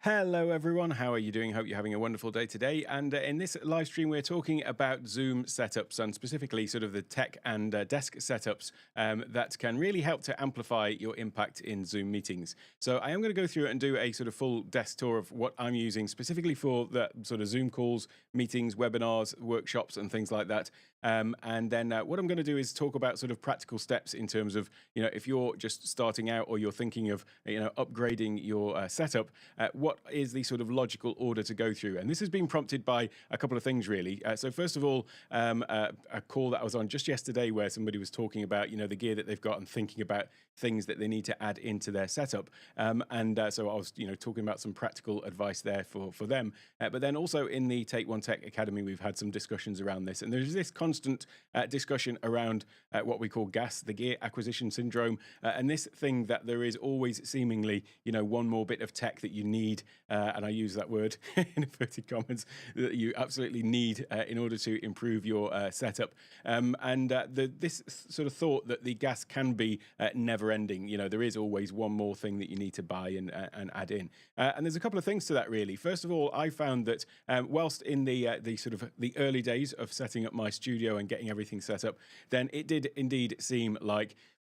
Hello, everyone. How are you doing? Hope you're having a wonderful day today. And in this live stream, we're talking about Zoom setups and specifically sort of the tech and desk setups that can really help to amplify your impact in Zoom meetings. So I am going to go through and do a sort of full desk tour of what I'm using specifically for the sort of Zoom calls, meetings, webinars, workshops, and things like that. And then what I'm going to do is talk about sort of practical steps in terms of, if you're just starting out or you're thinking of, upgrading your setup, what is the sort of logical order to go through? And this has been prompted by a couple of things, really. So first of all, a call that I was on just yesterday where somebody was talking about, the gear that they've got and thinking about things that they need to add into their setup. So I was, talking about some practical advice there for them. But then also in the Take One Tech Academy, we've had some discussions around this. And there's this constant discussion around what we call GAS, the gear acquisition syndrome. And this thing that there is always seemingly, one more bit of tech that you need, and I use that word in inverted commas, that you absolutely need in order to improve your setup. This sort of thought that the gas can be never ending. There is always one more thing that you need to buy and add in. And there's a couple of things to that, really. First of all, I found that whilst in the sort of the early days of setting up my studio and getting everything set up, then it did indeed seem like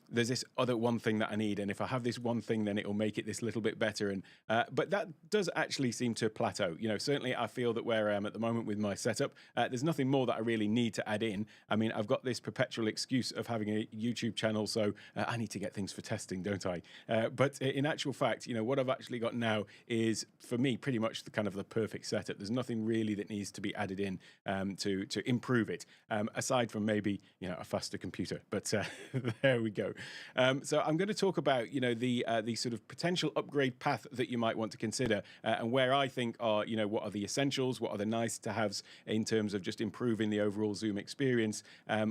there's this other one thing that I need, and if I have this one thing, then it'll make it this little bit better. And but that does actually seem to plateau. Certainly I feel that where I am at the moment with my setup, there's nothing more that I really need to add in. I mean, I've got this perpetual excuse of having a YouTube channel, so I need to get things for testing, don't I? But in actual fact, what I've actually got now is, for me, pretty much the kind of the perfect setup. There's nothing really that needs to be added in to improve it, aside from maybe a faster computer. But there we go. So I'm going to talk about, the sort of potential upgrade path that you might want to consider, and where I think are, what are the essentials, what are the nice to haves in terms of just improving the overall Zoom experience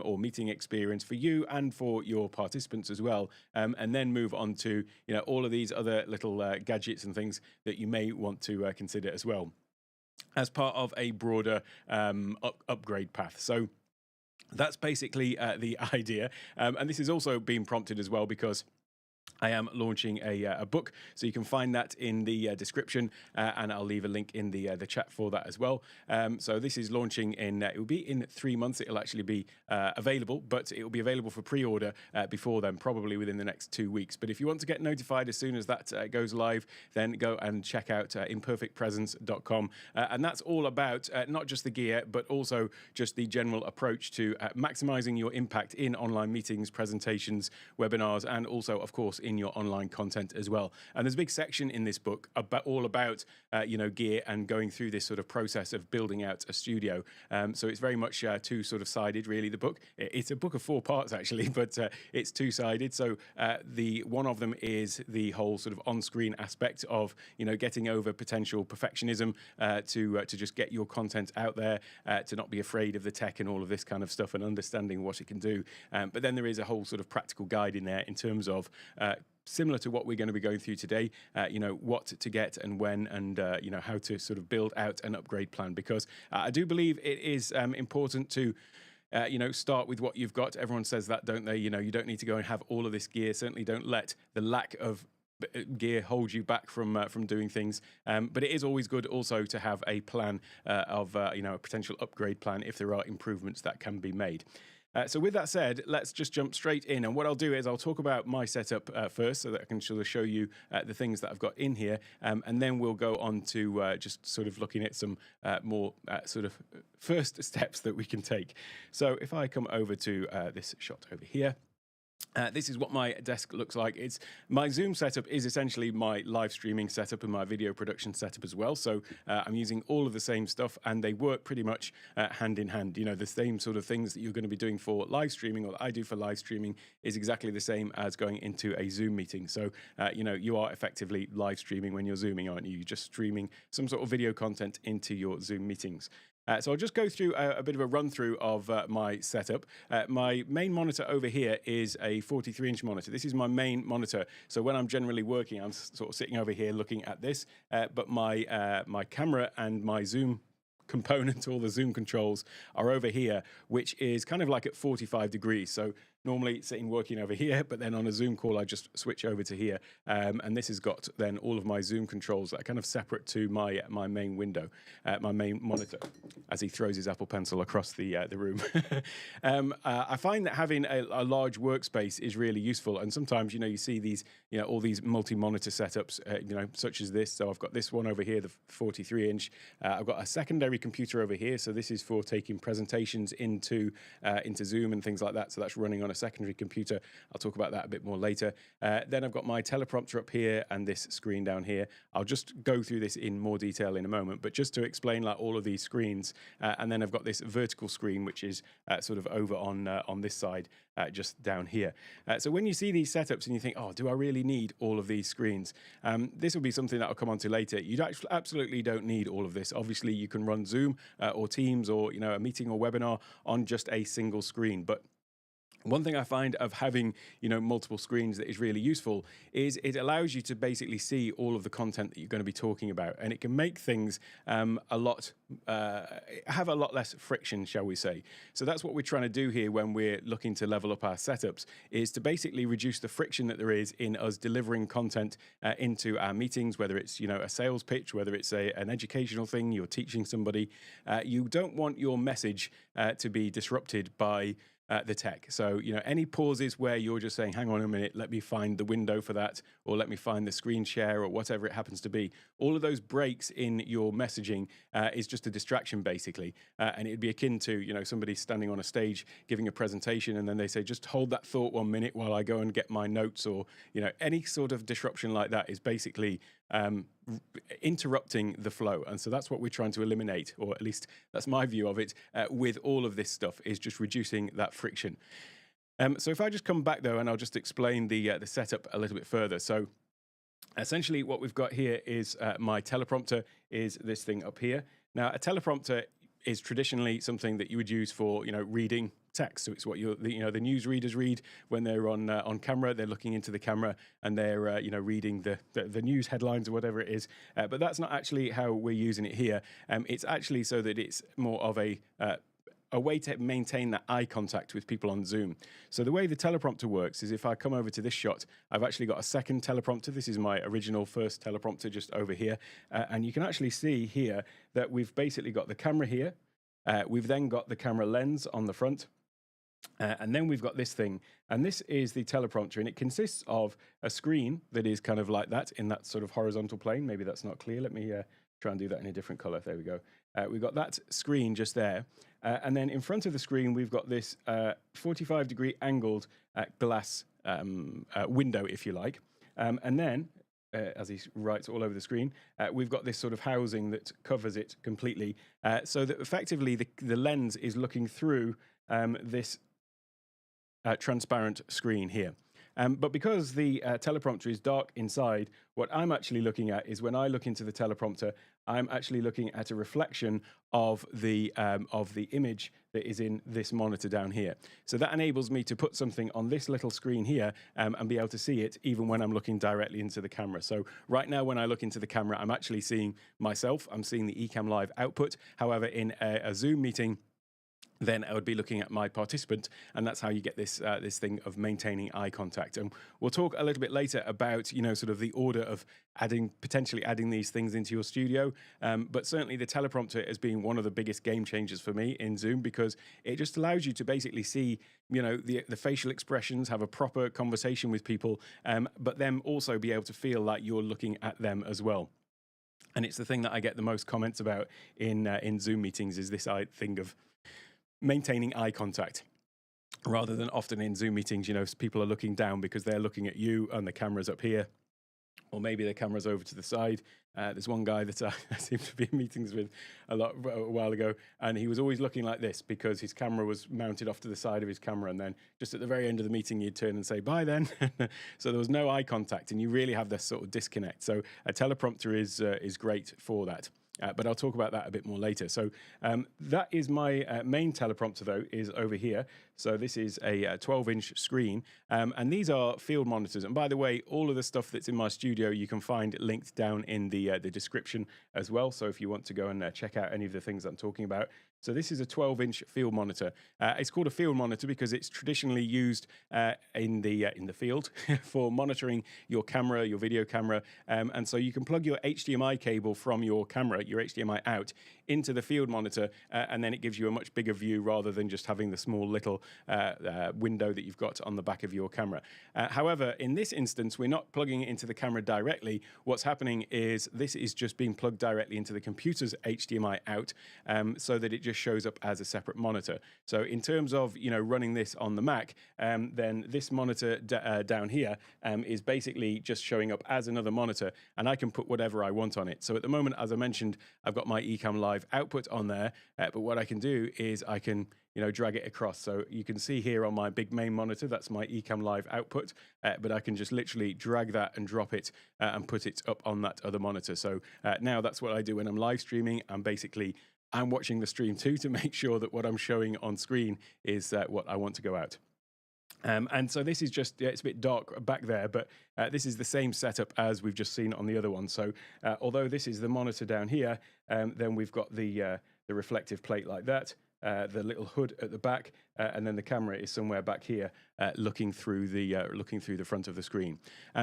or meeting experience for you and for your participants as well, and then move on to, all of these other little gadgets and things that you may want to consider as well as part of a broader upgrade path. So that's basically the idea. And this is also being prompted as well because I am launching a book, so you can find that in the description, and I'll leave a link in the chat for that as well. So this is launching it will be in 3 months. It'll actually be available, but it will be available for pre-order before then, probably within the next 2 weeks. But if you want to get notified as soon as that goes live, then go and check out imperfectpresence.com. And that's all about not just the gear, but also just the general approach to maximizing your impact in online meetings, presentations, webinars, and also, of course, in your online content as well. And there's a big section in this book all about gear and going through this sort of process of building out a studio. So it's very much two sort of sided, really. The book, it's a book of 4 parts actually, but it's two-sided. So the one of them is the whole sort of on-screen aspect of getting over potential perfectionism, to just get your content out there, to not be afraid of the tech and all of this kind of stuff, and understanding what it can do. But then there is a whole sort of practical guide in there in terms of similar to what we're going to be going through today, what to get and when, and how to sort of build out an upgrade plan, because I do believe it is important to start with what you've got. Everyone says that, don't they? You don't need to go and have all of this gear. Certainly don't let the lack of gear hold you back from doing things, but it is always good also to have a plan of a potential upgrade plan if there are improvements that can be made. So with that said, let's just jump straight in. And what I'll do is I'll talk about my setup first, so that I can sort of show you the things that I've got in here. And then we'll go on to just sort of looking at some more sort of first steps that we can take. So if I come over to this shot over here, this is what my desk looks like. My Zoom setup is essentially my live streaming setup and my video production setup as well. So I'm using all of the same stuff, and they work pretty much hand in hand. The same sort of things that you're going to be doing for live streaming, or that I do for live streaming, is exactly the same as going into a Zoom meeting. So you are effectively live streaming when you're Zooming, aren't you? You're just streaming some sort of video content into your Zoom meetings. So I'll just go through a bit of a run through of my setup. My main monitor over here is a 43-inch monitor. This is my main monitor. So when I'm generally working, I'm sort of sitting over here looking at this. But my camera and my Zoom component, all the Zoom controls, are over here, which is kind of like at 45 degrees. So normally sitting working over here, but then on a Zoom call, I just switch over to here. And this has got then all of my Zoom controls that are kind of separate to my main window, my main monitor, as he throws his Apple Pencil across the room. I find that having a large workspace is really useful. And sometimes, you see these, all these multi-monitor setups, such as this. So I've got this one over here, the 43-inch. I've got a secondary computer over here. So this is for taking presentations into Zoom and things like that. So that's running on a secondary computer. I'll talk about that a bit more later. Then I've got my teleprompter up here and this screen down here. I'll just go through this in more detail in a moment, but just to explain like all of these screens, and then I've got this vertical screen, which is sort of over on this side, just down here. So when you see these setups and you think, oh, do I really need all of these screens? This will be something that I'll come on to later. You absolutely don't need all of this. Obviously, you can run Zoom or Teams or a meeting or webinar on just a single screen, but one thing I find of having, multiple screens that is really useful is it allows you to basically see all of the content that you're going to be talking about, and it can make things have a lot less friction, shall we say. So that's what we're trying to do here when we're looking to level up our setups, is to basically reduce the friction that there is in us delivering content into our meetings, whether it's, a sales pitch, whether it's an educational thing, you're teaching somebody. You don't want your message to be disrupted by the tech. So, any pauses where you're just saying, hang on a minute, let me find the window for that, or let me find the screen share, or whatever it happens to be. All of those breaks in your messaging is just a distraction, basically. And it'd be akin to, somebody standing on a stage giving a presentation, and then they say, just hold that thought 1 minute while I go and get my notes, or, any sort of disruption like that is basically interrupting the flow. And so that's what we're trying to eliminate, or at least that's my view of it, with all of this stuff, is just reducing that friction. So if I just come back though, and I'll just explain the setup a little bit further. So essentially what we've got here is my teleprompter is this thing up here. Now a teleprompter is traditionally something that you would use for, reading text. So it's what the news readers read when they're on camera. They're looking into the camera and they're reading the news headlines or whatever it is. But that's not actually how we're using it here. It's actually so that it's more of a way to maintain that eye contact with people on Zoom. So the way the teleprompter works is if I come over to this shot, I've actually got a second teleprompter. This is my original first teleprompter just over here. And you can actually see here that we've basically got the camera here. We've then got the camera lens on the front. And then we've got this thing, and this is the teleprompter, and it consists of a screen that is kind of like that in that sort of horizontal plane. Maybe that's not clear. Let me try and do that in a different color. There we go. We've got that screen just there. And then in front of the screen, we've got this 45-degree angled glass window, if you like. And then, as he writes all over the screen, we've got this sort of housing that covers it completely. So that effectively the lens is looking through this transparent screen here. But because the teleprompter is dark inside, what I'm actually looking at is when I look into the teleprompter, I'm actually looking at a reflection of the image that is in this monitor down here. So that enables me to put something on this little screen here and be able to see it even when I'm looking directly into the camera. So right now when I look into the camera, I'm actually seeing myself. I'm seeing the Ecamm Live output. However, in a Zoom meeting, then I would be looking at my participant, and that's how you get this thing of maintaining eye contact. And we'll talk a little bit later about sort of the order of potentially adding these things into your studio. But certainly the teleprompter has been one of the biggest game changers for me in Zoom, because it just allows you to basically see the facial expressions, have a proper conversation with people, but then also be able to feel like you're looking at them as well. And it's the thing that I get the most comments about in Zoom meetings, is this thing of maintaining eye contact, rather than often in Zoom meetings, people are looking down because they're looking at you and the camera's up here, or maybe the camera's over to the side. There's one guy that I seemed to be in meetings with a while ago, and he was always looking like this because his camera was mounted off to the side of his camera, and then just at the very end of the meeting, you'd turn and say, bye then. So there was no eye contact, and you really have this sort of disconnect. So a teleprompter is great for that. But I'll talk about that a bit more later. So that is my main teleprompter, though, is over here. So this is a 12-inch screen. And these are field monitors. And by the way, all of the stuff that's in my studio, you can find linked down in the description as well. So if you want to go and check out any of the things I'm talking about. So this is a 12-inch field monitor. It's called a field monitor because it's traditionally used in the field for monitoring your camera, your video camera. And so you can plug your HDMI cable from your camera, your HDMI out, into the field monitor, and then it gives you a much bigger view rather than just having the small little window that you've got on the back of your camera. However, in this instance, we're not plugging it into the camera directly. What's happening is this is just being plugged directly into the computer's HDMI out, so that it just shows up as a separate monitor. So in terms of running this on the Mac, then this monitor down here is basically just showing up as another monitor, and I can put whatever I want on it. So at the moment, as I mentioned, I've got my Ecamm Live output on there, but what I can do is I can drag it across. So you can see here on my big main monitor, that's my Ecamm Live output, but I can just literally drag that and drop it and put it up on that other monitor. So now that's what I do when I'm live streaming. I'm watching the stream too to make sure that what I'm showing on screen is what I want to go out. And so this is just, it's a bit dark back there, but this is the same setup as we've just seen on the other one. So although this is the monitor down here, then we've got the reflective plate like that, the little hood at the back, and then the camera is somewhere back here, looking through the front of the screen.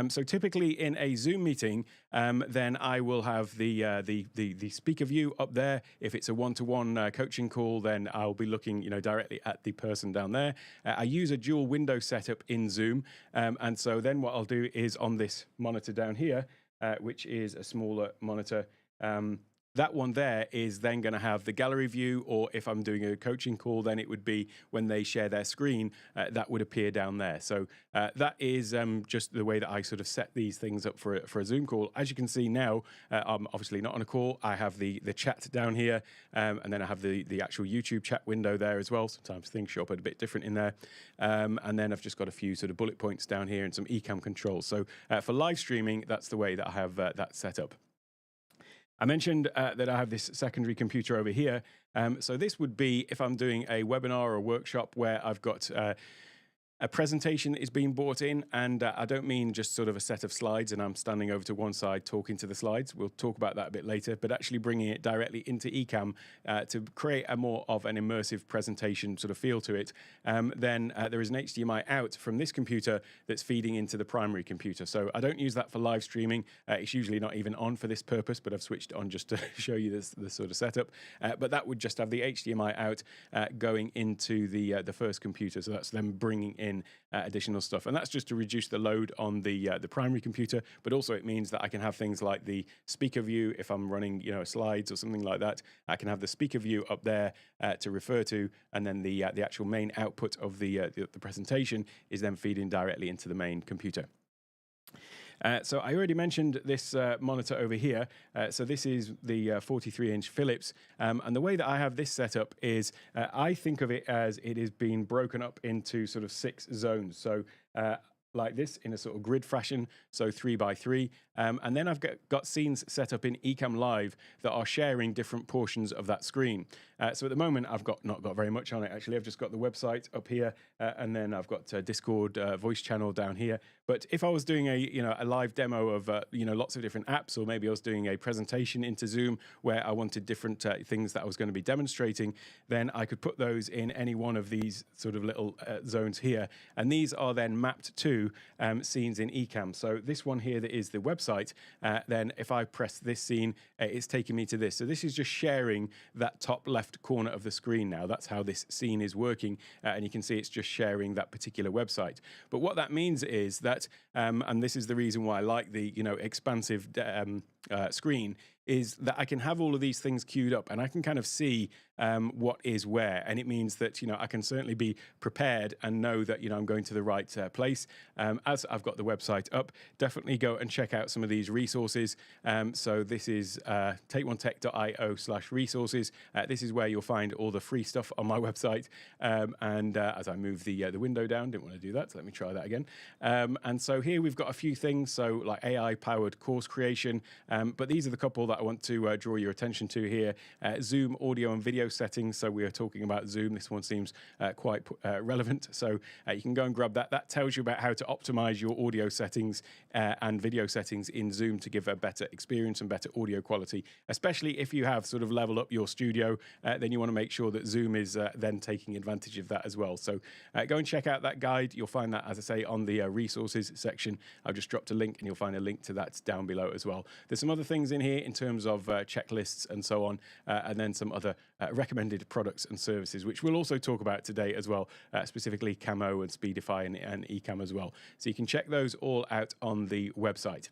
So typically in a Zoom meeting, then I will have the speaker view up there. If it's a one-to-one coaching call, then I'll be looking directly at the person down there. I use a dual window setup in Zoom, and so then what I'll do is on this monitor down here, which is a smaller monitor. That one there is then going to have the gallery view, or if I'm doing a coaching call, then it would be when they share their screen, that would appear down there. So that is just the way that I sort of set these things up for a Zoom call. As you can see now, I'm obviously not on a call. I have the chat down here, and then I have the actual YouTube chat window there as well. Sometimes things show up a bit different in there. And then I've just got a few sort of bullet points down here and some Ecamm controls. So for live streaming, that's the way that I have that set up. I mentioned that I have this secondary computer over here. So this would be if I'm doing a webinar or a workshop where I've got a presentation is being brought in, and I don't mean just sort of a set of slides and I'm standing over to one side talking to the slides. We'll talk about that a bit later, but actually bringing it directly into Ecamm to create a more of an immersive presentation sort of feel to it. Then there is an HDMI out from this computer that's feeding into the primary computer. So I don't use that for live streaming. It's usually not even on for this purpose, but I've switched it on just to show you this sort of setup. But that would just have the HDMI out going into the first computer. So that's them bringing in additional stuff, and that's just to reduce the load on the primary computer. But also it means that I can have things like the speaker view if I'm running slides or something like that. I can have the speaker view up there to refer to, and then the actual main output of the presentation is then feeding directly into the main computer. So I already mentioned this monitor over here. So this is the 43-inch Philips. And the way that I have this set up is I think of it as it is being broken up into sort of 6 zones. So like this in a sort of grid fashion, so 3 by 3. And then I've got scenes set up in Ecamm Live that are sharing different portions of that screen. So at the moment, I've not got very much on it, actually. I've just got the website up here, and then I've got a Discord voice channel down here. But if I was doing a live demo of lots of different apps, or maybe I was doing a presentation into Zoom where I wanted different things that I was going to be demonstrating, then I could put those in any one of these sort of little zones here. And these are then mapped to scenes in Ecamm. So this one here that is the website, then if I press this scene, it's taking me to this. So this is just sharing that top left corner of the screen now. That's how this scene is working. And you can see it's just sharing that particular website. But what that means is that, and this is the reason why I like the expansive screen, is that I can have all of these things queued up and I can kind of see what is where. And it means that, I can certainly be prepared and know that, I'm going to the right place. As I've got the website up, definitely go and check out some of these resources. So this is takeonetech.io/resources. This is where you'll find all the free stuff on my website. And as I move the window down, didn't want to do that, so let me try that again. And so here we've got a few things. So like AI-powered course creation. But these are the couple that I want to draw your attention to here. Zoom audio and video settings. So we are talking about Zoom. This one seems quite relevant. So you can go and grab that. That tells you about how to optimize your audio settings and video settings in Zoom to give a better experience and better audio quality, especially if you have sort of leveled up your studio, then you want to make sure that Zoom is then taking advantage of that as well. So go and check out that guide. You'll find that, as I say, on the resources section. I've just dropped a link and you'll find a link to that down below as well. There's some other things in here in terms of checklists and so on, and then some other recommended products and services, which we'll also talk about today as well, specifically Camo and Speedify and Ecamm as well. So you can check those all out on the website.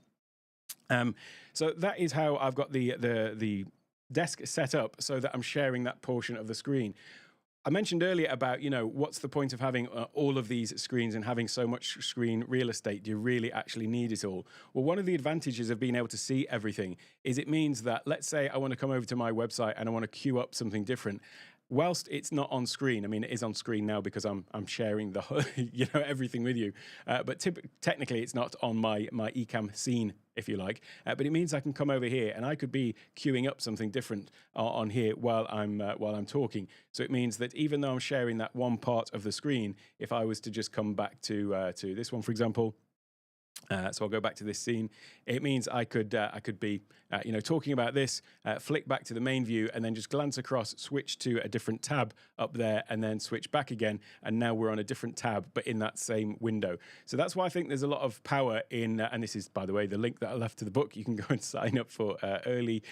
So that is how I've got the desk set up so that I'm sharing that portion of the screen. I mentioned earlier about, what's the point of having all of these screens and having so much screen real estate? Do you really actually need it all? Well, one of the advantages of being able to see everything is it means that, let's say I want to come over to my website and I want to queue up something different. Whilst it's not on screen, I mean, it is on screen now because I'm sharing the everything with you. But technically, it's not on my Ecamm scene, if you like. But it means I can come over here and I could be queuing up something different on here while I'm talking. So it means that even though I'm sharing that one part of the screen, if I was to just come back to this one, for example. So I'll go back to this scene. It means I could be talking about this, flick back to the main view, and then just glance across, switch to a different tab up there, and then switch back again. And now we're on a different tab, but in that same window. So that's why I think there's a lot of power in. And this is, by the way, the link that I left to the book. You can go and sign up for an early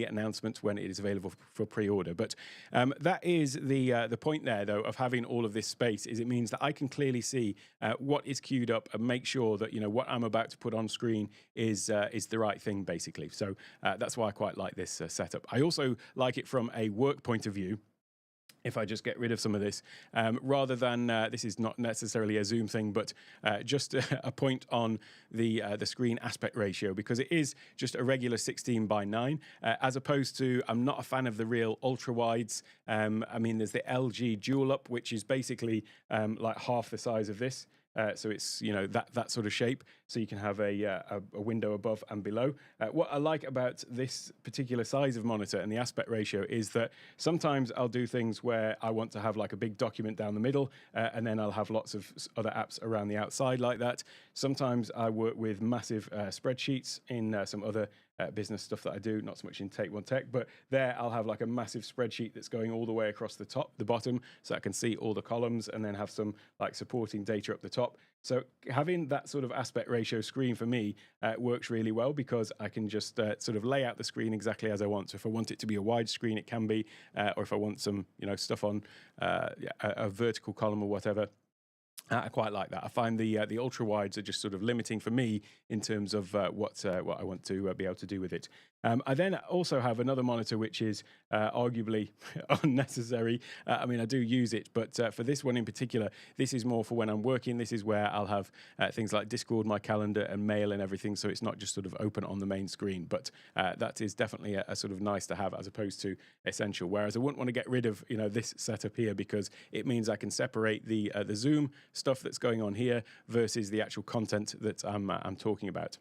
announcement when it is available for pre-order. But that is the point there, though, of having all of this space. Is it means that I can clearly see what is queued up and make sure that what I'm about to put on screen is the right thing, basically. So that's why I quite like this setup. I also like it from a work point of view. If I just get rid of some of this, rather than this is not necessarily a Zoom thing, but just a point on the screen aspect ratio, because it is just a regular 16:9, as opposed to, I'm not a fan of the real ultra wides. I mean, there's the LG Dual Up, which is basically like half the size of this. So it's that sort of shape, so you can have a window above and below. What I like about this particular size of monitor and the aspect ratio is that sometimes I'll do things where I want to have like a big document down the middle, and then I'll have lots of other apps around the outside like that. Sometimes I work with massive spreadsheets in some other business stuff that I do, not so much in Take One Tech, but there I'll have like a massive spreadsheet that's going all the way across the bottom, so I can see all the columns and then have some like supporting data up the top. So having that sort of aspect ratio screen for me works really well, because I can just sort of lay out the screen exactly as I want. So if I want it to be a wide screen, it can be, or if I want some stuff on a vertical column or whatever. I quite like that. I find the ultra wides are just sort of limiting for me in terms of what I want to be able to do with it. I then also have another monitor which is arguably unnecessary. I mean, I do use it, but for this one in particular, this is more for when I'm working. This is where I'll have things like Discord, my calendar, and mail and everything. So it's not just sort of open on the main screen, but that is definitely a sort of nice to have as opposed to essential. Whereas I wouldn't want to get rid of this setup here, because it means I can separate the Zoom stuff that's going on here versus the actual content that I'm talking about.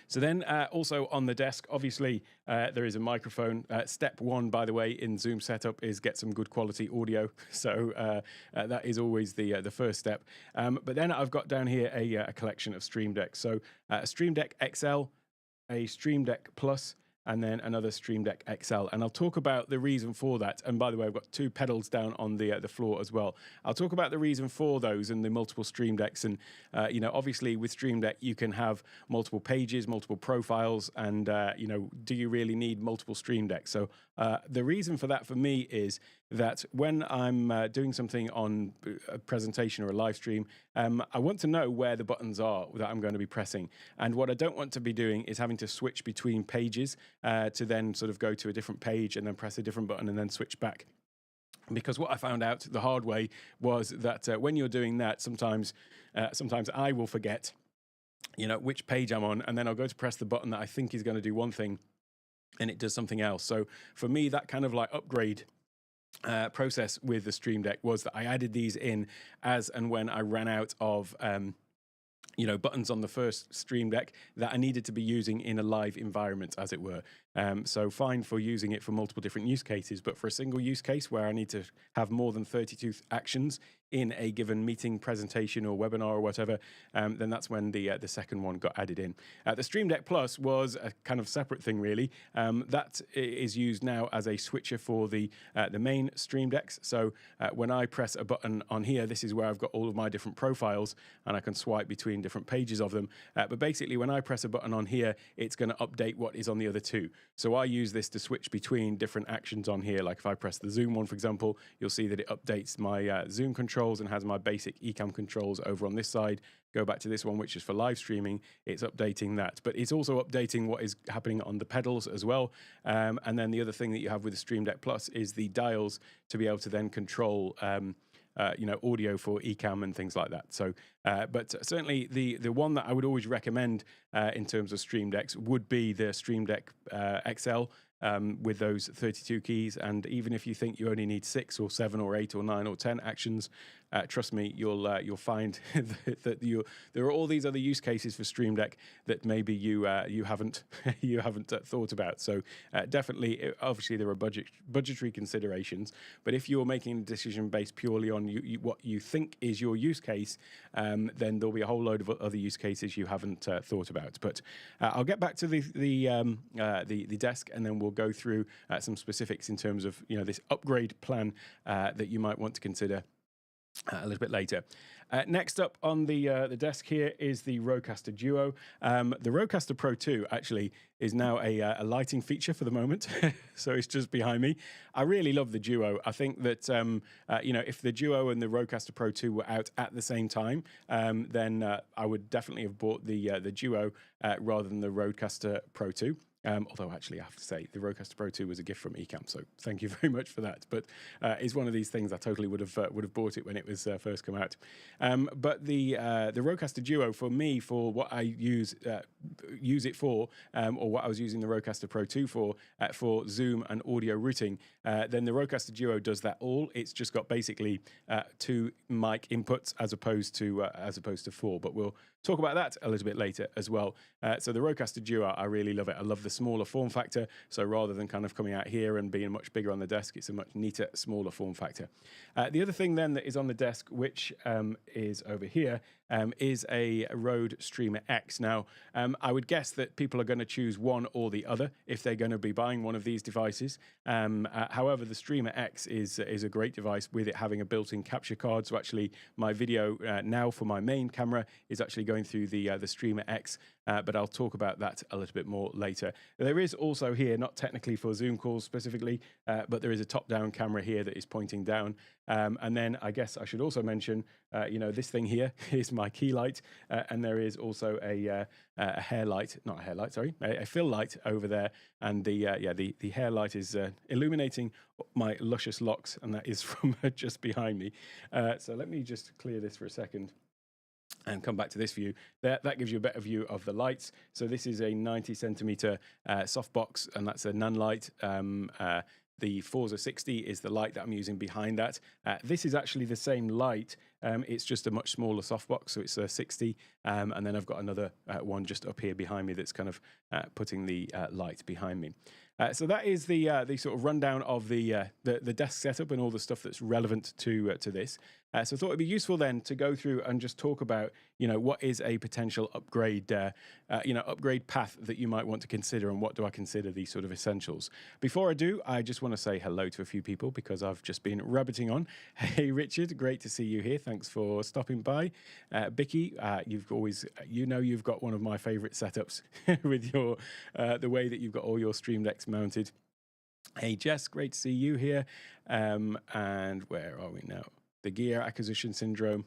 So then also on the desk, obviously, there is a microphone. Step one, by the way, in Zoom setup is get some good quality audio. So that is always the first step. But then I've got down here a collection of Stream Decks. So a Stream Deck XL, a Stream Deck Plus, and then another Stream Deck XL. And I'll talk about the reason for that. And by the way, I've got two pedals down on the floor as well. I'll talk about the reason for those and the multiple Stream Decks. And, obviously with Stream Deck, you can have multiple pages, multiple profiles, and, do you really need multiple Stream Decks? So the reason for that for me is that when I'm doing something on a presentation or a live stream, I want to know where the buttons are that I'm going to be pressing. And what I don't want to be doing is having to switch between pages to then sort of go to a different page and then press a different button and then switch back. Because what I found out the hard way was that when you're doing that, sometimes I will forget, which page I'm on, and then I'll go to press the button that I think is going to do one thing, and it does something else. So for me, that kind of like upgrade process with the Stream Deck was that I added these in as and when I ran out of buttons on the first Stream Deck that I needed to be using in a live environment, as it were. So fine for using it for multiple different use cases, but for a single use case where I need to have more than 32 actions in a given meeting, presentation, or webinar or whatever, then that's when the second one got added in. The Stream Deck Plus was a kind of separate thing, really. That is used now as a switcher for the main Stream Decks. So when I press a button on here, this is where I've got all of my different profiles, and I can swipe between different pages of them. But basically, when I press a button on here, it's going to update what is on the other two. So I use this to switch between different actions on here. Like if I press the Zoom one, for example, you'll see that it updates my Zoom controls and has my basic eCam controls over on this side. Go back to this one, which is for live streaming. It's updating that, but it's also updating what is happening on the pedals as well. And then the other thing that you have with the Stream Deck Plus is the dials to be able to then control audio for eCam and things like that. So, but certainly the one that I would always recommend in terms of Stream Decks would be the Stream Deck XL. With those 32 keys, and even if you think you only need 6 or 7 or 8 or 9 or 10 actions, trust me, you'll find that there are all these other use cases for Stream Deck that maybe you haven't thought about. So definitely, obviously there are budgetary considerations, but if you're making a decision based purely on what you think is your use case, then there'll be a whole load of other use cases you haven't thought about. But I'll get back to the desk, and then we'll go through some specifics in terms of this upgrade plan that you might want to consider a little bit later. Next up on the desk here is the Rodecaster Duo. The Rodecaster Pro 2 actually is now a lighting feature for the moment, so it's just behind me. I really love the Duo. I think that if the Duo and the Rodecaster Pro 2 were out at the same time, then I would definitely have bought the Duo rather than the Rodecaster Pro 2. Although actually I have to say the Rodecaster Pro 2 was a gift from eCam, so thank you very much for that. But it's one of these things I totally would have bought it when it was first come out. But the Rodecaster Duo, for me, for what I use it for, or what I was using the Rodecaster Pro 2 for Zoom and audio routing, then the Rodecaster Duo does that all. It's just got basically 2 mic inputs as opposed to 4. But we'll talk about that a little bit later as well. So the Rodecaster Duo, I really love it. I love the smaller form factor. So rather than kind of coming out here and being much bigger on the desk, it's a much neater, smaller form factor. The other thing then that is on the desk, which is over here, is a Rode Streamer X. Now, I would guess that people are going to choose one or the other if they're going to be buying one of these devices. However, the Streamer X is a great device with it having a built-in capture card. So actually, my video now for my main camera is actually going through the Streamer X, but I'll talk about that a little bit more later. There is also here, not technically for Zoom calls specifically, but there is a top-down camera here that is pointing down. And then I guess I should also mention, this thing here is my key light, and there is also a hair light, not a hair light, sorry, a fill light over there, and the hair light is illuminating my luscious locks, and that is from just behind me. So let me just clear this for a second and come back to this view. That gives you a better view of the lights. So this is a 90 centimeter softbox, and that's a NaN light. The Forza 60 is the light that I'm using behind that. This is actually the same light. It's just a much smaller softbox, so it's a 60. And then I've got another one just up here behind me that's kind of putting the light behind me. So that is the sort of rundown of the desk setup and all the stuff that's relevant to this. So I thought it'd be useful then to go through and just talk about, what is a potential upgrade, upgrade path that you might want to consider, and what do I consider these sort of essentials. Before I do, I just want to say hello to a few people because I've just been rabbiting on. Hey, Richard, great to see you here. Thanks for stopping by. Bicky, you've always, you've got one of my favorite setups with your the way that you've got all your Stream Decks mounted. Hey, Jess, great to see you here. And where are we now? The gear acquisition syndrome,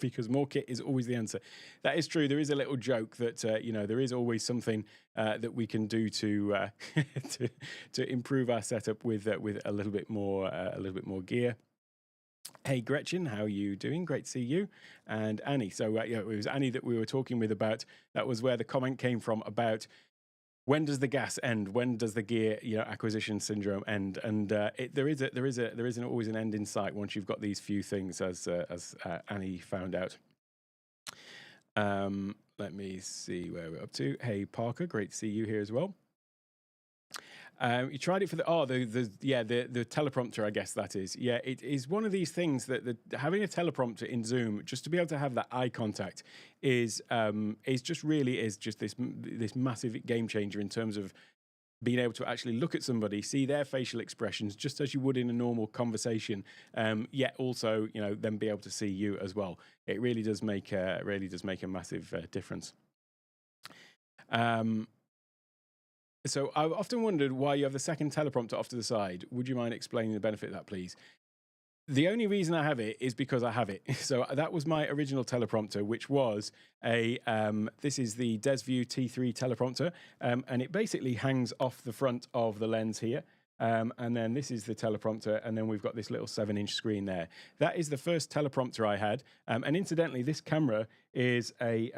because more kit is always the answer. That is true. There is a little joke that there is always something that we can do to to improve our setup with a little bit more gear. Hey Gretchen, how are you doing? Great to see you. And Annie. So it was Annie that we were talking with about. That was where the comment came from about. When does the gas end? When does the gear, acquisition syndrome end? And there isn't always an end in sight once you've got these few things, as Annie found out. Let me see where we're up to. Hey, Parker, great to see you here as well. You tried it for the teleprompter, I guess that is. Yeah, it is one of these things that having a teleprompter in Zoom, just to be able to have that eye contact, is just really is just this massive game changer in terms of being able to actually look at somebody, see their facial expressions, just as you would in a normal conversation, yet also then be able to see you as well. It really does make a massive difference. Um, so I've often wondered why you have the second teleprompter off to the side. Would you mind explaining the benefit of that, please? The only reason I have it is because I have it. So that was my original teleprompter, which was this is the DesView T3 teleprompter, and it basically hangs off the front of the lens here. And then this is the teleprompter, and then we've got this little 7-inch screen there. That is the first teleprompter I had. And incidentally, this camera is a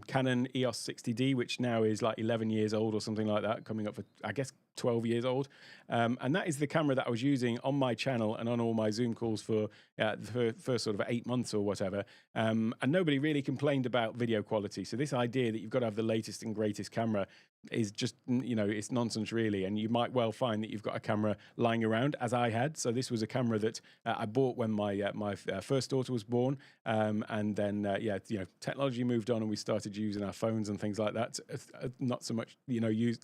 Canon EOS 60D, which now is like 11 years old or something like that, coming up for, I guess, 12 years old. And that is the camera that I was using on my channel and on all my Zoom calls for the first sort of 8 months or whatever. And nobody really complained about video quality. So this idea that you've got to have the latest and greatest camera is just, it's nonsense really. And you might well find that you've got a camera lying around, as I had. So this was a camera that I bought when my first daughter was born. And then, technology moved on and we started using our phones and things like that. Not so much,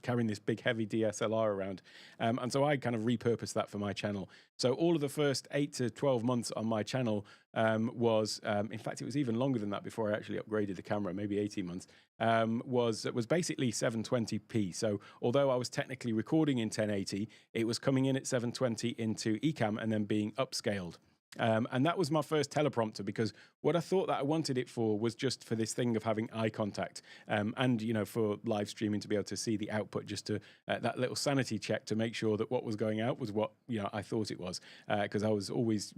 carrying this big heavy DSLR around. And so I kind of repurposed that for my channel. So all of the first 8 to 12 months on my channel was, in fact, it was even longer than that before I actually upgraded the camera, maybe 18 months, was basically 720p. So although I was technically recording in 1080, it was coming in at 720 into Ecamm and then being upscaled. And that was my first teleprompter, because what I thought that I wanted it for was just for this thing of having eye contact, and for live streaming to be able to see the output, just to that little sanity check to make sure that what was going out was what I thought it was, because I was always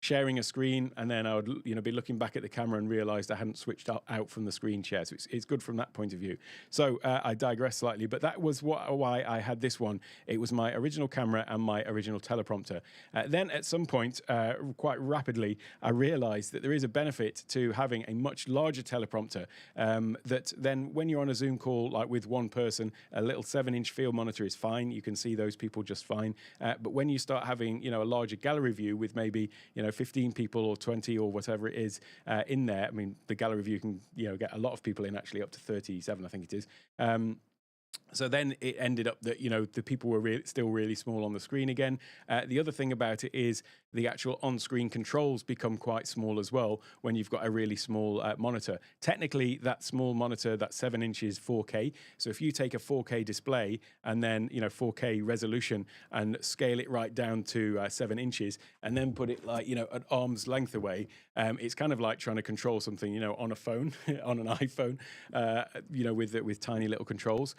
sharing a screen, and then I would be looking back at the camera and realized I hadn't switched out from the screen share. So it's good from that point of view. So I digress slightly, but that was why I had this one. It was my original camera and my original teleprompter. Then at some point, quite rapidly, I realized that there is a benefit to having a much larger teleprompter, that then when you're on a Zoom call, like with one person, a little 7-inch field monitor is fine. You can see those people just fine. But when you start having, a larger gallery view with maybe, 15 people or 20 or whatever it is in there. I mean, the gallery view can, get a lot of people in, actually up to 37, I think it is. So then it ended up that, the people were still really small on the screen again. The other thing about it is the actual on-screen controls become quite small as well when you've got a really small monitor. Technically, that small monitor, that 7 inches 4K. So if you take a 4K display and then, 4K resolution and scale it right down to 7 inches and then put it like, at arm's length away, it's kind of like trying to control something, on a phone, on an iPhone, with tiny little controls.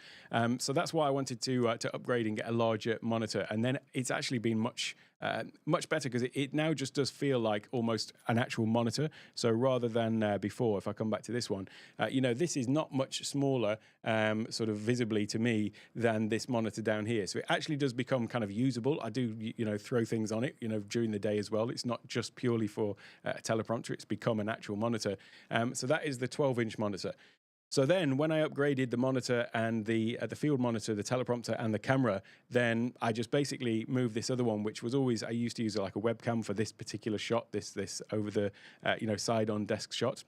So that's why I wanted to upgrade and get a larger monitor. And then it's actually been much better, because it now just does feel like almost an actual monitor. So rather than before, if I come back to this one, this is not much smaller, sort of visibly to me, than this monitor down here. So it actually does become kind of usable. I do, throw things on it, during the day as well. It's not just purely for a teleprompter. It's become an actual monitor. So that is the 12-inch monitor. So then when I upgraded the monitor and the field monitor, the teleprompter and the camera, then I just basically moved this other one, which was always, I used to use like a webcam for this particular shot, this over the, side on desk shot.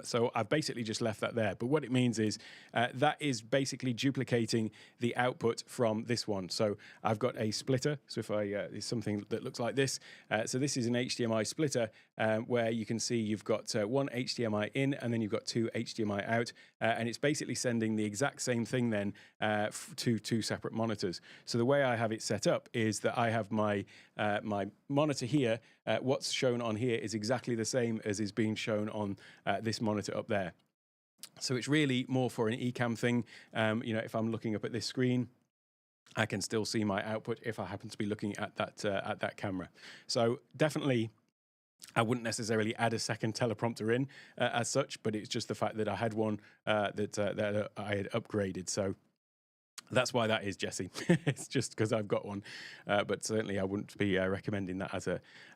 So I've basically just left that there. But what it means is that is basically duplicating the output from this one. So I've got a splitter. So if it's something that looks like this. So this is an HDMI splitter where you can see you've got one HDMI in and then you've got 2 HDMI out. And it's basically sending the exact same thing then to 2 separate monitors. So the way I have it set up is that I have my monitor here. What's shown on here is exactly the same as is being shown on this monitor up there. So it's really more for an Ecamm thing. If I'm looking up at this screen, I can still see my output if I happen to be looking at that camera. So definitely, I wouldn't necessarily add a second teleprompter in as such, but it's just the fact that I had one that I had upgraded. So that's why that is, Jesse. It's just because I've got one, but certainly I wouldn't be recommending that as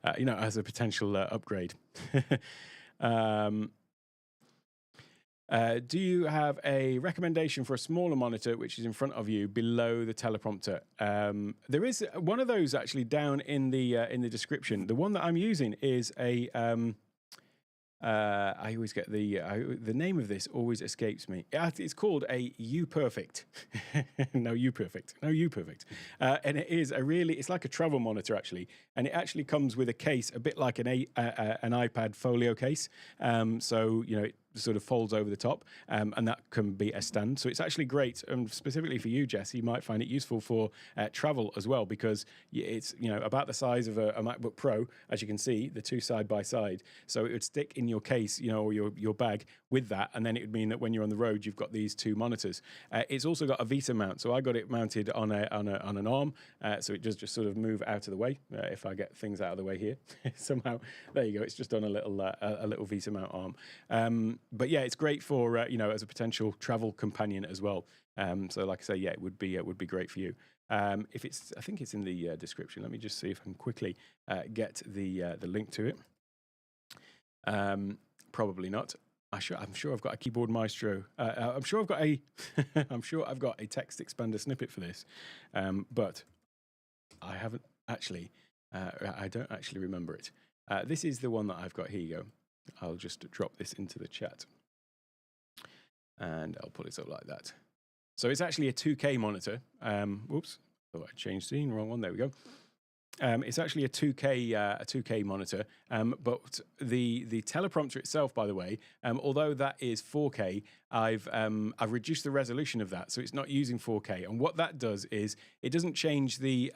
as a potential upgrade. Do you have a recommendation for a smaller monitor which is in front of you below the teleprompter? There is one of those actually down in the description. The one that I'm using is a I always get the name of this always escapes me. It's called a U Perfect. No U Perfect. No U Perfect. And it is it's like a travel monitor actually, and it actually comes with a case, a bit like an iPad folio case. So it sort of folds over the top, and that can be a stand. So it's actually great, specifically for you, Jess. You might find it useful for travel as well, because it's about the size of a MacBook Pro, as you can see, the two side by side. So it would stick in your case, or your bag with that, and then it would mean that when you're on the road, you've got these two monitors. It's also got a Vita mount, so I got it mounted on an arm, so it does just sort of move out of the way if I get things out of the way here. Somehow, there you go. It's just on a little Vita mount arm. But yeah, it's great for as a potential travel companion as well. So like I say, yeah, it would be great for you. I think it's in the description. Let me just see if I can quickly get the link to it. Probably not. I'm sure I've got a Keyboard Maestro. I'm sure I've got a text expander snippet for this, but I haven't actually. I don't actually remember it. This is the one that I've got. Here you go. I'll just drop this into the chat, and I'll pull it up like that. So it's actually a 2K monitor. Whoops, thought I changed scene. Wrong one. There we go. It's actually a 2K monitor, but the teleprompter itself, by the way, although that is 4K, I've reduced the resolution of that, so it's not using 4K. And what that does is it doesn't change the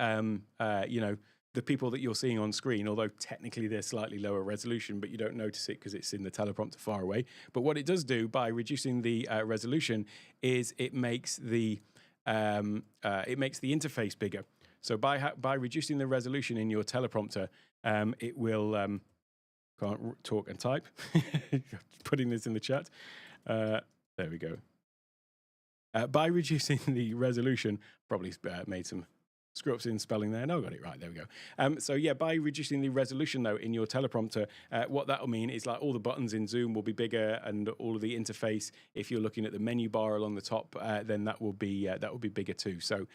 the people that you're seeing on screen, although technically they're slightly lower resolution, but you don't notice it because it's in the teleprompter far away. But what it does do by reducing the resolution is it makes the interface bigger. So by reducing the resolution in your teleprompter, it will can't talk and type. Putting this in the chat. There we go. By reducing the resolution, probably made some screw ups in spelling there. No, got it right. There we go. So yeah, by reducing the resolution though in your teleprompter, what that will mean is like all the buttons in Zoom will be bigger, and all of the interface, if you're looking at the menu bar along the top, then that will be bigger too. So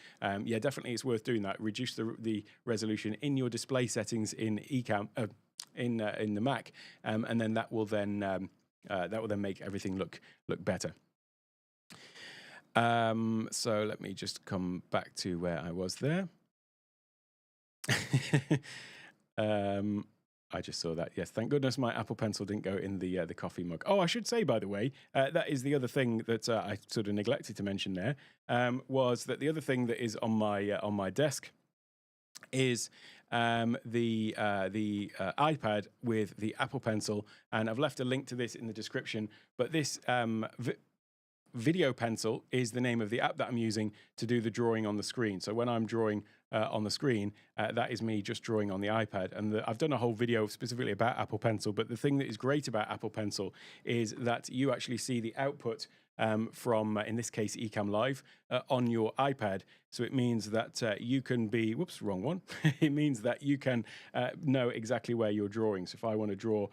yeah, definitely it's worth doing that. Reduce the resolution in your display settings in Ecamm in the Mac, and then that will then make everything look better. So let me just come back to where I was there. I just saw that. Yes, thank goodness my Apple Pencil didn't go in the coffee mug. Oh, I should say, by the way, that is the other thing that I sort of neglected to mention there, was that the other thing that is on my desk is the iPad with the Apple Pencil, and I've left a link to this in the description. But this Video Pencil is the name of the app that I'm using to do the drawing on the screen. So when I'm drawing on the screen, that is me just drawing on the iPad. And I've done a whole video specifically about Apple Pencil, but the thing that is great about Apple Pencil is that you actually see the output from, in this case, Ecamm Live on your iPad. So it means that you can be, whoops, wrong one. It means that you can know exactly where you're drawing. So if I want to draw,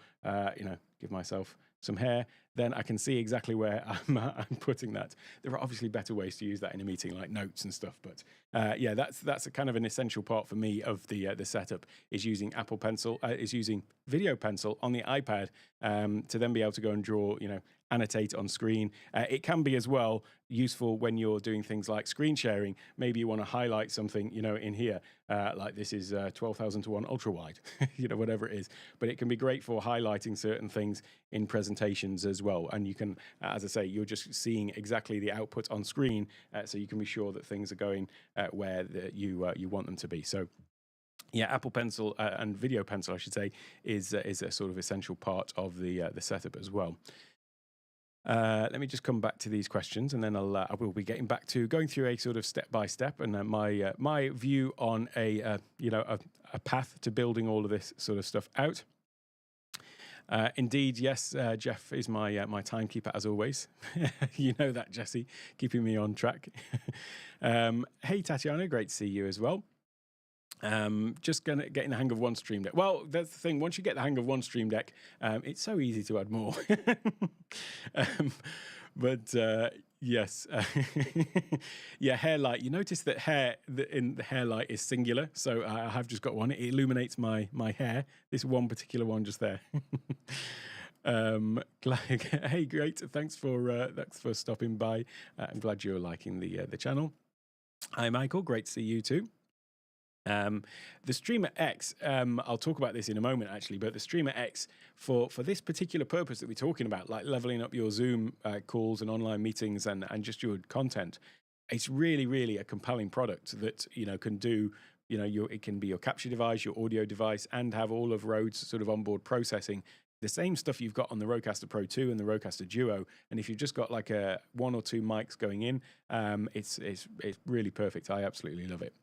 give myself some hair, then I can see exactly where I'm putting that. There are obviously better ways to use that in a meeting, like notes and stuff. But yeah, that's a kind of an essential part for me of the setup, is using Apple Pencil, is using Video Pencil on the iPad to then be able to go and draw, annotate on screen. It can be as well useful when you're doing things like screen sharing. Maybe you want to highlight something, in here, like this is 12,000 to 1 ultra wide, whatever it is. But it can be great for highlighting certain things in presentations as well. And you can, as I say, you're just seeing exactly the output on screen, so you can be sure that things are going where you want them to be. So yeah, Apple Pencil and Video Pencil, I should say, is a sort of essential part of the setup as well. Let me just come back to these questions, and then I will be getting back to going through a sort of step by step, and my view on a path to building all of this sort of stuff out. Indeed, yes, Jeff is my timekeeper as always. You know that, Jesse, keeping me on track. Hey, Tatiana, great to see you as well. Just getting the hang of one Stream Deck. Well, that's the thing. Once you get the hang of one Stream Deck, it's so easy to add more. um, but yes, yeah, hair light. You notice that in the hair light is singular, so I have just got one. It illuminates my hair. This one particular one just there. Hey, great! Thanks for stopping by. I'm glad you're liking the channel. Hi, Michael. Great to see you too. The Streamer X, I'll talk about this in a moment actually, but the Streamer X for this particular purpose that we're talking about, like leveling up your Zoom calls and online meetings and just your content, it's really, really a compelling product that, can do, it can be your capture device, your audio device, and have all of Rode's sort of onboard processing. The same stuff you've got on the Rodecaster Pro 2 and the Rodecaster Duo, and if you've just got like a one or two mics going in, it's really perfect. I absolutely love it.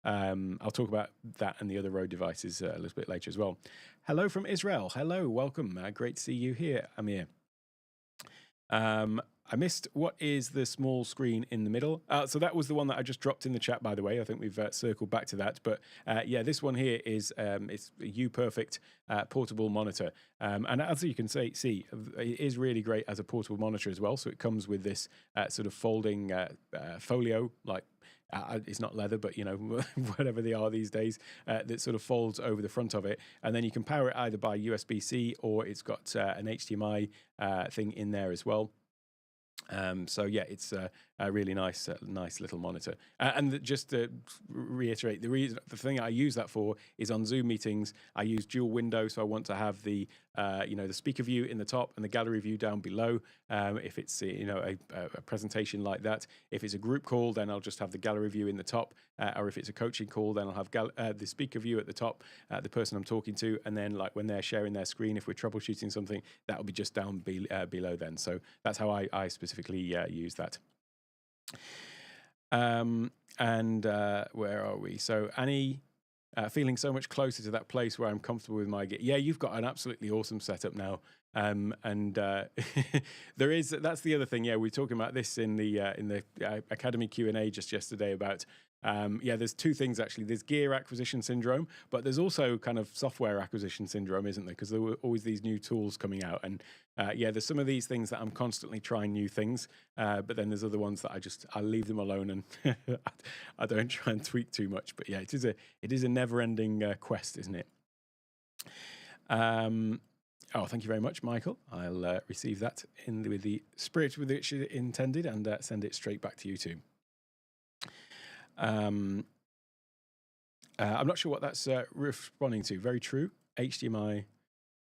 I'll talk about that and the other Rode devices a little bit later as well. Hello from Israel. Hello, welcome. Great to see you here, Amir. I missed what is the small screen in the middle. So that was the one that I just dropped in the chat, by the way. I think we've circled back to that. But yeah, this one here is it's a Imperfect portable monitor. And as you can see, it is really great as a portable monitor as well. So it comes with this sort of folding folio, like it's not leather, but whatever they are these days, that sort of folds over the front of it, and then you can power it either by USB-C or it's got an HDMI thing in there as well. So yeah, it's a really nice little monitor. And just to reiterate, the thing I use that for is on Zoom meetings. I use dual window, so I want to have the the speaker view in the top and the gallery view down below. If it's a presentation like that, if it's a group call, then I'll just have the gallery view in the top. Or if it's a coaching call, then I'll have the speaker view at the top, the person I'm talking to, and then like when they're sharing their screen, if we're troubleshooting something, that'll be just down below then. So that's how I specifically use that. And where are we? So Annie, feeling so much closer to that place where I'm comfortable with my gear. Yeah, you've got an absolutely awesome setup now. And that's the other thing. Yeah, we were talking about this in the Academy Q&A just yesterday about there's two things actually. There's gear acquisition syndrome, but there's also kind of software acquisition syndrome, isn't there? Because there were always these new tools coming out, and there's some of these things that I'm constantly trying new things, but then there's other ones that I leave them alone and I don't try and tweak too much. But yeah, it is a never-ending quest, isn't it? Oh, thank you very much, Michael. I'll receive that with the spirit with which it intended and send it straight back to you too. I'm not sure what that's responding to. Very true. HDMI.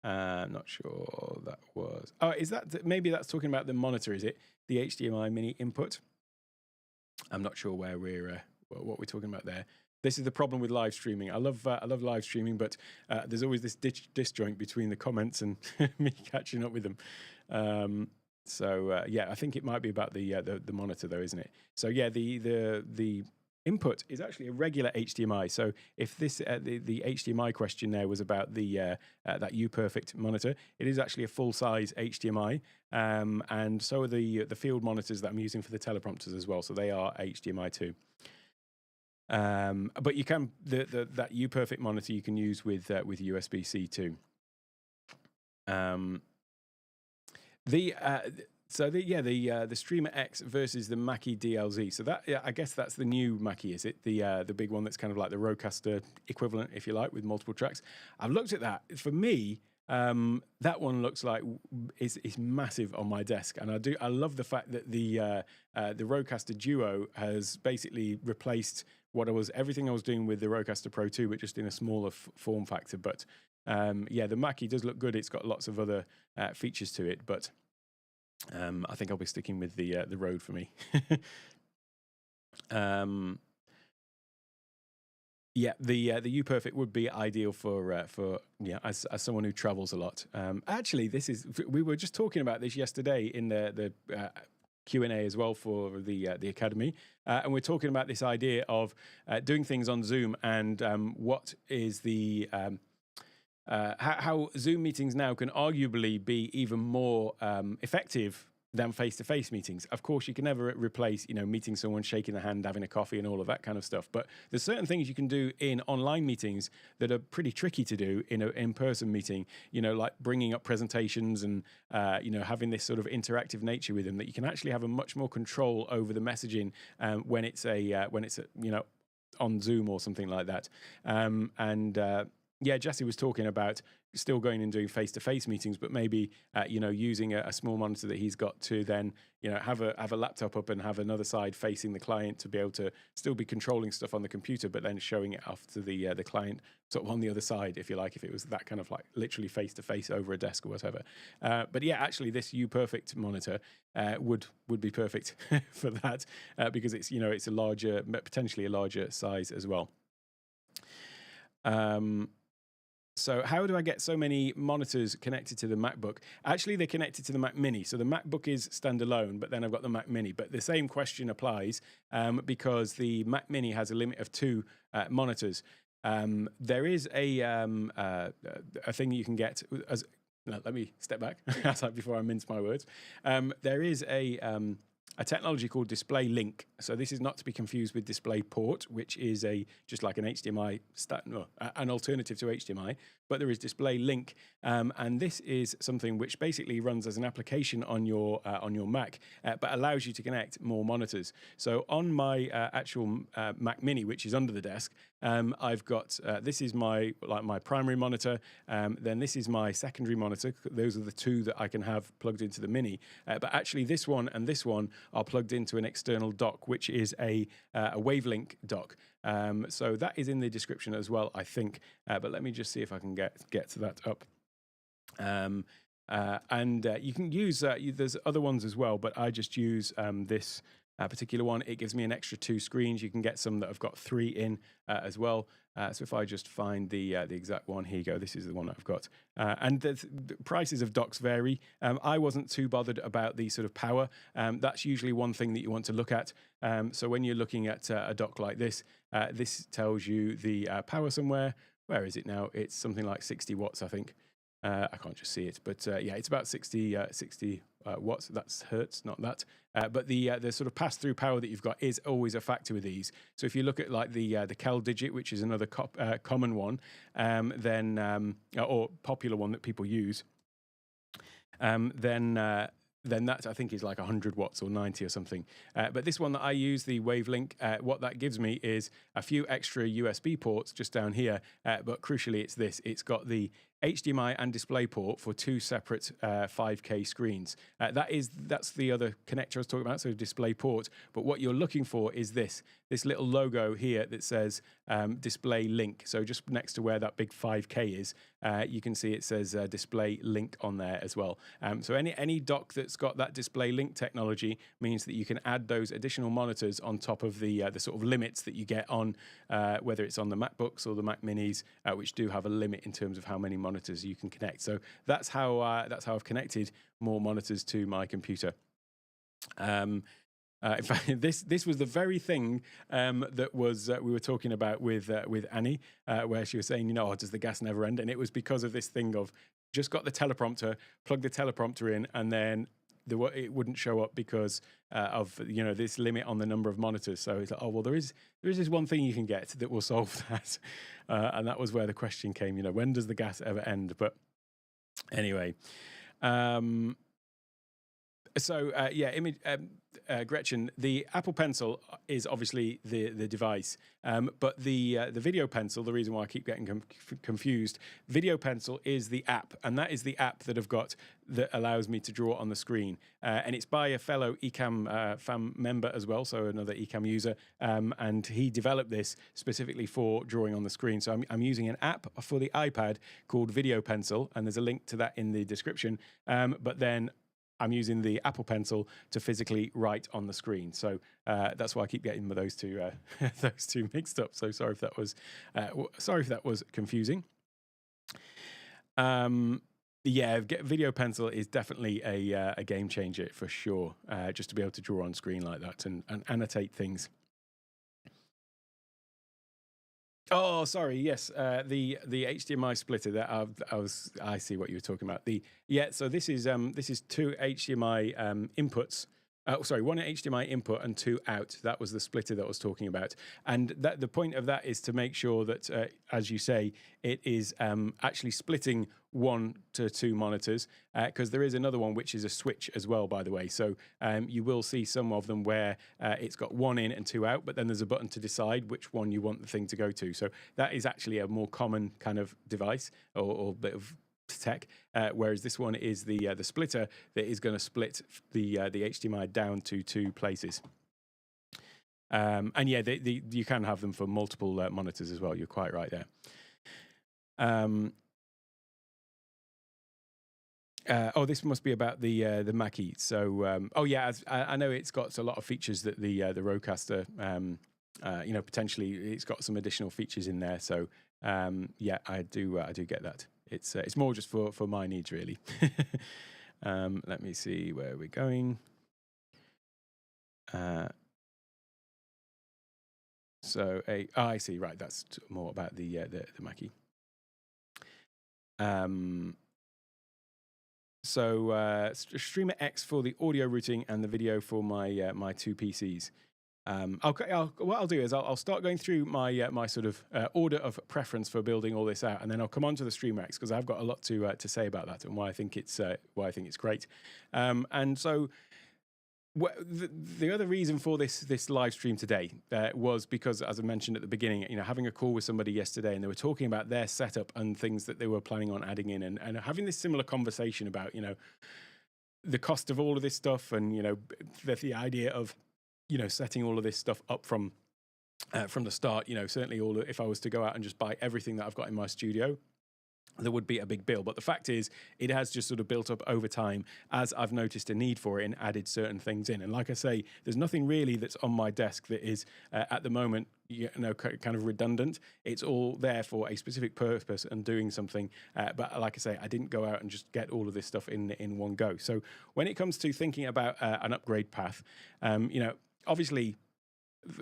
I'm not sure that was. Oh, is that maybe that's talking about the monitor? Is it the HDMI mini input? I'm not sure where what we're talking about there. This is the problem with live streaming. I love live streaming, but there's always this disjoint between the comments and me catching up with them. So I think it might be about the monitor though, isn't it? So yeah, the input is actually a regular HDMI. So if this the HDMI question there was about the that Imperfect monitor, it is actually a full size HDMI, and so are the field monitors that I'm using for the teleprompters as well. So they are HDMI too. But you can that Imperfect monitor you can use with USB-C too. The Streamer X versus the Mackie DLZ. So that I guess that's the new Mackie, is it? The big one that's kind of like the Rodecaster equivalent, if you like, with multiple tracks. I've looked at that. For me, that one looks like is massive on my desk, and I love the fact that the Rodecaster Duo has basically replaced everything I was doing with the Rodecaster Pro 2, but just in a smaller form factor. But the Mackie does look good. It's got lots of other features to it, but I think I'll be sticking with the Rode for me. The Imperfect would be ideal for as someone who travels a lot. Actually, we were just talking about this yesterday in the Q&A as well for the Academy, and we're talking about this idea of doing things on Zoom and what is the how Zoom meetings now can arguably be even more effective than face-to-face meetings. Of course, you can never replace, meeting someone, shaking the hand, having a coffee, and all of that kind of stuff. But there's certain things you can do in online meetings that are pretty tricky to do in an in-person meeting. Like bringing up presentations and having this sort of interactive nature with them, that you can actually have a much more control over the messaging when it's on Zoom or something like that. Jesse was talking about still going and doing face-to-face meetings, but maybe using a small monitor that he's got to then have a laptop up and have another side facing the client to be able to still be controlling stuff on the computer, but then showing it off to the client sort of on the other side, if you like, if it was that kind of like literally face-to-face over a desk or whatever. But yeah, actually, this Perfect monitor would be perfect for that because it's it's a larger, potentially a larger size as well. So how do I get so many monitors connected to the MacBook? Actually, they're connected to the Mac Mini. So the MacBook is standalone, but then I've got the Mac Mini. But the same question applies because the Mac Mini has a limit of 2 monitors. There is a thing you can get as... No, let me step back before I mince my words. There is a technology called Display Link. So this is not to be confused with Display Port, which is just like an HDMI, an alternative to HDMI. But there is Display Link, and this is something which basically runs as an application on your Mac, but allows you to connect more monitors. So on my actual Mac Mini, which is under the desk, I've got this is my primary monitor. Then this is my secondary monitor. Those are the 2 that I can have plugged into the Mini. But actually, this one and this one are plugged into an external dock, which is a Wavelink dock. So that is in the description as well, I think. But let me just see if I can get to that up. You can use there's other ones as well, but I just use this particular one. It gives me an extra 2 screens. You can get some that have got 3 in as well. So if I just find the exact one, here you go. This is the one I've got. And the prices of docks vary. I wasn't too bothered about the sort of power. That's usually one thing that you want to look at. So when you're looking at a dock like this, this tells you the power somewhere. Where is it now? It's something like 60 watts, I think. I can't just see it, but yeah, it's about 60 watts. That's hertz, not that. But the sort of pass-through power that you've got is always a factor with these. So if you look at like the Kel digit, which is another common one, then or popular one that people use, then that I think is like 100 watts or 90 or something. But this one that I use, the Wavelink, what that gives me is a few extra USB ports just down here. But crucially, it's this. It's got the HDMI and DisplayPort for 2 separate 5K screens. That's the other connector I was talking about, so DisplayPort. But what you're looking for is this little logo here that says Display Link. So just next to where that big 5K is, you can see it says Display Link on there as well. So any dock that's got that Display Link technology means that you can add those additional monitors on top of the sort of limits that you get on whether it's on the MacBooks or the Mac Minis, which do have a limit in terms of how many monitors you can connect. So that's how I've connected more monitors to my computer. In fact, this was the very thing that was we were talking about with Annie, where she was saying, does the gas never end? And it was because of this thing of just got the teleprompter, plug the teleprompter in, and then it wouldn't show up because of this limit on the number of monitors. So it's like, oh well, there is this one thing you can get that will solve that, and that was where the question came. When does the gas ever end? But anyway. Gretchen, the Apple Pencil is obviously the device, but the Video Pencil, the reason why I keep getting confused, Video Pencil is the app, and that is the app that allows me to draw on the screen, and it's by a fellow Ecamm fam member as well, so another Ecamm user, and he developed this specifically for drawing on the screen. So I'm using an app for the iPad called Video Pencil, and there's a link to that in the description, but then I'm using the Apple Pencil to physically write on the screen. So that's why I keep getting those two mixed up. So sorry if that was confusing. Video Pencil is definitely a game changer for sure. Just to be able to draw on screen like that and annotate things. Oh, sorry. Yes, the HDMI splitter that I see what you were talking about. The Yeah. So this is two HDMI inputs. Sorry, one HDMI input and two out. That was the splitter that I was talking about. And that the point of that is to make sure that, as you say, it is actually splitting one to two monitors, because there is another one which is a switch as well, by the way. So you will see some of them where it's got one in and two out, but then there's a button to decide which one you want the thing to go to. So that is actually a more common kind of device or bit of tech, whereas this one is the splitter that is going to split the HDMI down to two places. And yeah, you can have them for multiple monitors as well. You're quite right there. Oh, this must be about the Mackie. So, oh yeah, I know it's got a lot of features that the Rodecaster, potentially it's got some additional features in there. So, yeah, I do get that. It's more just for my needs, really. Let me see where we're going. I see. Right, that's more about the Mackie. So Streamer X for the audio routing and the video for my my two PCs. Okay, what I'll do is I'll start going through my my sort of order of preference for building all this out, and then I'll come on to the Streamer X because I've got a lot to say about that and why I think it's great. And so the other reason for this live stream today was because, as I mentioned at the beginning, having a call with somebody yesterday, and they were talking about their setup and things that they were planning on adding in, and having this similar conversation about the cost of all of this stuff, and the idea of setting all of this stuff up from the start. Certainly if I was to go out and just buy everything that I've got in my studio, there would be a big bill. But the fact is, it has just sort of built up over time as I've noticed a need for it and added certain things in. And like I say, there's nothing really that's on my desk that is at the moment, kind of redundant. It's all there for a specific purpose and doing something. But like I say, I didn't go out and just get all of this stuff in one go. So when it comes to thinking about an upgrade path, obviously,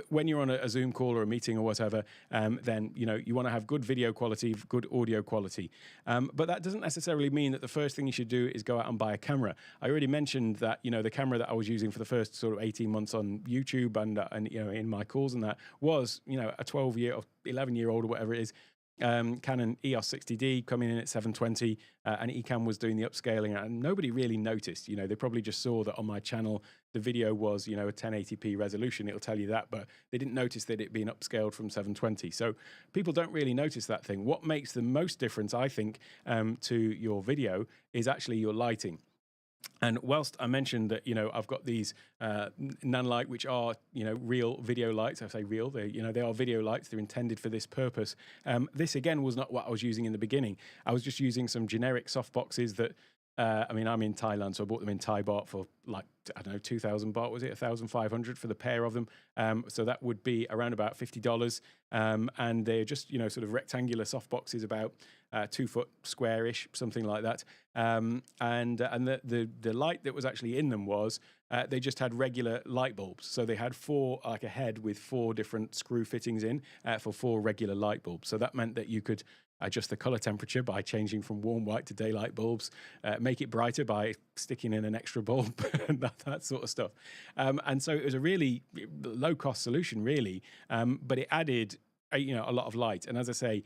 when you're on a Zoom call or a meeting or whatever, then you want to have good video quality, good audio quality. But that doesn't necessarily mean that the first thing you should do is go out and buy a camera. I already mentioned that the camera that I was using for the first sort of 18 months on YouTube and in my calls and that was a 12-year or 11-year-old or whatever it is. Canon EOS 60D coming in at 720, and Ecamm was doing the upscaling, and nobody really noticed. They probably just saw that on my channel the video was a 1080p resolution. It'll tell you that, but they didn't notice that it being upscaled from 720. So people don't really notice that thing. What makes the most difference, I think, to your video is actually your lighting. And whilst I mentioned that, I've got these Nanlite, which are, real video lights. I say real, they are video lights. They're intended for this purpose. This, again, was not what I was using in the beginning. I was just using some generic soft boxes that, I'm in Thailand, so I bought them in Thai baht for 2,000 baht, was it? 1,500 for the pair of them. So that would be around about $50. And they're just, sort of rectangular soft boxes, about 2 foot square-ish, something like that. And the light that was actually in them was, they just had regular light bulbs. So they had a head with 4 different screw fittings in for 4 regular light bulbs. So that meant that you could adjust the color temperature by changing from warm white to daylight bulbs, make it brighter by sticking in an extra bulb, and that sort of stuff. And so it was a really low-cost solution, really, but it added a lot of light. And as I say,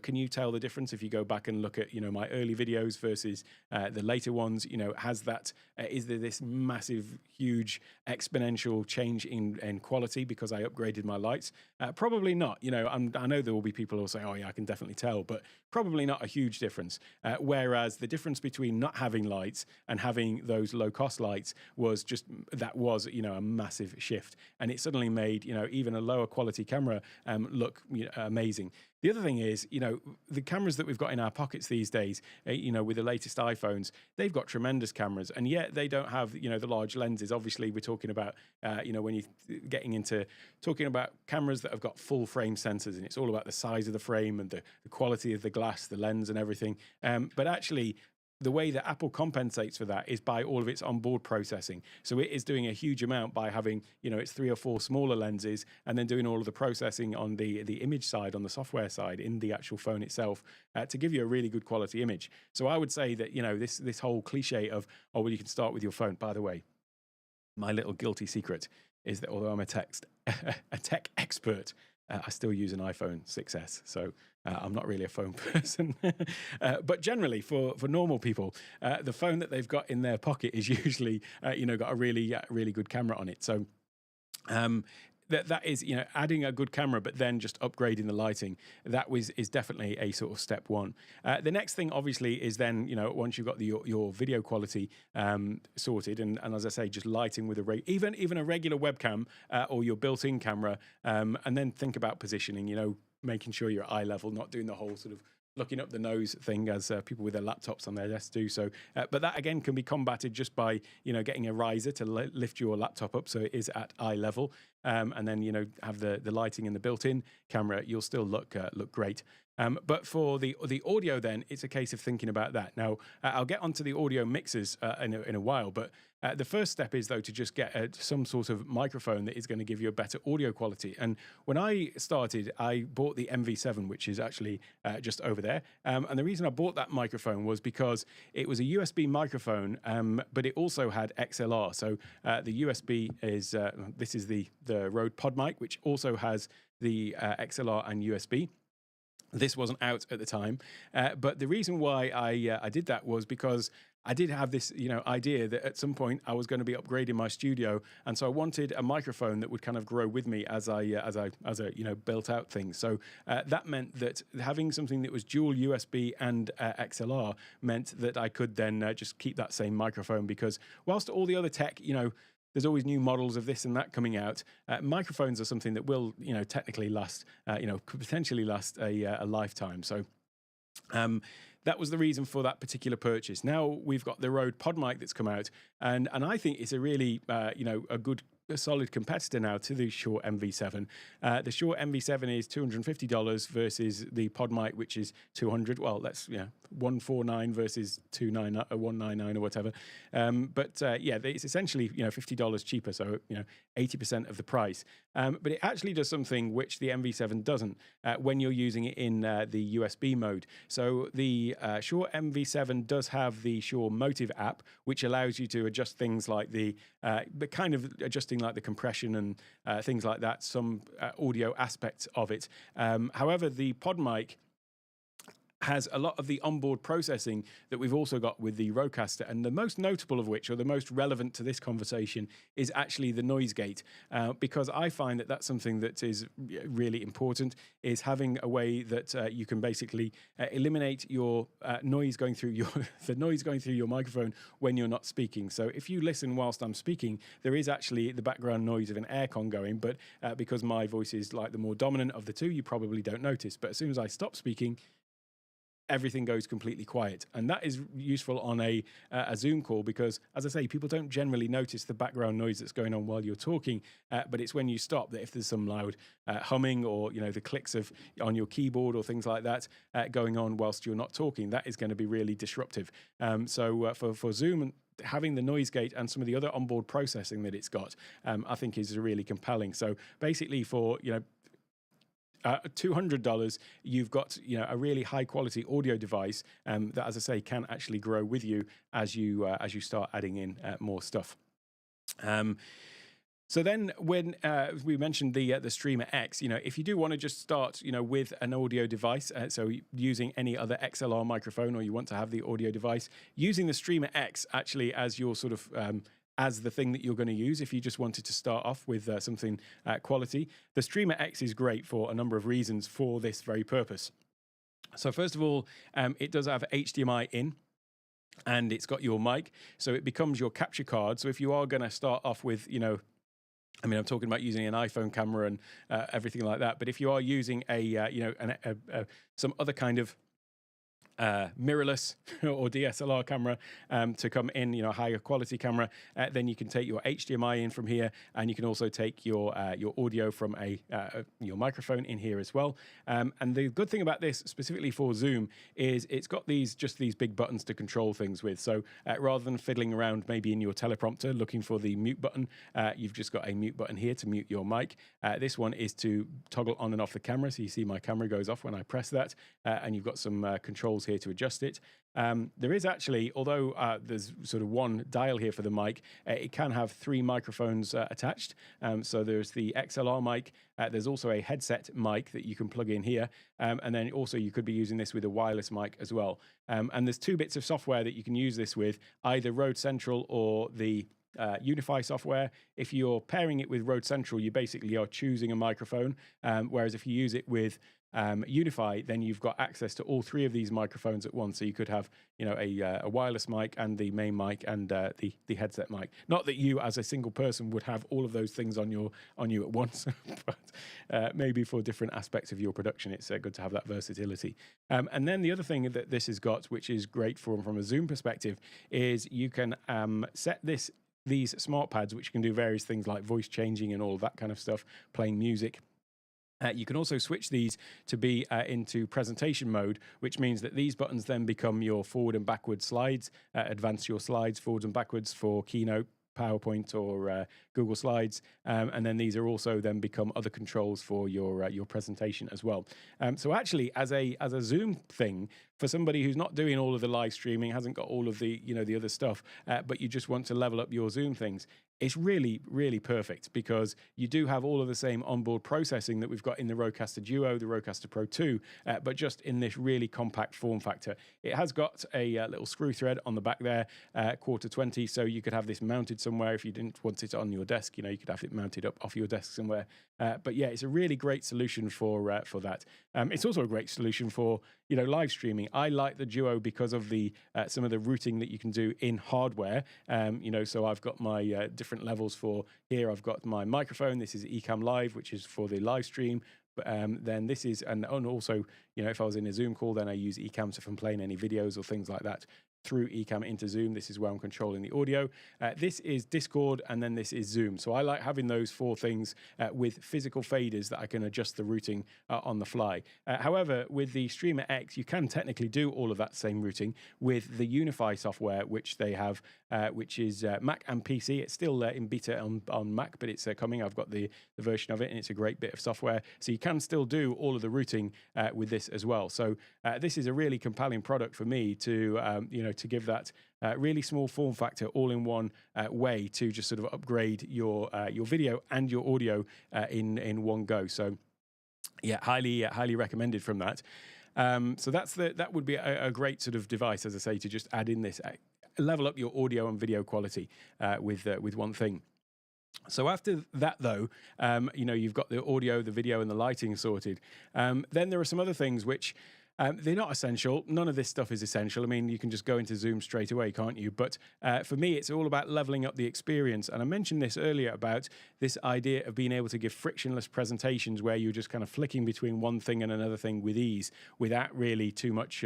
can you tell the difference if you go back and look at my early videos versus the later ones? Has that is there this massive, huge, exponential change in quality because I upgraded my lights? Probably not. I know there will be people who will say, "Oh yeah, I can definitely tell," but probably not a huge difference. Whereas the difference between not having lights and having those low-cost lights was a massive shift, and it suddenly made even a lower quality camera look amazing. The other thing is, the cameras that we've got in our pockets these days, with the latest iPhones, they've got tremendous cameras, and yet they don't have, the large lenses. Obviously, we're talking about, when you're getting into talking about cameras that have got full frame sensors, and it's all about the size of the frame and the quality of the glass, the lens, and everything. But actually, the way that Apple compensates for that is by all of its onboard processing. So it is doing a huge amount by having, its 3 or 4 smaller lenses, and then doing all of the processing on the image side, on the software side, in the actual phone itself, to give you a really good quality image. So I would say that, this whole cliche of, oh, well, you can start with your phone. By the way, my little guilty secret is that although I'm a tech expert, I still use an iPhone 6S, so I'm not really a phone person. But generally, for normal people, the phone that they've got in their pocket is usually, got a really good camera on it. So that is, adding a good camera, but then just upgrading the lighting. That is definitely a sort of step one. The next thing, obviously, is then, once you've got your video quality sorted, and as I say, just lighting with even a regular webcam or your built-in camera, and then think about positioning. Making sure you're at eye level, not doing the whole sort of looking up the nose thing as people with their laptops on their desks do. So, but that again can be combated just by getting a riser to lift your laptop up so it is at eye level, and then have the lighting and the built-in camera. You'll still look great. But for the audio, then it's a case of thinking about that. Now, I'll get onto the audio mixers in a while, but the first step is, though, to just get some sort of microphone that is going to give you a better audio quality. And when I started, I bought the MV7, which is actually just over there. And the reason I bought that microphone was because it was a USB microphone, but it also had XLR. So the USB is this is the Rode Pod mic, which also has the XLR and USB. This wasn't out at the time, but the reason why I did that was because I did have this idea that at some point I was going to be upgrading my studio, and so I wanted a microphone that would kind of grow with me as I built out things. So that meant that having something that was dual USB and XLR meant that I could then just keep that same microphone, because whilst all the other tech, there's always new models of this and that coming out. Microphones are something that will, technically last, could potentially last a lifetime. So that was the reason for that particular purchase. Now we've got the Rode Pod mic that's come out, and I think it's a really, a solid competitor now to the Shure MV7. The Shure MV7 is $250 versus the Pod mic, which is $200. Well, that's $149 versus $199 or whatever. But it's essentially $50 cheaper, so 80% of the price. But it actually does something which the MV7 doesn't when you're using it in the USB mode. So the Shure MV7 does have the Shure Motive app, which allows you to adjust things like the kind of adjusting like the compression and things like that, some audio aspects of it. However, the Pod mic has a lot of the onboard processing that we've also got with the Rodecaster, and the most notable of which, or the most relevant to this conversation, is actually the noise gate, because I find that that's something that is really important, is having a way that you can basically eliminate your noise going through the noise going through your microphone when you're not speaking. So if you listen whilst I'm speaking, there is actually the background noise of an aircon going, but because my voice is like the more dominant of the two, you probably don't notice. But as soon as I stop speaking, everything goes completely quiet. And that is useful on a Zoom call because, as I say, people don't generally notice the background noise that's going on while you're talking, but it's when you stop that if there's some loud humming or, the clicks on your keyboard or things like that going on whilst you're not talking, that is going to be really disruptive. So for Zoom, having the noise gate and some of the other onboard processing that it's got, I think is really compelling. So basically for, $200, you've got a really high quality audio device that, as I say, can actually grow with you as you start adding in more stuff. So then, when we mentioned the Streamer X, if you do want to just start, with an audio device, so using any other XLR microphone, or you want to have the audio device, using the Streamer X actually as your sort of as the thing that you're going to use if you just wanted to start off with something quality. The Streamer X is great for a number of reasons for this very purpose. So first of all, it does have HDMI in, and it's got your mic, so it becomes your capture card. So if you are going to start off with, I'm talking about using an iPhone camera and everything like that, but if you are using some other kind of mirrorless or DSLR camera to come in, higher quality camera. Then you can take your HDMI in from here, and you can also take your audio from your microphone in here as well. And the good thing about this, specifically for Zoom, is it's got these big buttons to control things with. So rather than fiddling around maybe in your teleprompter looking for the mute button, you've just got a mute button here to mute your mic. This one is to toggle on and off the camera. So you see my camera goes off when I press that, and you've got some controls here to adjust it. There is actually, although there's sort of one dial here for the mic, it can have 3 microphones attached. So there's the XLR mic, there's also a headset mic that you can plug in here, and then also you could be using this with a wireless mic as well. And there's 2 bits of software that you can use this with, either Rode Central or the Unify software. If you're pairing it with Rode Central, you basically are choosing a microphone, whereas if you use it with Unify, then you've got access to all 3 of these microphones at once. So you could have, a wireless mic and the main mic and the headset mic. Not that you, as a single person, would have all of those things on you at once, but maybe for different aspects of your production, it's good to have that versatility. And then the other thing that this has got, which is great from a Zoom perspective, is you can set these smart pads, which can do various things like voice changing and all of that kind of stuff, playing music. You can also switch these to be into presentation mode, which means that these buttons then become your forward and backward slides, advance your slides forwards and backwards for Keynote, PowerPoint, or Google Slides, and then these are also then become other controls for your presentation as well. So actually, as a Zoom thing, for somebody who's not doing all of the live streaming, hasn't got all of the the other stuff, but you just want to level up your Zoom things, it's really, really perfect, because you do have all of the same onboard processing that we've got in the Rodecaster Duo, the Rodecaster Pro 2, but just in this really compact form factor. It has got a little screw thread on the back there, 1/4-20, so you could have this mounted somewhere if you didn't want it on your desk. You could have it mounted up off your desk somewhere. But yeah, it's a really great solution for that. It's also a great solution for live streaming. I like the Duo because of the some of the routing that you can do in hardware. So I've got my different levels for here. I've got my microphone. This is Ecamm Live, which is for the live stream. But then this is, and also, if I was in a Zoom call, then I use Ecamm, so if I'm playing any videos or things like that through Ecamm into Zoom, this is where I'm controlling the audio. This is Discord, and then this is Zoom. So I like having those 4 things with physical faders that I can adjust the routing on the fly. However, with the Streamer X, you can technically do all of that same routing with the Unify software, which they have, which is Mac and PC. It's still in beta on Mac, but it's coming. I've got the version of it, and it's a great bit of software. So you can still do all of the routing with this as well. So this is a really compelling product for me to, to give that really small form factor all-in-one way to just sort of upgrade your video and your audio in one go. So yeah, highly recommended from that. So that would be a great sort of device, as I say, to just add in this, level up your audio and video quality with one thing. So after that, though, you've got the audio, the video, and the lighting sorted. Then there are some other things which they're not essential. None of this stuff is essential. I mean, you can just go into Zoom straight away, can't you? But for me, it's all about leveling up the experience. And I mentioned this earlier about this idea of being able to give frictionless presentations where you're just kind of flicking between one thing and another thing with ease without really too much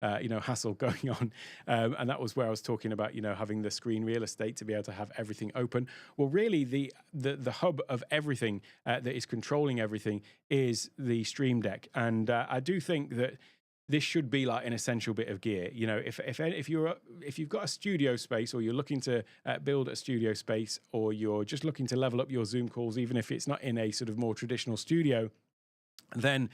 hassle going on. And that was where I was talking about, having the screen real estate to be able to have everything open. Well, really, the hub of everything that is controlling everything is the Stream Deck. And I do think that this should be like an essential bit of gear. If you've got a studio space, or you're looking to build a studio space, or you're just looking to level up your Zoom calls, even if it's not in a sort of more traditional studio, then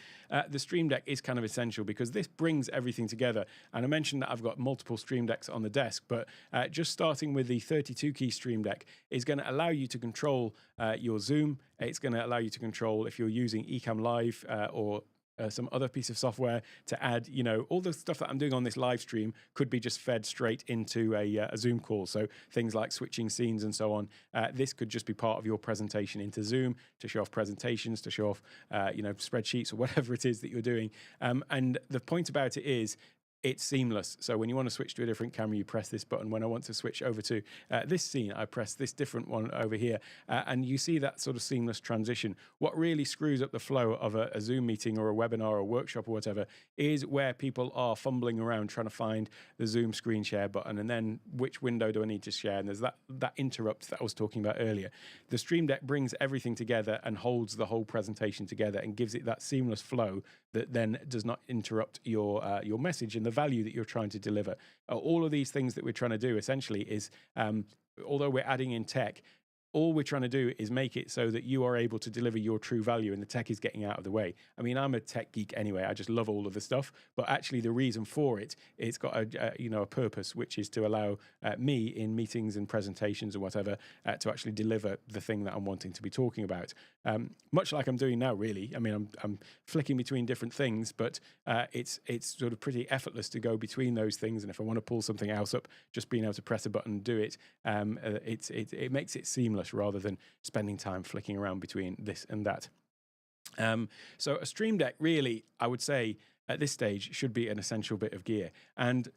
the Stream Deck is kind of essential, because this brings everything together. And I mentioned that I've got multiple Stream Decks on the desk, but just starting with the 32-key Stream Deck is going to allow you to control your Zoom. It's going to allow you to control, if you're using Ecamm Live or some other piece of software, to add, all the stuff that I'm doing on this live stream could be just fed straight into a Zoom call. So things like switching scenes and so on. This could just be part of your presentation into Zoom to show off presentations, to show off, spreadsheets or whatever it is that you're doing. And the point about it is, it's seamless. So when you want to switch to a different camera, you press this button. When I want to switch over to this scene, I press this different one over here. And you see that sort of seamless transition. What really screws up the flow of a Zoom meeting or a webinar or a workshop or whatever is where people are fumbling around trying to find the Zoom screen share button, and then which window do I need to share? And there's that interrupt that I was talking about earlier. The Stream Deck brings everything together and holds the whole presentation together and gives it that seamless flow that then does not interrupt your message and the value that you're trying to deliver. All of these things that we're trying to do essentially is, although we're adding in tech, all we're trying to do is make it so that you are able to deliver your true value, and the tech is getting out of the way. I mean, I'm a tech geek anyway. I just love all of the stuff, but actually the reason for it, it's got a purpose, which is to allow me in meetings and presentations and whatever to actually deliver the thing that I'm wanting to be talking about. Much like I'm doing now, really. I mean, I'm flicking between different things, but it's sort of pretty effortless to go between those things. And if I want to pull something else up, just being able to press a button and do it, it makes it seamless rather than spending time flicking around between this and that. So a Stream Deck really, I would say, at this stage, should be an essential bit of gear. And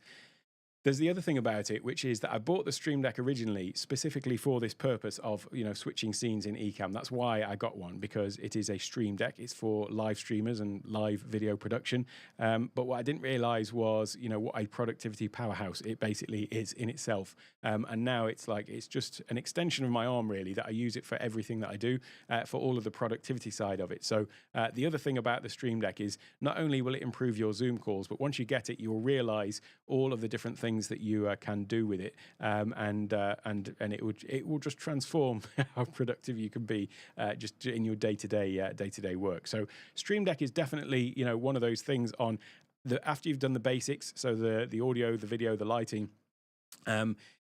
there's the other thing about it, which is that I bought the Stream Deck originally specifically for this purpose of, switching scenes in Ecamm. That's why I got one, because it is a Stream Deck. It's for live streamers and live video production. But what I didn't realize was, what a productivity powerhouse it basically is in itself. And now it's just an extension of my arm, really, that I use it for everything that I do, for all of the productivity side of it. So the other thing about the Stream Deck is not only will it improve your Zoom calls, but once you get it, you'll realize all of the different things that you can do with it, and it will just transform how productive you can be just in your day-to-day work. So Stream Deck is definitely one of those things on after you've done the basics, so the audio, the video, the lighting.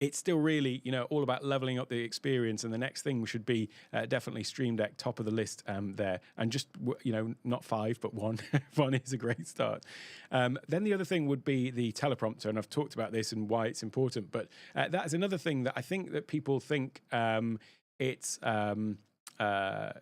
It's still really, all about leveling up the experience. And the next thing should be definitely Stream Deck, top of the list there. And just, not 5, but 1. 1 is a great start. Then the other thing would be the teleprompter. And I've talked about this and why it's important. But that is another thing that I think that people think it's...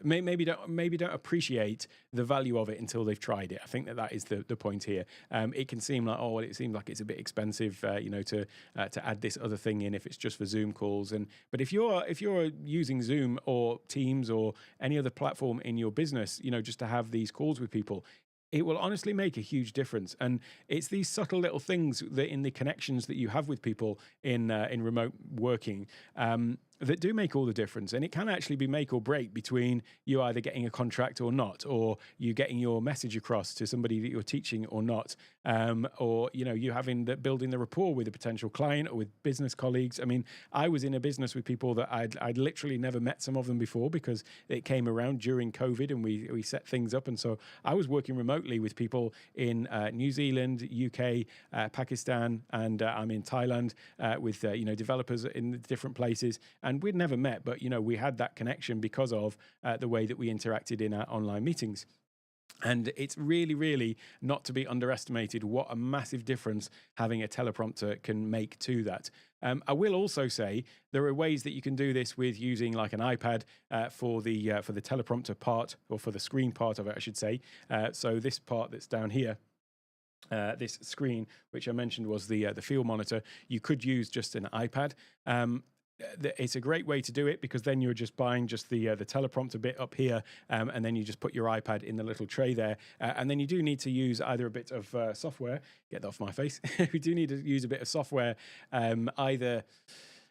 maybe don't appreciate the value of it until they've tried it. I think that is the point here. It can seem like, it seems like it's a bit expensive, to add this other thing in if it's just for Zoom calls. But if you're using Zoom or Teams or any other platform in your business, just to have these calls with people, it will honestly make a huge difference. And it's these subtle little things that in the connections that you have with people in remote working that do make all the difference. And it can actually be make or break between you either getting a contract or not, or you getting your message across to somebody that you're teaching or not, or you building the rapport with a potential client or with business colleagues. I mean, I was in a business with people that I'd literally never met some of them before, because it came around during COVID and we set things up. And so I was working remotely with people in New Zealand, UK, Pakistan, and I'm in Thailand with developers in different places. And we'd never met, but, we had that connection because of the way that we interacted in our online meetings. And it's really, really not to be underestimated what a massive difference having a teleprompter can make to that. I will also say there are ways that you can do this with using like an iPad for the teleprompter part, or for the screen part of it, I should say. So this part that's down here, this screen, which I mentioned was the field monitor, you could use just an iPad. It's a great way to do it, because then you're just buying just the teleprompter bit up here, and then you just put your iPad in the little tray there, and then you do need to use either a bit of software. Get that off my face. We do need to use a bit of software, either.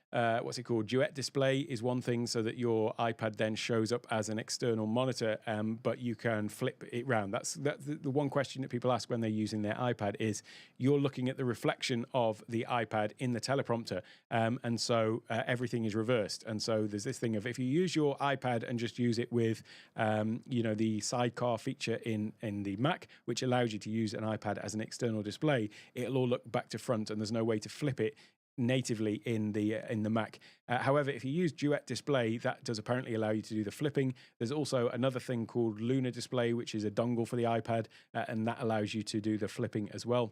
What's it called? Duet display is one thing, so that your iPad then shows up as an external monitor, but you can flip it round. That's the one question that people ask when they're using their iPad is, you're looking at the reflection of the iPad in the teleprompter, and so everything is reversed. And so there's this thing of, if you use your iPad and just use it with, the sidecar feature in the Mac, which allows you to use an iPad as an external display, it'll all look back to front, and there's no way to flip it natively in the Mac. However, if you use Duet Display, that does apparently allow you to do the flipping. There's also another thing called Lunar Display, which is a dongle for the iPad, and that allows you to do the flipping as well.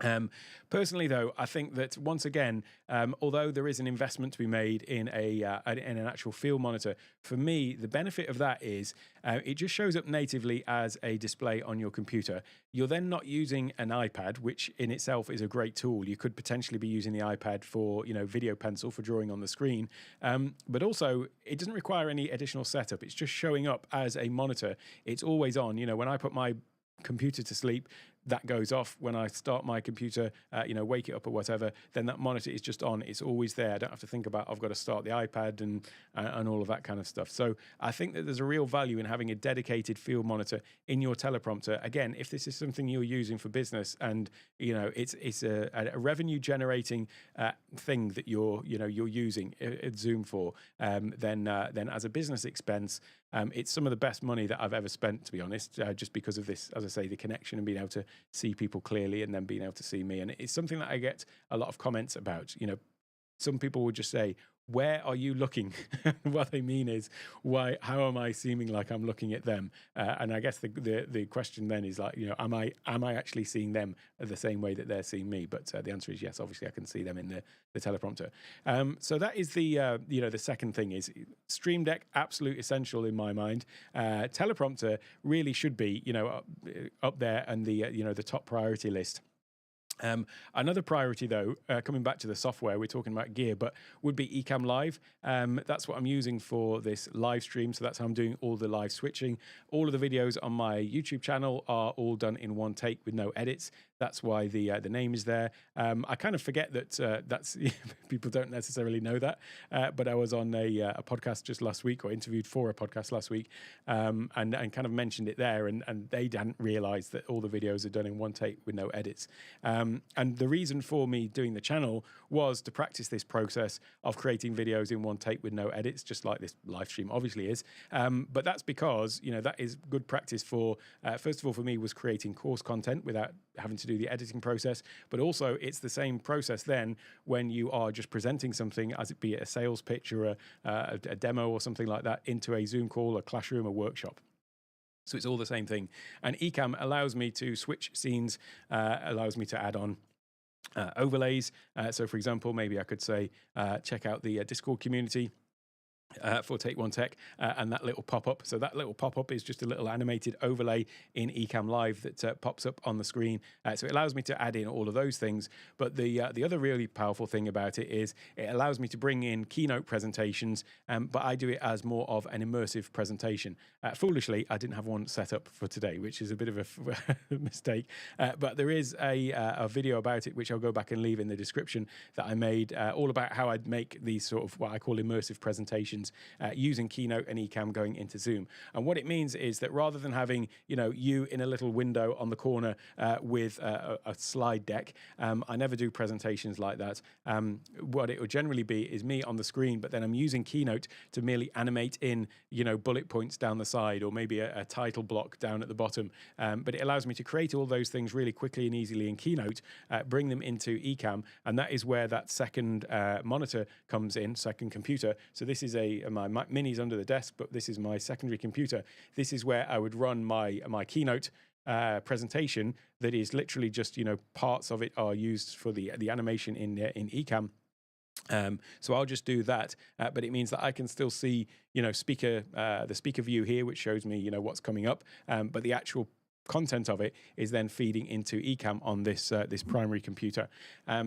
Um, Personally, though, I think that once again, although there is an investment to be made in in an actual field monitor, for me, the benefit of that is it just shows up natively as a display on your computer. You're then not using an iPad, which in itself is a great tool. You could potentially be using the iPad for video pencil for drawing on the screen, but also it doesn't require any additional setup. It's just showing up as a monitor. It's always on. When I put my computer to sleep, that goes off. When I start my computer, wake it up or whatever, then that monitor is just on. It's always there. I don't have to think about I've got to start the iPad and all of that kind of stuff. So I think that there's a real value in having a dedicated field monitor in your teleprompter. Again, if this is something you're using for business and it's a revenue generating thing that you're using Zoom for, then as a business expense, it's some of the best money that I've ever spent, to be honest, just because of this, as I say, the connection and being able to see people clearly and then being able to see me. And it's something that I get a lot of comments about. Some people would just say, where are you looking? What they mean is, how am I seeming like I'm looking at them? And I guess the question then is like, am I actually seeing them the same way that they're seeing me? But the answer is yes. Obviously, I can see them in the teleprompter. So that is the second thing is Stream Deck, absolute essential in my mind. Teleprompter really should be up there and the top priority list. Another priority, though, coming back to the software, we're talking about gear, but would be Ecamm Live. That's what I'm using for this live stream. So that's how I'm doing all the live switching. All of the videos on my YouTube channel are all done in one take with no edits. That's why the name is there. I kind of forget that that's people don't necessarily know that. But I was on a podcast just last week, or interviewed for a podcast last week, and kind of mentioned it there, and they hadn't realised that all the videos are done in one take with no edits. And the reason for me doing the channel was to practice this process of creating videos in one take with no edits, just like this live stream obviously is. But that's because that is good practice for first of all for me was creating course content without having to do the editing process, but also it's the same process then when you are just presenting something, as it be a sales pitch or a demo or something like that, into a Zoom call, a classroom, a workshop. So it's all the same thing. And Ecamm allows me to switch scenes, allows me to add on overlays. So for example, maybe I could say, check out the Discord community for Take One Tech, and that little pop-up. So that little pop-up is just a little animated overlay in Ecamm Live that pops up on the screen. So it allows me to add in all of those things. But the other really powerful thing about it is it allows me to bring in keynote presentations, but I do it as more of an immersive presentation. Foolishly, I didn't have one set up for today, which is a bit of a mistake. But there is a video about it, which I'll go back and leave in the description, that I made all about how I'd make these sort of what I call immersive presentations using Keynote and Ecamm going into Zoom. And what it means is that rather than having you in a little window on the corner with a slide deck, I never do presentations like that. What it would generally be is me on the screen, but then I'm using Keynote to merely animate in bullet points down the side, or maybe a title block down at the bottom. But it allows me to create all those things really quickly and easily in Keynote, bring them into Ecamm, and that is where that second monitor comes in, second computer. So this is my Mac Mini's under the desk, but this is my secondary computer. This is where I would run my Keynote presentation. That is literally just parts of it are used for the animation in Ecamm. So I'll just do that, but it means that I can still see the speaker view here, which shows me what's coming up, but the actual content of it is then feeding into Ecamm on this primary computer.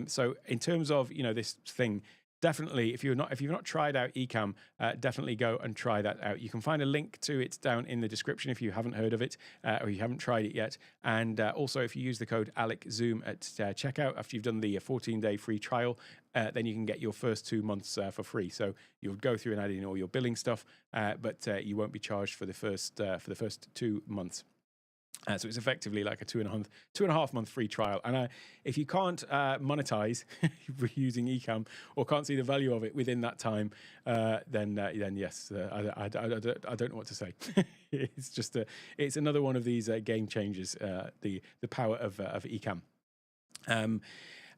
So in terms of this thing, definitely, if you've not tried out Ecamm, definitely go and try that out. You can find a link to it down in the description if you haven't heard of it or you haven't tried it yet. And also, if you use the code AlecZoom at checkout after you've done the 14-day free trial, then you can get your first 2 months for free. So you'll go through and add in all your billing stuff, but you won't be charged for the first 2 months. So it's effectively like a 2.5 month free trial. And if you can't monetize using Ecamm or can't see the value of it within that time, then yes, I don't know what to say. It's another one of these game changers. The power of Ecamm.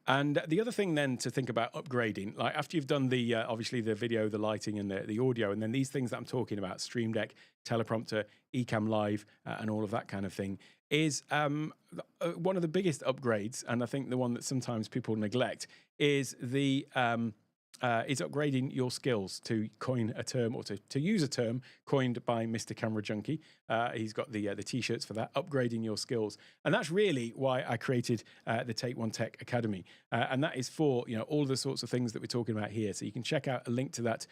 And the other thing then to think about upgrading, like after you've done the obviously the video, the lighting, and the audio, and then these things that I'm talking about, Stream Deck, teleprompter, Ecamm Live, and all of that kind of thing, is one of the biggest upgrades, and I think the one that sometimes people neglect is is upgrading your skills, to coin a term, or to use a term coined by Mr. Camera Junkie. He's got the t-shirts for that, upgrading your skills. And that's really why I created the Take One Tech Academy. And that is for, all the sorts of things that we're talking about here. So you can check out a link to that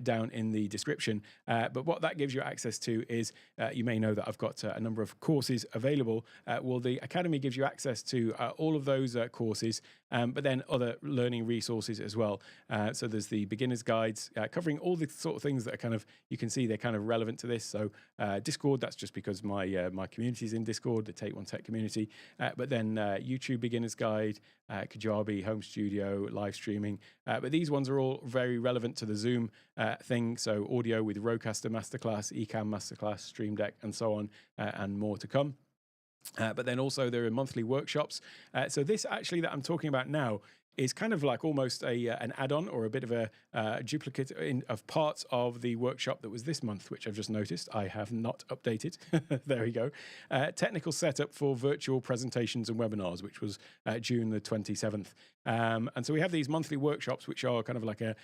down in the description. But what that gives you access to is, you may know that I've got a number of courses available. Well, the Academy gives you access to all of those courses, but then other learning resources as well. So there's the beginner's guides covering all the sort of things that are kind of, you can see they're kind of relevant to this. So Discord, that's just because my community is in Discord, the Take One Tech community. But then YouTube beginner's guide, Kajabi, home studio, live streaming. But these ones are all very relevant to the Zoom thing. So audio with Rodecaster Masterclass, Ecamm Masterclass, Stream Deck, and so on, and more to come. But then also there are monthly workshops. So this actually that I'm talking about now is kind of like almost an add-on, or a bit of a duplicate of parts of the workshop that was this month, which I've just noticed I have not updated. There we go. Technical setup for virtual presentations and webinars, which was June the 27th. And so we have these monthly workshops, which are kind of like a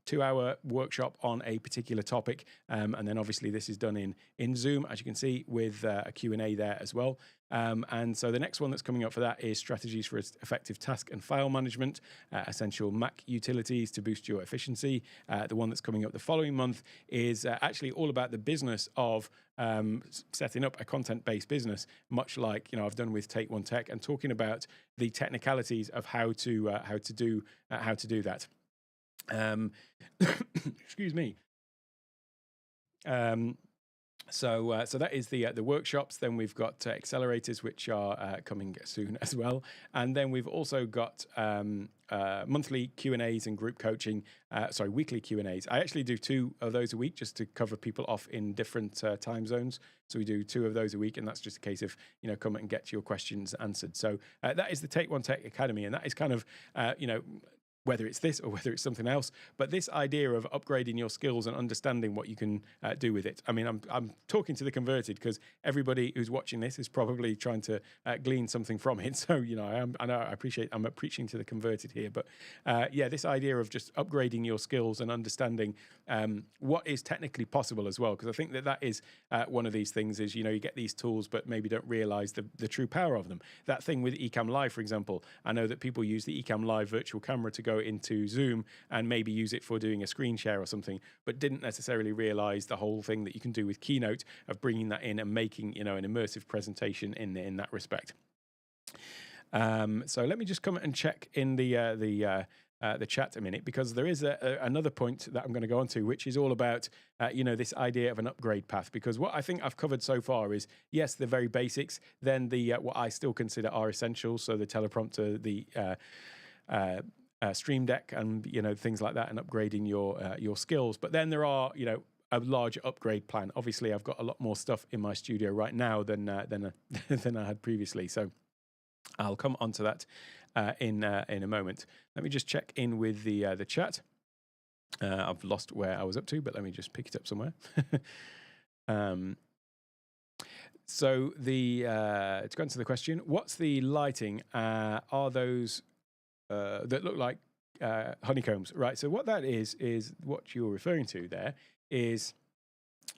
2-hour workshop on a particular topic. And then obviously this is done in Zoom, as you can see, with a Q&A there as well. And so the next one that's coming up for that is strategies for effective task and file management, essential Mac utilities to boost your efficiency. The one that's coming up the following month is actually all about the business of setting up a content-based business, much like I've done with Take One Tech, and talking about the technicalities of how to do that. Excuse me. So that is the workshops. Then we've got accelerators, which are coming soon as well. And then we've also got monthly Q&As and group coaching. Weekly Q&As. I actually do 2 of those a week, just to cover people off in different time zones. So we do 2 of those a week, and that's just a case of come and get your questions answered. So that is the Take One Tech Academy, and that is kind of whether it's this or whether it's something else, but this idea of upgrading your skills and understanding what you can do with it. I mean, I'm talking to the converted, because everybody who's watching this is probably trying to glean something from it. So, I appreciate I'm preaching to the converted here, but this idea of just upgrading your skills and understanding what is technically possible as well, because I think that is one of these things is, you get these tools, but maybe don't realize the true power of them. That thing with Ecamm Live, for example, I know that people use the Ecamm Live virtual camera to go into Zoom and maybe use it for doing a screen share or something, but didn't necessarily realize the whole thing that you can do with Keynote of bringing that in and making an immersive presentation in that respect. So let me just come and check in the chat a minute, because there is another point that I'm going to go on to, which is all about this idea of an upgrade path. Because what I think I've covered so far is, yes, the very basics, then the what I still consider are essentials, so the teleprompter, the Stream Deck, and things like that, and upgrading your skills. But then there are a large upgrade plan. Obviously, I've got a lot more stuff in my studio right now than I had previously. So I'll come onto that in a moment. Let me just check in with the chat. I've lost where I was up to, but let me just pick it up somewhere. So to go into the question, what's the lighting? Are those that look like honeycombs, right? So what that is what you're referring to there is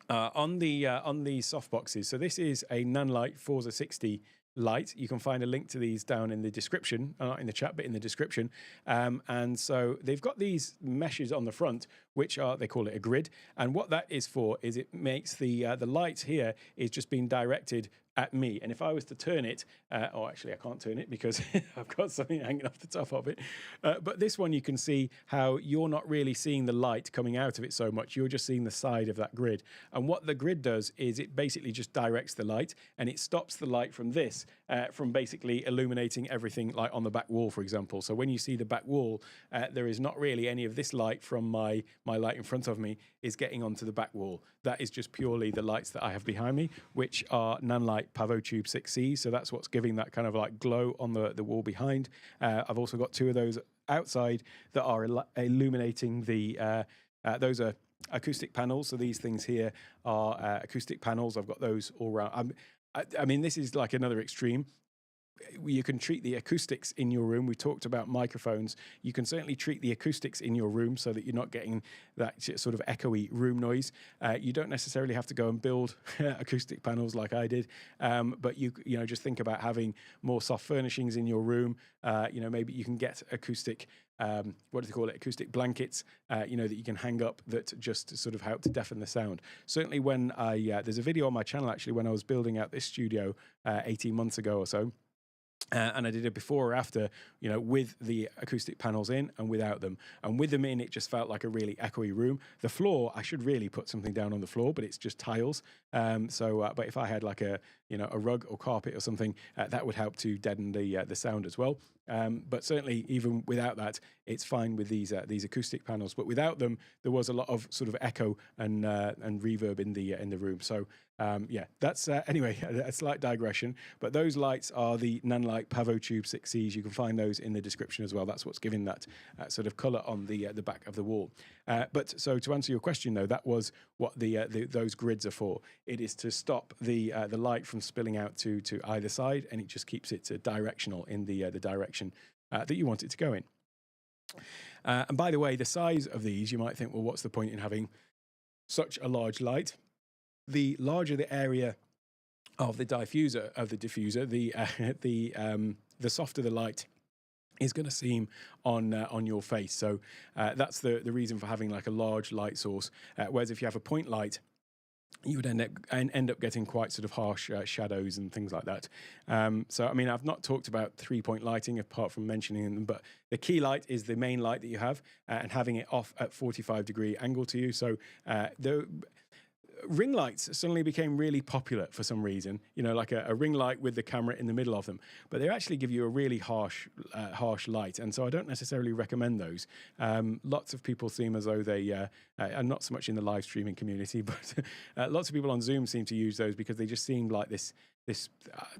on the softboxes. So this is a Nanlite Forza 60 light. You can find a link to these down in the description, not in the chat, but in the description. And so they've got these meshes on the front, which are, they call it a grid. And what that is for is it makes the light here is just being directed at me. And if I was to turn it, actually I can't turn it because I've got something hanging off the top of it. But this one, you can see how you're not really seeing the light coming out of it so much. You're just seeing the side of that grid. And what the grid does is it basically just directs the light, and it stops the light from this from basically illuminating everything like on the back wall, for example. So when you see the back wall, there is not really any of this light from my light in front of me is getting onto the back wall. That is just purely the lights that I have behind me, which are Nanlite Pavotube 6C. So that's what's giving that kind of like glow on the wall behind. I've also got two of those outside that are illuminating the, those are acoustic panels. So these things here are acoustic panels. I've got those all around. I mean, this is like another extreme. You can treat the acoustics in your room. We talked about microphones. You can certainly treat the acoustics in your room so that you're not getting that sort of echoey room noise. You don't necessarily have to go and build acoustic panels like I did, but you know, just think about having more soft furnishings in your room. You know, maybe you can get acoustic, what do they call it? Acoustic blankets, you know, that you can hang up that just sort of help to deafen the sound. Certainly when there's a video on my channel actually when I was building out this studio 18 months ago or so. And I did a before or after, you know, with the acoustic panels in and without them. And with them in, it just felt like a really echoey room. The floor, I should really put something down on the floor, but it's just tiles. But if I had like a, you know, a rug or carpet or something, that would help to deaden the sound as well. But certainly, even without that, it's fine with these acoustic panels. But without them, there was a lot of sort of echo and reverb in the room. So yeah, that's anyway a slight digression. But those lights are the Nanlite Pavotube 6Cs. You can find those in the description as well. That's what's giving that sort of colour on the back of the wall. But so to answer your question, though, that was what those grids are for. It is to stop the light from spilling out to either side, and it just keeps it directional in the direction that you want it to go in. And by the way, the size of these, you might think, well, what's the point in having such a large light? The larger the area of the diffuser, the softer the light is going to seem on your face. So that's the reason for having like a large light source. Whereas if you have a point light, you would end up getting quite sort of harsh shadows and things like that. So, I mean, I've not talked about 3-point lighting apart from mentioning them, but the key light is the main light that you have and having it off at 45-degree angle to you. So the ring lights suddenly became really popular for some reason, you know, like a ring light with the camera in the middle of them, but they actually give you a really harsh light. And so I don't necessarily recommend those. Lots of people seem as though they are not so much in the live streaming community, but lots of people on Zoom seem to use those because they just seemed like this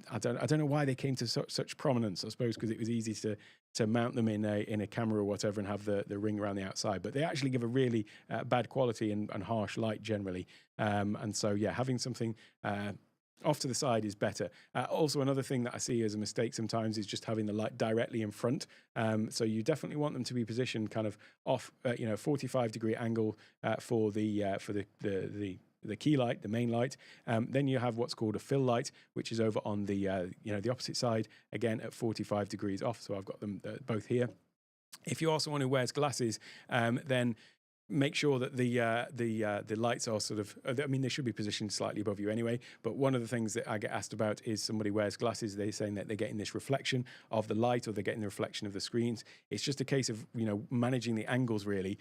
I don't know why they came to such prominence. I suppose because it was easy to mount them in a camera or whatever and have the ring around the outside, but they actually give a really bad quality and harsh light generally. And so yeah, having something off to the side is better. Also, another thing that I see as a mistake sometimes is just having the light directly in front. So you definitely want them to be positioned kind of off, 45-degree angle for the key light, the main light. Then you have what's called a fill light, which is over on the the opposite side, again at 45 degrees off. So I've got them both here. If you are someone who wears glasses, then make sure that the lights are sort of, I mean, they should be positioned slightly above you anyway, but one of the things that I get asked about is somebody wears glasses, they're saying that they're getting this reflection of the light or they're getting the reflection of the screens. It's just a case of, managing the angles really,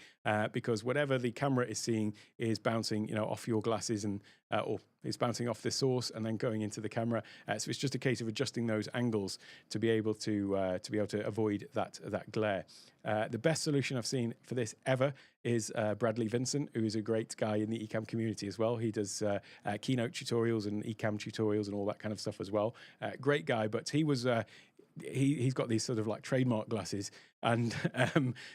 because whatever the camera is seeing is bouncing, off your glasses and, or it's bouncing off the source and then going into the camera. So it's just a case of adjusting those angles to be able to avoid that glare. The best solution I've seen for this ever is Bradley Vincent, who is a great guy in the Ecamm community as well. He does keynote tutorials and Ecamm tutorials and all that kind of stuff as well. Great guy, but he was he's got these sort of like trademark glasses, and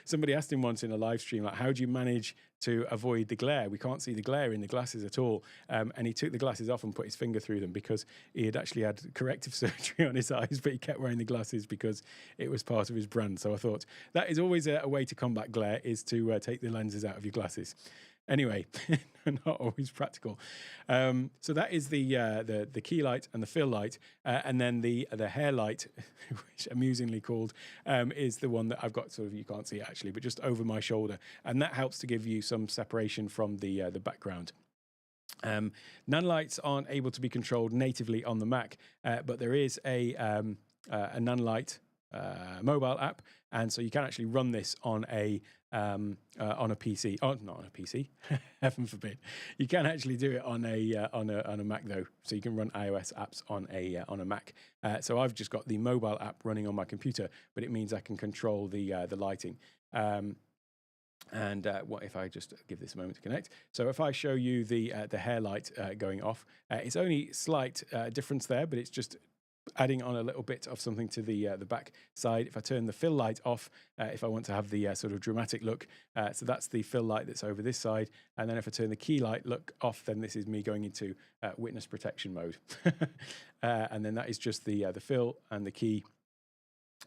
somebody asked him once in a live stream, like, how do you manage to avoid the glare? We can't see the glare in the glasses at all. And he took the glasses off and put his finger through them because he had actually had corrective surgery on his eyes, but he kept wearing the glasses because it was part of his brand. So I thought that is always a way to combat glare, is to take the lenses out of your glasses. Anyway, not always practical. So that is the key light and the fill light, and then the hair light, which amusingly called, is the one that I've got sort of, you can't see it actually, but just over my shoulder, and that helps to give you some separation from the background. Nanlights aren't able to be controlled natively on the Mac, but there is a Nanlite mobile app, and so you can actually run this on a PC. Oh, not on a PC, heaven forbid. You can actually do it on a Mac though, so you can run iOS apps on a Mac. So I've just got the mobile app running on my computer, but it means I can control the lighting. And what if I just give this a moment to connect? So if I show you the hair light going off, it's only slight difference there, but it's just adding on a little bit of something to the back side. If I turn the fill light off, if I want to have the sort of dramatic look, so that's the fill light that's over this side. And then if I turn the key light look off, then this is me going into witness protection mode. And then that is just the fill and the key.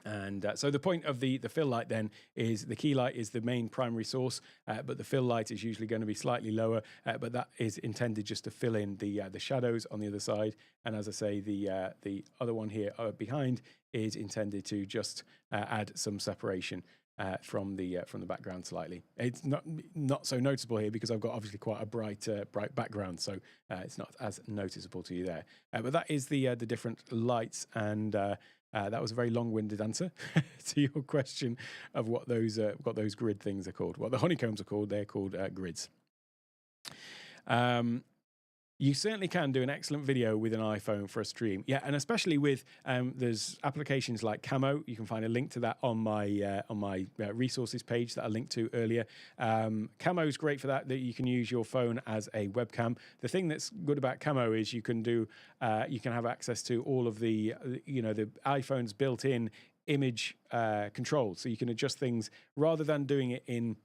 And so the point of the fill light then is the key light is the main primary source, but the fill light is usually going to be slightly lower, but that is intended just to fill in the shadows on the other side. And as I say, the other one here behind is intended to just add some separation from the background slightly. It's not so noticeable here because I've got obviously quite a bright background, so it's not as noticeable to you there. But that is the different lights, and that was a very long-winded answer to your question of what those grid things are called. What the honeycombs are called, they're called grids. You certainly can do an excellent video with an iPhone for a stream. Yeah, and especially with, there's applications like Camo. You can find a link to that on my resources page that I linked to earlier. Camo is great for that you can use your phone as a webcam. The thing that's good about Camo is you can have access to all of the iPhone's built-in image controls. So you can adjust things rather than doing it in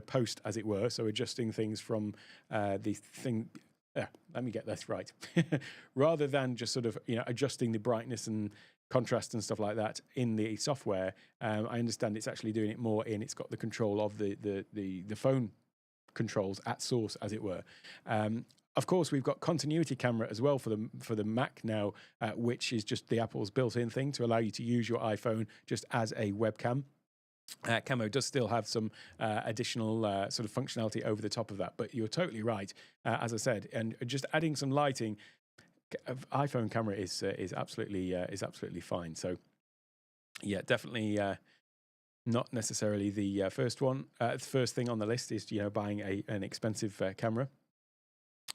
post, as it were. So adjusting things from the thing. Let me get this right. Rather than just sort of adjusting the brightness and contrast and stuff like that in the software, I understand it's actually doing it more it's got the control of the phone controls at source, as it were. Of course, we've got continuity camera as well for the Mac now, which is just the Apple's built-in thing to allow you to use your iPhone just as a webcam. Camo does still have some additional sort of functionality over the top of that, but you're totally right, as I said, and just adding some lighting. iPhone camera is absolutely fine. So yeah, definitely not necessarily the first one. The first thing on the list is buying an expensive camera.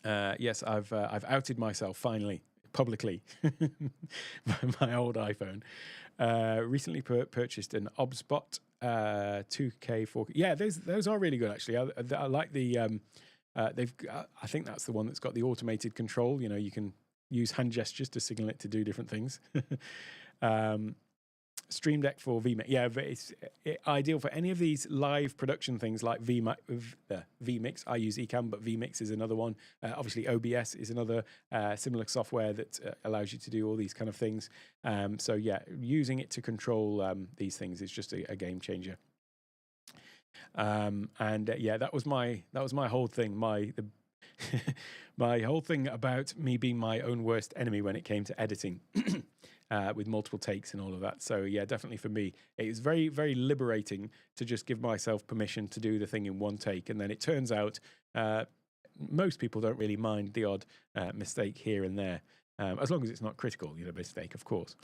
Yes, I've outed myself finally publicly. My old iPhone. Recently purchased an OBSBot 2K 4K. Yeah, those are really good actually. I like the I think that's the one that's got the automated control. You can use hand gestures to signal it to do different things. Stream Deck for vMix. Yeah, but it's ideal for any of these live production things like vMix. I use Ecamm, but vMix is another one. Obviously, OBS is another similar software that allows you to do all these kind of things. So yeah, using it to control these things is just a game changer. Yeah, that was my whole thing. My whole thing about me being my own worst enemy when it came to editing. With multiple takes and all of that. So yeah, definitely for me, it was very, very liberating to just give myself permission to do the thing in one take. And then it turns out most people don't really mind the odd mistake here and there, as long as it's not critical, mistake, of course.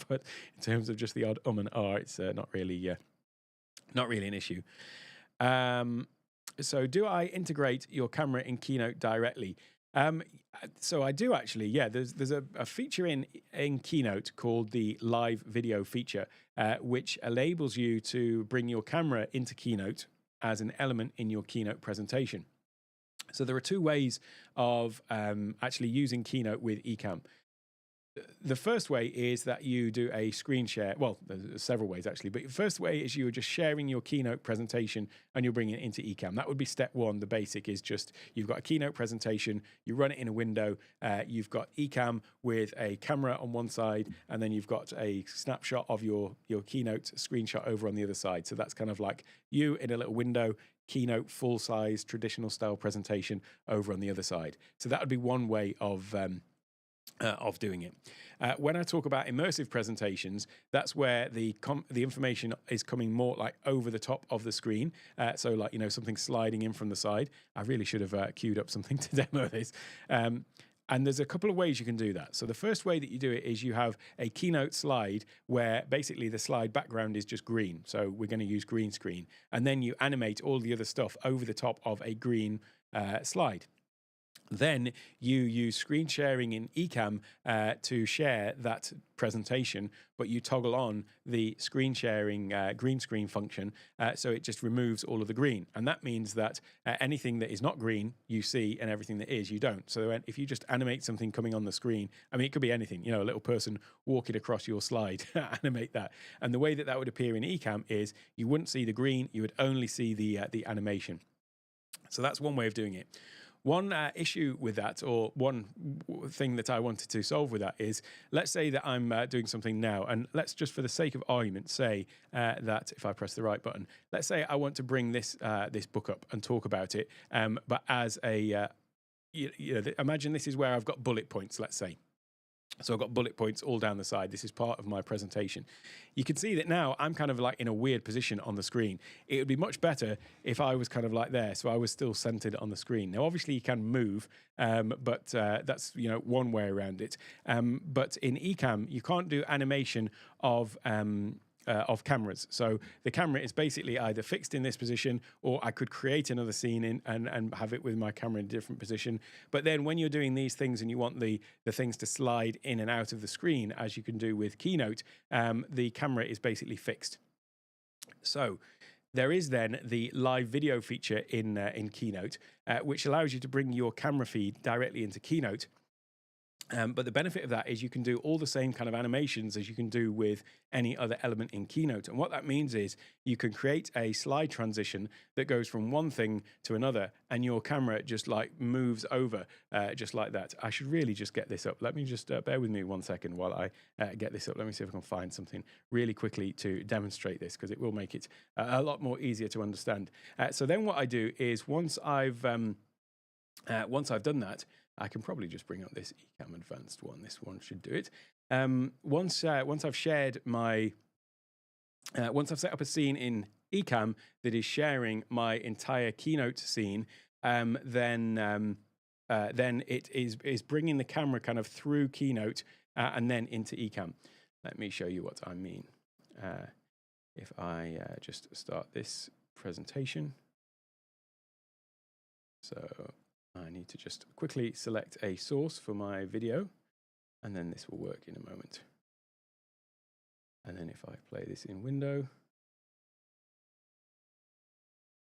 But in terms of just the odd and it's not really an issue. So do I integrate your camera in Keynote directly? So I do actually, yeah. There's a feature in Keynote called the live video feature, which enables you to bring your camera into Keynote as an element in your Keynote presentation. So there are two ways of actually using Keynote with Ecamm. The first way is that you do a screen share. Well, there's several ways actually, but the first way is you're just sharing your Keynote presentation and you're bringing it into Ecamm. That would be step one. The basic is just you've got a Keynote presentation, you run it in a window, you've got Ecamm with a camera on one side, and then you've got a snapshot of your Keynote screenshot over on the other side. So that's kind of like you in a little window, Keynote full-size traditional style presentation over on the other side. So that would be one way of doing it. When I talk about immersive presentations, that's where the information is coming more like over the top of the screen. So like, something sliding in from the side. I really should have queued up something to demo this. And there's a couple of ways you can do that. So the first way that you do it is you have a Keynote slide where basically the slide background is just green. So we're going to use green screen. And then you animate all the other stuff over the top of a green slide. Then you use screen sharing in Ecamm to share that presentation, but you toggle on the screen sharing green screen function, so it just removes all of the green. And that means that anything that is not green, you see, and everything that is, you don't. So if you just animate something coming on the screen, I mean, it could be anything, a little person walking across your slide, animate that. And the way that would appear in Ecamm is you wouldn't see the green, you would only see the animation. So that's one way of doing it. One issue with that, or one thing that I wanted to solve with that is, let's say that I'm doing something now, and let's just for the sake of argument say that if I press the right button, let's say I want to bring this book up and talk about it, but as a, imagine this is where I've got bullet points, let's say. So I've got bullet points all down the side. This is part of my presentation. You can see that now I'm kind of like in a weird position on the screen. It would be much better if I was kind of like there, so I was still centered on the screen. Now, obviously you can move, but that's one way around it. But in Ecamm, you can't do animation of cameras. So the camera is basically either fixed in this position, or I could create another scene and have it with my camera in a different position. But then when you're doing these things and you want the things to slide in and out of the screen, as you can do with Keynote, the camera is basically fixed. So there is then the live video feature in Keynote, which allows you to bring your camera feed directly into Keynote. But the benefit of that is you can do all the same kind of animations as you can do with any other element in Keynote. And what that means is you can create a slide transition that goes from one thing to another, and your camera just like moves over just like that. I should really just get this up. Let me just bear with me 1 second while I get this up. Let me see if I can find something really quickly to demonstrate this, because it will make it a lot more easier to understand. So then what I do is once I've done that, I can probably just bring up this Ecamm Advanced one. This one should do it. Once I've shared my, once I've set up a scene in Ecamm that is sharing my entire Keynote scene, then it is bringing the camera kind of through Keynote and then into Ecamm. Let me show you what I mean. If I just start this presentation, so I need to just quickly select a source for my video, and then this will work in a moment. And then if I play this in window,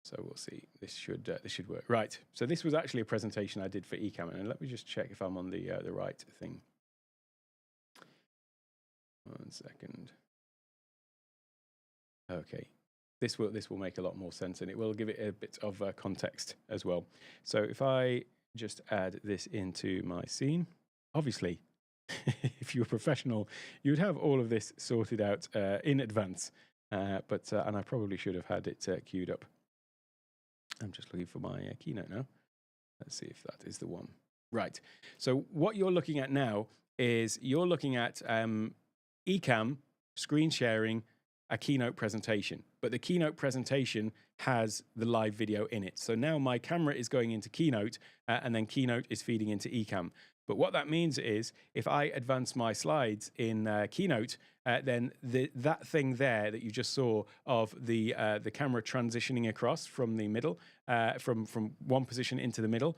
so we'll see, this should work. Right, so this was actually a presentation I did for Ecamm, and let me just check if I'm on the right thing. 1 second. Okay. This will make a lot more sense, and it will give it a bit of context as well. So if I just add this into my scene, obviously, if you're a professional, you would have all of this sorted out in advance, and I probably should have had it queued up. I'm just looking for my Keynote now. Let's see if that is the one. Right. So what you're looking at now is you're looking at Ecamm screen sharing a Keynote presentation, but the Keynote presentation has the live video in it. So now my camera is going into Keynote, and then Keynote is feeding into Ecamm. But what that means is if I advance my slides in Keynote, then that thing there that you just saw of the camera transitioning across from the middle, from one position into the middle,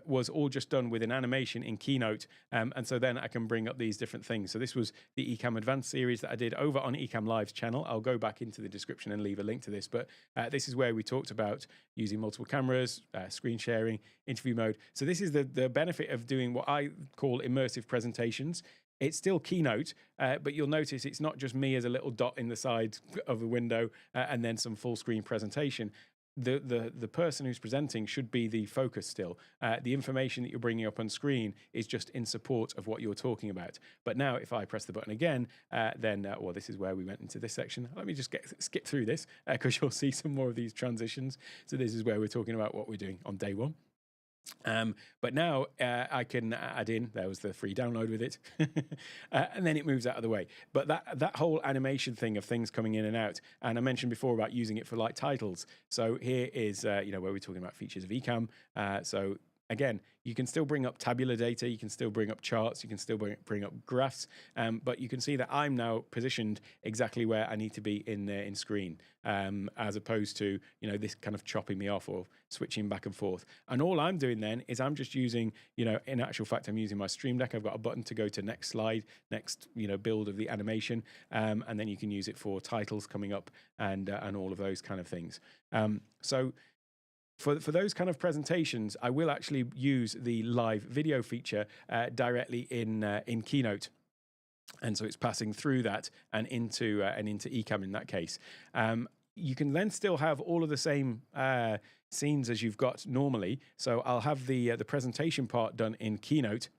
was all just done with an animation in Keynote. And so then I can bring up these different things. So this was the Ecamm Advanced series that I did over on Ecamm Live's channel. I'll go back into the description and leave a link to this. But this is where we talked about using multiple cameras, screen sharing, interview mode. So this is the benefit of doing what I call immersive presentations. It's still Keynote, but you'll notice it's not just me as a little dot in the side of the window and then some full screen presentation. The person who's presenting should be the focus still. The information that you're bringing up on screen is just in support of what you're talking about. But now if I press the button again, then, well, this is where we went into this section. Let me just skip through this because you'll see some more of these transitions. So this is where we're talking about what we're doing on day one. But now I can add in, there was the free download with it, and then it moves out of the way. But that whole animation thing of things coming in and out, and I mentioned before about using it for like titles. So here is, where we're talking about features of Ecamm. So again, you can still bring up tabular data, you can still bring up charts, you can still bring up graphs, but you can see that I'm now positioned exactly where I need to be in screen, as opposed to, this kind of chopping me off or switching back and forth. And all I'm doing then is I'm just using, in actual fact, I'm using my Stream Deck. I've got a button to go to next slide, next, build of the animation, and then you can use it for titles coming up and all of those kind of things. So for those kind of presentations, I will actually use the live video feature directly in Keynote. And so it's passing through that and into Ecamm in that case. You can then still have all of the same scenes as you've got normally. So I'll have the presentation part done in Keynote.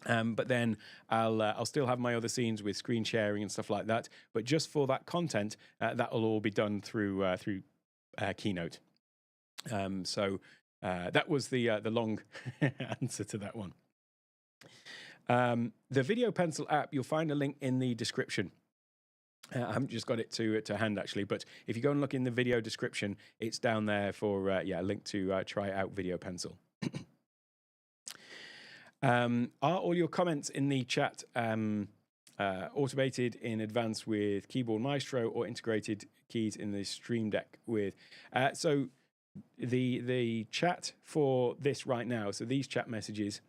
But then I'll still have my other scenes with screen sharing and stuff like that. But just for that content, that will all be done through Keynote. So that was the long answer to that one. The Video Pencil app, you'll find a link in the description. I haven't just got it to hand actually, but if you go and look in the video description, it's down there for a link to try out Video Pencil. Are all your comments in the chat automated in advance with Keyboard Maestro or integrated keys in the Stream Deck with? So the chat for this right now, so these chat messages,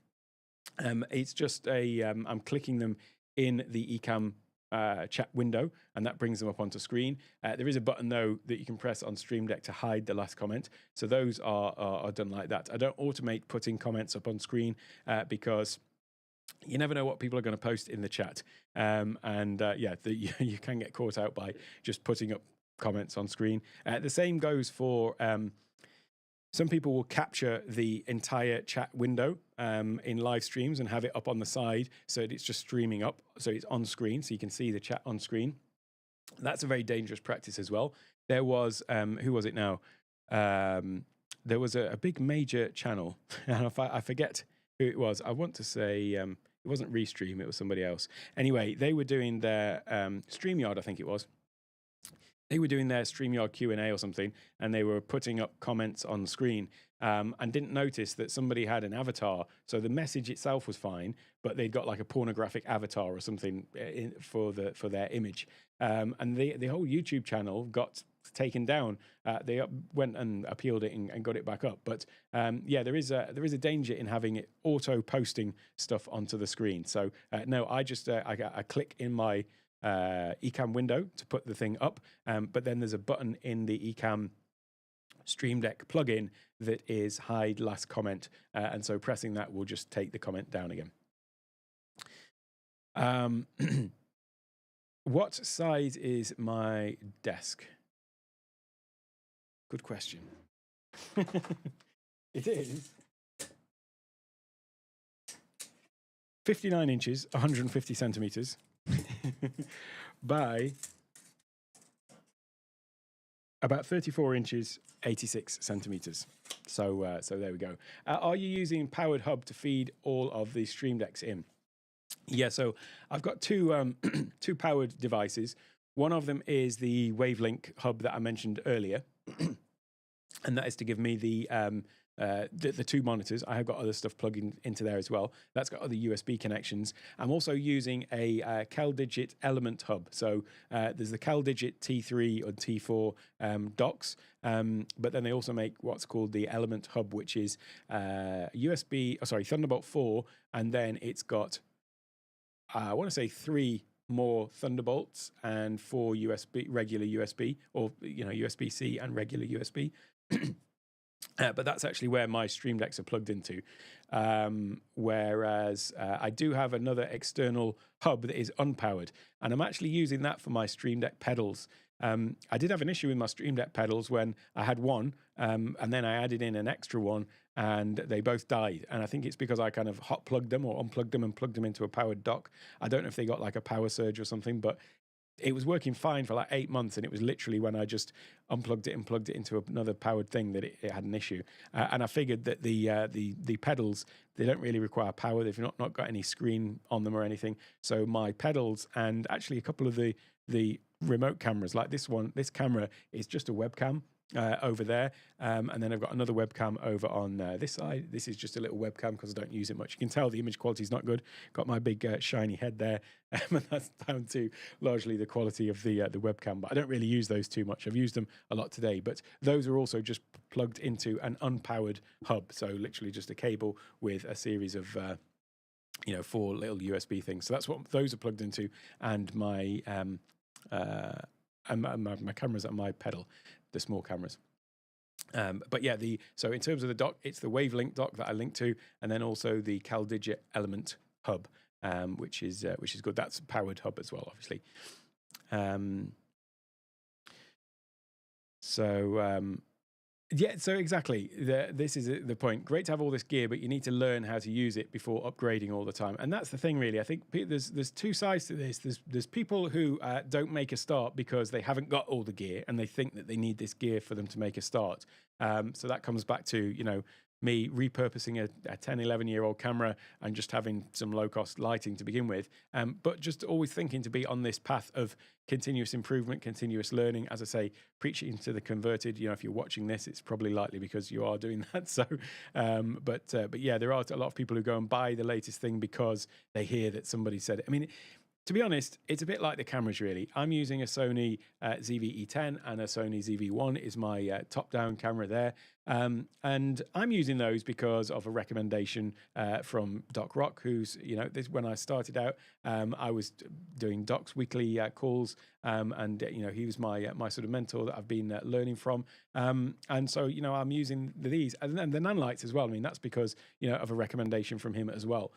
it's just I'm clicking them in the Ecamm chat window, and that brings them up onto screen. There is a button though that you can press on Stream Deck to hide the last comment. So those are done like that. I don't automate putting comments up on screen because you never know what people are going to post in the chat. You can get caught out by just putting up comments on screen. The same goes for some people will capture the entire chat window in live streams and have it up on the side so it's just streaming up, so it's on screen, so you can see the chat on screen. That's a very dangerous practice as well. There was, who was it now? There was a big major channel, and I forget who it was. I want to say it wasn't Restream, it was somebody else. Anyway, they were doing their StreamYard, I think it was. They were doing their StreamYard Q&A or something, and they were putting up comments on the screen and didn't notice that somebody had an avatar. So the message itself was fine, but they'd got like a pornographic avatar or something for their image. And the whole YouTube channel got taken down. They went and appealed it and got it back up. But there is a danger in having it auto posting stuff onto the screen. So no, I just I click in my Ecamm window to put the thing up, but then there's a button in the Ecamm Stream Deck plugin that is hide last comment, and so pressing that will just take the comment down again. What size is my desk? Good question. It is 59 inches, 150 centimeters. By about 34 inches, 86 centimeters. So there we go. Are you using Powered Hub to feed all of the Stream Decks in? Yeah, so I've got two two powered devices. One of them is the Wavelink hub that I mentioned earlier, and that is to give me the two monitors. I have got other stuff plugged into there as well. That's got other USB connections. I'm also using a CalDigit Element hub. So there's the CalDigit T3 or T4 docks, but then they also make what's called the Element hub, which is Thunderbolt 4, and then it's got I want to say 3 more Thunderbolts and 4 regular USB, or USB-C and regular USB. But that's actually where my Stream Decks are plugged into. Whereas I do have another external hub that is unpowered, and I'm actually using that for my Stream Deck pedals. I did have an issue with my Stream Deck pedals when I had one, and then I added in an extra one, and they both died. And I think it's because I kind of hot plugged them or unplugged them and plugged them into a powered dock. I don't know if they got like a power surge or something, but it was working fine for like 8 months, and it was literally when I just unplugged it and plugged it into another powered thing that it had an issue. And I figured that the pedals, they don't really require power. They've not got any screen on them or anything. So my pedals and actually a couple of the remote cameras, like this camera is just a webcam. over there, and then I've got another webcam over on this side. This is just a little webcam because I don't use it much. You can tell the image quality is not good. Got my big shiny head there, and that's down to largely the quality of the webcam. But I don't really use those too much. I've used them a lot today, but those are also just plugged into an unpowered hub. So literally just a cable with a series of 4 little USB things. So that's what those are plugged into, and my my cameras and my pedal, the small cameras. But yeah, so in terms of the dock, it's the Wavelink dock that I link to, and then also the CalDigit Element hub, which is good. That's a powered hub as well, obviously. Yeah, so exactly. This is the point. Great to have all this gear, but you need to learn how to use it before upgrading all the time. And that's the thing, really. I think there's two sides to this. There's people who don't make a start because they haven't got all the gear, and they think that they need this gear for them to make a start. So that comes back to, me repurposing a 10, 11-year-old camera and just having some low-cost lighting to begin with, but just always thinking to be on this path of continuous improvement, continuous learning. As I say, preaching to the converted. If you're watching this, it's probably likely because you are doing that. So, but yeah, there are a lot of people who go and buy the latest thing because they hear that somebody said it. I mean, to be honest, it's a bit like the cameras, really. I'm using a Sony ZV-E10 and a Sony ZV-1 is my top-down camera there. And I'm using those because of a recommendation from Doc Rock, who's, when I started out, I was doing Doc's weekly calls, and he was my sort of mentor that I've been learning from. And so, I'm using these and then the nanlights as well. I mean, that's because, of a recommendation from him as well.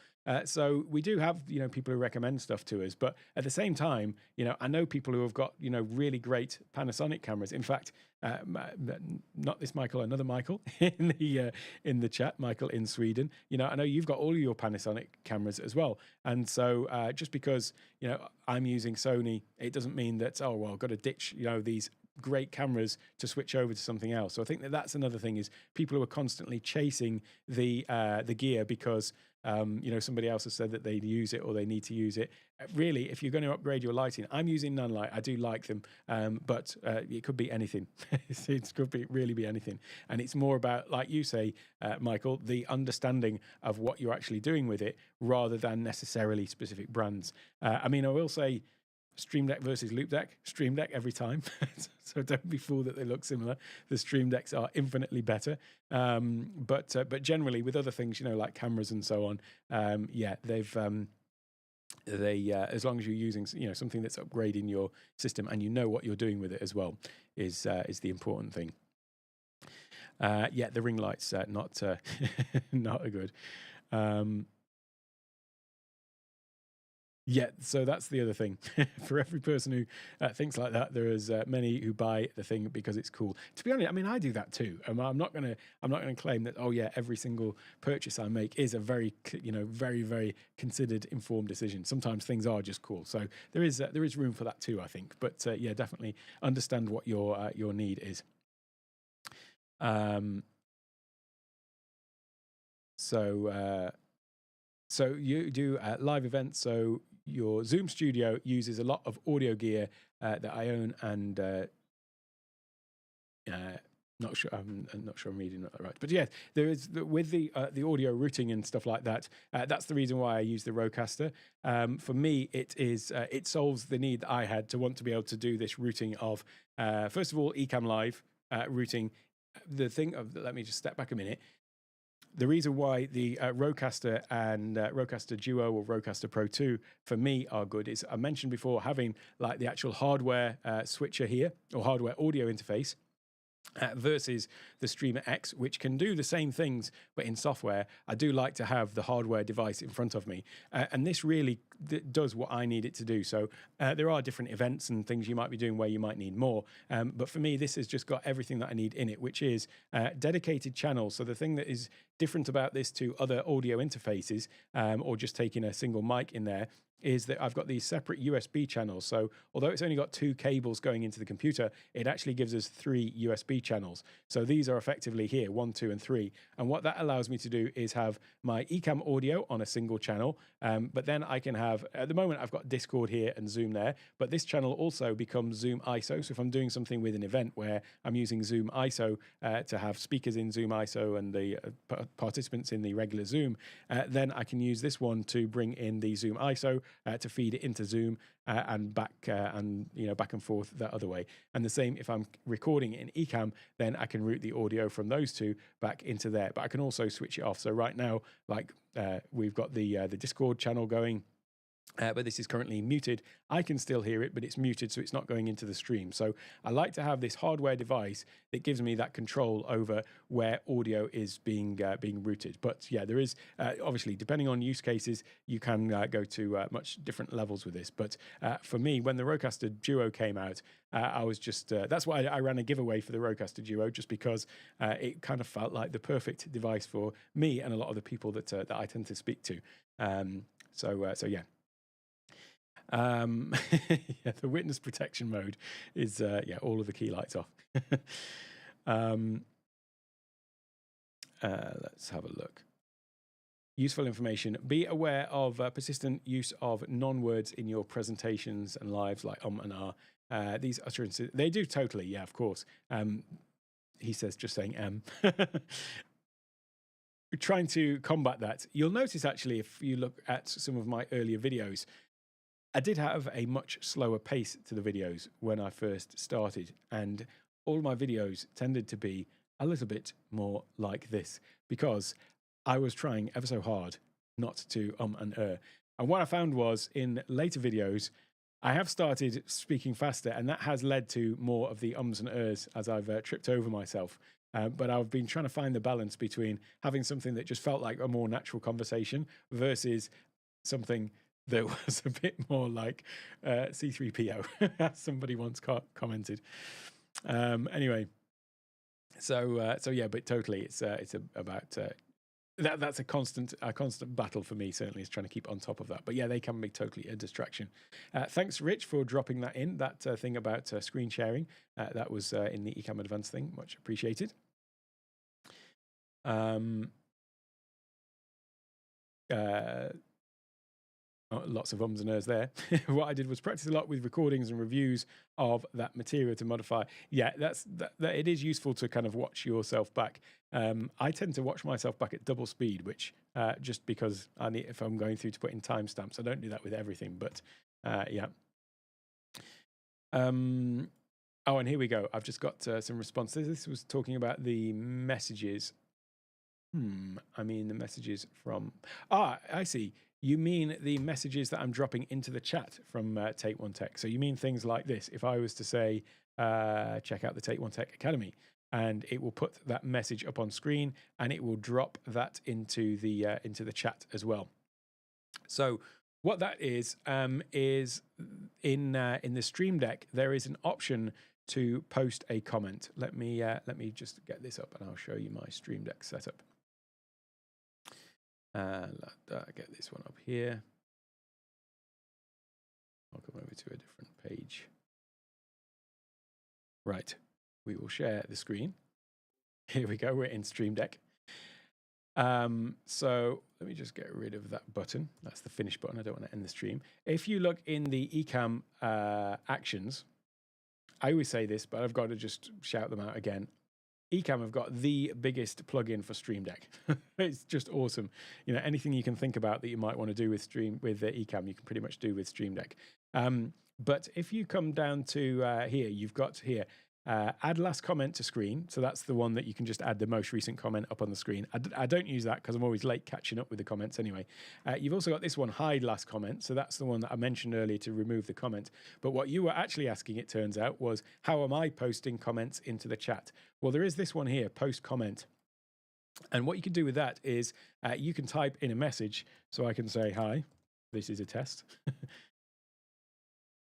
So we do have, people who recommend stuff to us, but at the same time, I know people who have got, really great Panasonic cameras. In fact, not this Michael, another Michael in the chat, Michael in Sweden. I know you've got all of your Panasonic cameras as well. And so just because, I'm using Sony, it doesn't mean that, I've got to ditch, these great cameras to switch over to something else. So I think that's another thing, is people who are constantly chasing the gear because somebody else has said that they use it or they need to use it. Really, if you're going to upgrade your lighting, I'm using Nanlite. I do like them, but it could be anything. It could really be anything. And it's more about, like you say, Michael, the understanding of what you're actually doing with it rather than necessarily specific brands. I will say, Stream Deck versus Loop Deck, Stream Deck every time. So don't be fooled that they look similar. The Stream Decks are infinitely better. But generally with other things, like cameras and so on, they've as long as you're using something that's upgrading your system and you know what you're doing with it as well is the important thing. The ring lights not not good. Yeah, so that's the other thing. For every person who thinks like that, there is many who buy the thing because it's cool. To be honest, I do that too. I'm not gonna claim that. Oh yeah, every single purchase I make is a very very very considered, informed decision. Sometimes things are just cool. So there is room for that too, I think. But yeah, definitely understand what your need is. So you do live events. So your Zoom studio uses a lot of audio gear that I own, and not sure. I'm not sure I'm reading that right, but yeah, there is with the audio routing and stuff like that. That's the reason why I use the Rodecaster. For me, it solves the need that I had to want to be able to do this routing of first of all Ecamm Live routing. The thing of, let me just step back a minute. The reason why the Rodecaster and Rodecaster Duo or Rodecaster Pro 2 for me are good is, I mentioned before, having like the actual hardware switcher here, or hardware audio interface, versus the Streamer X, which can do the same things but in software. I do like to have the hardware device in front of me, and this really does what I need it to do. So there are different events and things you might be doing where you might need more, but for me this has just got everything that I need in it, which is dedicated channels. So the thing that is different about this to other audio interfaces, or just taking a single mic in there, is that I've got these separate USB channels. So although it's only got 2 cables going into the computer, it actually gives us 3 USB channels. So these are effectively here, 1, 2, and 3. And what that allows me to do is have my Ecamm audio on a single channel, but then I can have, at the moment I've got Discord here and Zoom there, but this channel also becomes Zoom ISO. So if I'm doing something with an event where I'm using Zoom ISO to have speakers in Zoom ISO and the participants in the regular Zoom, then I can use this one to bring in the Zoom ISO to feed it into Zoom and back and back and forth that other way. And the same if I'm recording it in Ecamm, then I can route the audio from those two back into there. But I can also switch it off. So right now, like we've got the Discord channel going. But this is currently muted. I can still hear it, but it's muted, so it's not going into the stream. So I like to have this hardware device that gives me that control over where audio is being routed. But yeah, there is obviously, depending on use cases, you can go to much different levels with this. But for me, when the Rodecaster Duo came out, I was just that's why I ran a giveaway for the Rodecaster Duo, just because it kind of felt like the perfect device for me and a lot of the people that I tend to speak to. So yeah. Yeah, the witness protection mode is all of the key lights off. Let's have a look. Useful information. Be aware of persistent use of non-words in your presentations and lives, like and ah. These utterances, they do totally, yeah, of course. He says, just saying trying to combat that. You'll notice, actually, if you look at some of my earlier videos, I did have a much slower pace to the videos when I first started, and all my videos tended to be a little bit more like this because I was trying ever so hard not to and And what I found was, in later videos, I have started speaking faster, and that has led to more of the ums and ers as I've tripped over myself. But I've been trying to find the balance between having something that just felt like a more natural conversation versus something that was a bit more like C3PO, as somebody once commented. Anyway, so yeah, but totally, it's about that's a constant battle for me. Certainly, is trying to keep on top of that. But yeah, they can be totally a distraction. Thanks, Rich, for dropping that in. That thing about screen sharing that was in the Ecamm Advanced thing. Much appreciated. Lots of ums and ers there. What I did was practice a lot with recordings and reviews of that material to modify. Yeah, that it is useful to kind of watch yourself back. I tend to watch myself back at double speed, which just because if I'm going through to put in timestamps, I don't do that with everything. But yeah. Oh, and here we go. I've just got some responses. This was talking about the messages. I mean the messages from. I see. You mean the messages that I'm dropping into the chat from Take One Tech. So you mean things like this. If I was to say, check out the Take One Tech Academy, and it will put that message up on screen, and it will drop that into the chat as well. So what that is in the Stream Deck, there is an option to post a comment. Let me just get this up, and I'll show you my Stream Deck setup. Get this one up here. I'll come over to a different page. Right, we will share the screen. Here we go, we're in Stream Deck. So let me just get rid of that button. That's the finish button. I don't want to end the stream. If you look in the Ecamm actions, I always say this, but I've got to just shout them out again. Ecamm have got the biggest plugin for Stream Deck. It's just awesome. You know, anything you can think about that you might want to do with Ecamm, you can pretty much do with Stream Deck. But if you come down to here, you've got here, add last comment to screen. So that's the one that you can just add the most recent comment up on the screen. I don't use that because I'm always late catching up with the comments anyway. You've also got this one, hide last comment. So that's the one that I mentioned earlier to remove the comment. But what you were actually asking, it turns out, was how am I posting comments into the chat? Well, there is this one here, post comment. And what you can do with that is you can type in a message. So I can say, hi, this is a test.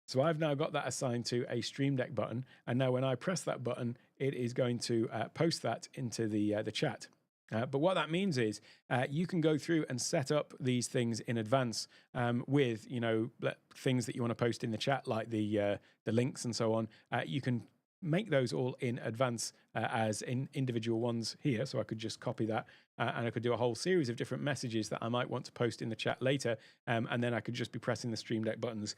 So I've now got that assigned to a Stream Deck button, and now when I press that button, it is going to post that into the chat. But what that means is you can go through and set up these things in advance with, things that you want to post in the chat, like the links and so on. You can make those all in advance as individual ones here. So I could just copy that and I could do a whole series of different messages that I might want to post in the chat later. And then I could just be pressing the Stream Deck buttons,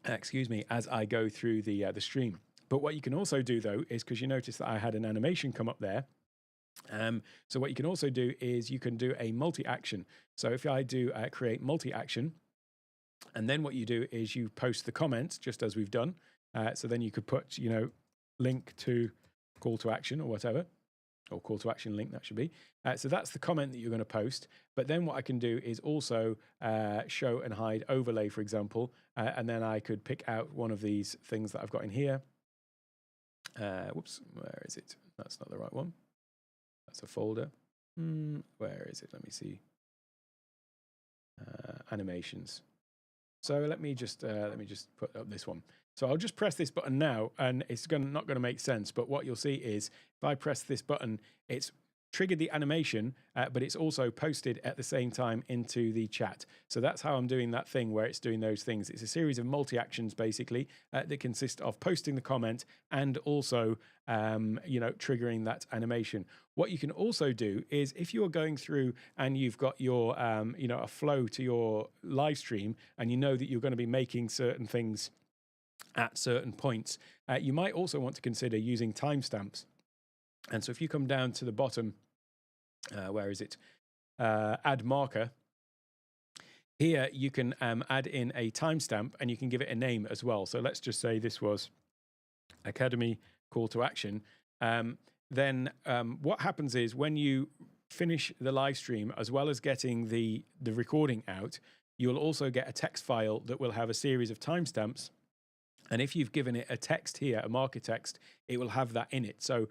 as I go through the stream. But what you can also do, though, is because you notice that I had an animation come up there. So what you can also do is you can do a multi-action. So if I do create multi-action, and then what you do is you post the comment, just as we've done. So then you could put, link to call to action or whatever, or call to action link, that should be. So that's the comment that you're going to post. But then what I can do is also show and hide overlay, for example. And then I could pick out one of these things that I've got in here. Whoops, where is it? That's not the right one. That's a folder. Where is it? Let me see. Animations. So let me just put up this one. So I'll just press this button now, and it's not going to make sense. But what you'll see is if I press this button, it's triggered the animation, but it's also posted at the same time into the chat. So that's how I'm doing that thing where it's doing those things. It's a series of multi-actions, basically, that consist of posting the comment and also, triggering that animation. What you can also do is if you're going through and you've got your, a flow to your live stream, and you know that you're going to be making certain things at certain points, you might also want to consider using timestamps. And so if you come down to the bottom, where is it? Add marker. Here you can add in a timestamp, and you can give it a name as well. So let's just say this was Academy Call to Action. Then what happens is when you finish the live stream, as well as getting the recording out, you'll also get a text file that will have a series of timestamps. And if you've given it a text here, a marker text, it will have that in it. So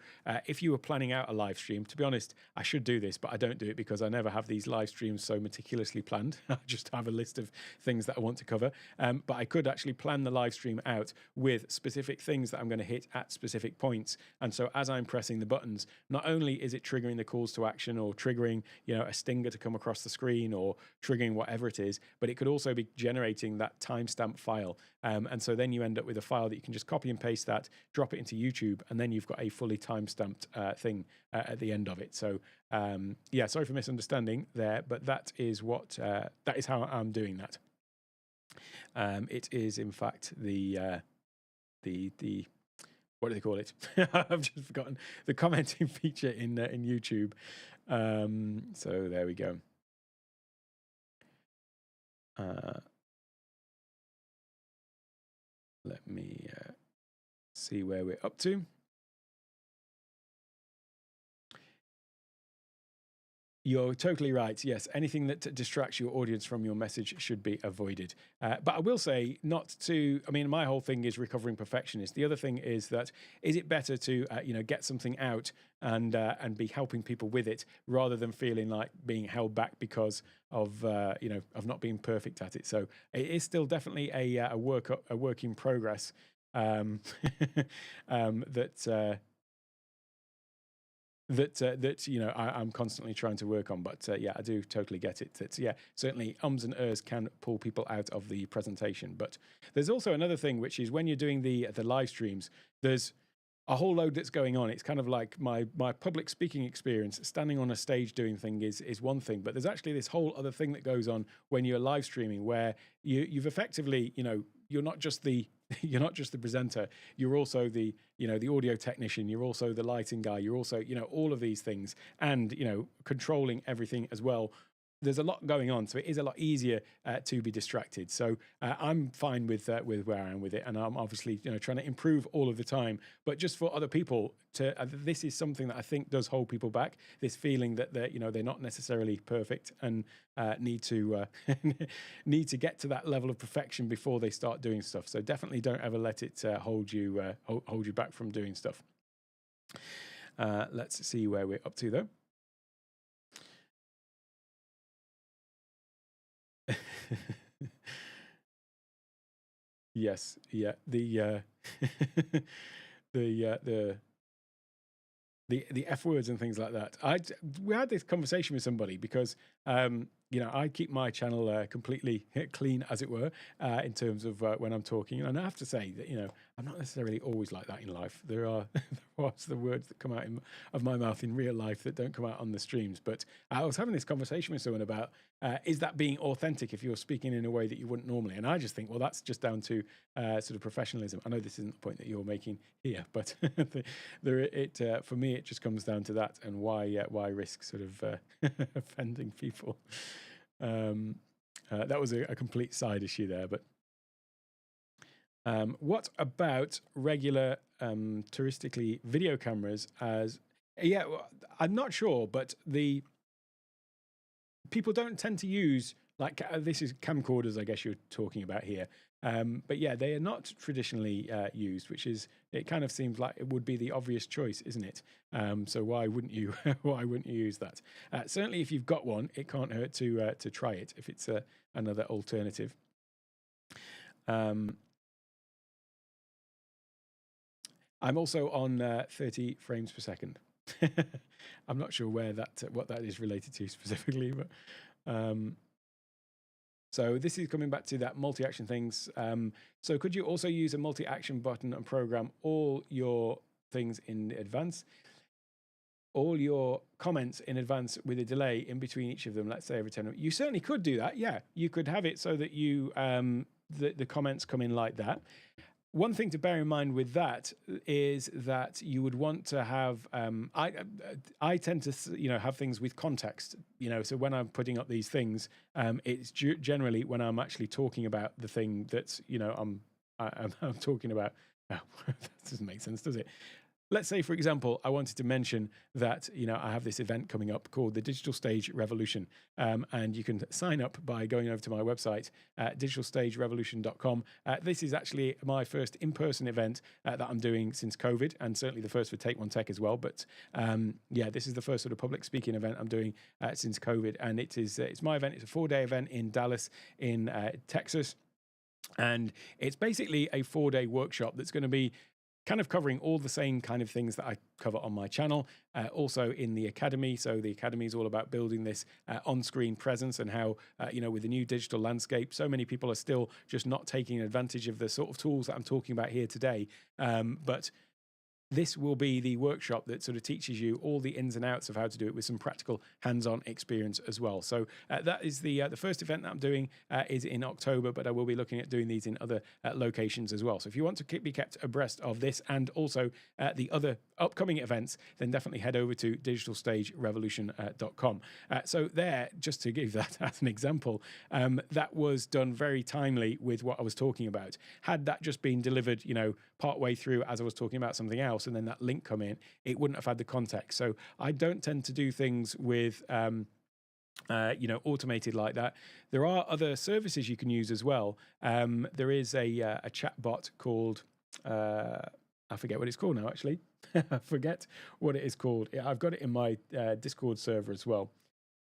if you were planning out a live stream, to be honest, I should do this, but I don't do it because I never have these live streams so meticulously planned. I just have a list of things that I want to cover. But I could actually plan the live stream out with specific things that I'm going to hit at specific points. And so as I'm pressing the buttons, not only is it triggering the calls to action or triggering, a stinger to come across the screen or triggering whatever it is, but it could also be generating that timestamp file. And so then you end up with a file that you can just copy and paste that, drop it into YouTube, and then you've got a fully time-stamped thing at the end of it. So sorry for misunderstanding there, but that is how I'm doing that. It is in fact the what do they call it? I've just forgotten the commenting feature in YouTube. So there we go. Let me see where we're up to. You're totally right. Yes, anything that distracts your audience from your message should be avoided. But I will say my whole thing is recovering perfectionist. The other thing is that, is it better to, get something out and be helping people with it rather than feeling like being held back because of not being perfect at it. So it is still definitely a work in progress that I'm constantly trying to work on. But I do totally get it. That certainly ums and ers can pull people out of the presentation. But there's also another thing, which is when you're doing the live streams, there's a whole load that's going on. It's kind of like my public speaking experience. Standing on a stage doing things is one thing, but there's actually this whole other thing that goes on when you're live streaming, where you've effectively, you're not just the presenter, you're also the audio technician, you're also the lighting guy, you're also all of these things, and controlling everything as well. There's a lot going on, so it is a lot easier to be distracted. So I'm fine with where I am with it, and I'm obviously trying to improve all of the time. But just for other people this is something that I think does hold people back. This feeling that they're not necessarily perfect and need to get to that level of perfection before they start doing stuff. So definitely don't ever let it hold you back from doing stuff. Let's see where we're up to though. Yes, yeah. The the F words and things like that. We had this conversation with somebody because I keep my channel completely clean, as it were, in terms of when I'm talking. And I have to say that I'm not necessarily always like that in life. There are the words that come out of my mouth in real life that don't come out on the streams. But I was having this conversation with someone about is that being authentic if you're speaking in a way that you wouldn't normally? And I just think, well, that's just down to sort of professionalism. I know this isn't the point that you're making here, but for me, it just comes down to that and why risk sort of offending people. That was a complete side issue there, but what about regular touristically video cameras well, I'm not sure, but the people don't tend to use this is camcorders, I guess you're talking about here. But yeah, they are not traditionally used, it kind of seems like it would be the obvious choice, isn't it? So why wouldn't you use that? Certainly if you've got one, it can't hurt to try it if it's another alternative. I'm also on 30 frames per second. I'm not sure what that is related to specifically, but so this is coming back to that multi-action things. So could you also use a multi-action button and program all your things in advance? All your comments in advance with a delay in between each of them, let's say every 10 minutes. You certainly could do that. Yeah, you could have it so that the comments come in like that. One thing to bear in mind with that is that you would want to have. I tend to have things with context. So when I'm putting up these things, it's generally when I'm actually talking about the thing that's I'm talking about. Oh, that doesn't make sense, does it? Let's say, for example, I wanted to mention that, I have this event coming up called the Digital Stage Revolution. And you can sign up by going over to my website, digitalstagerevolution.com. This is actually my first in-person event that I'm doing since COVID, and certainly the first for Take One Tech as well. But this is the first sort of public speaking event I'm doing since COVID. And it's my event. It's a 4-day event in Dallas in Texas. And it's basically a 4-day workshop that's going to be kind of covering all the same kind of things that I cover on my channel, also in the Academy. So the Academy is all about building this on-screen presence and how, with the new digital landscape, so many people are still just not taking advantage of the sort of tools that I'm talking about here today. But this will be the workshop that sort of teaches you all the ins and outs of how to do it with some practical hands-on experience as well. So that is the first event that I'm doing is in October, but I will be looking at doing these in other locations as well. So if you want to be kept abreast of this and also the other upcoming events, then definitely head over to digitalstagerevolution.com. So there, just to give that as an example, that was done very timely with what I was talking about. Had that just been delivered, partway through as I was talking about something else, and then that link come in, it wouldn't have had the context. So I don't tend to do things with automated like that. There are other services you can use as well. There is a chat bot called I forget what it's called now, actually. I forget what it is called. I've got it in my Discord server as well.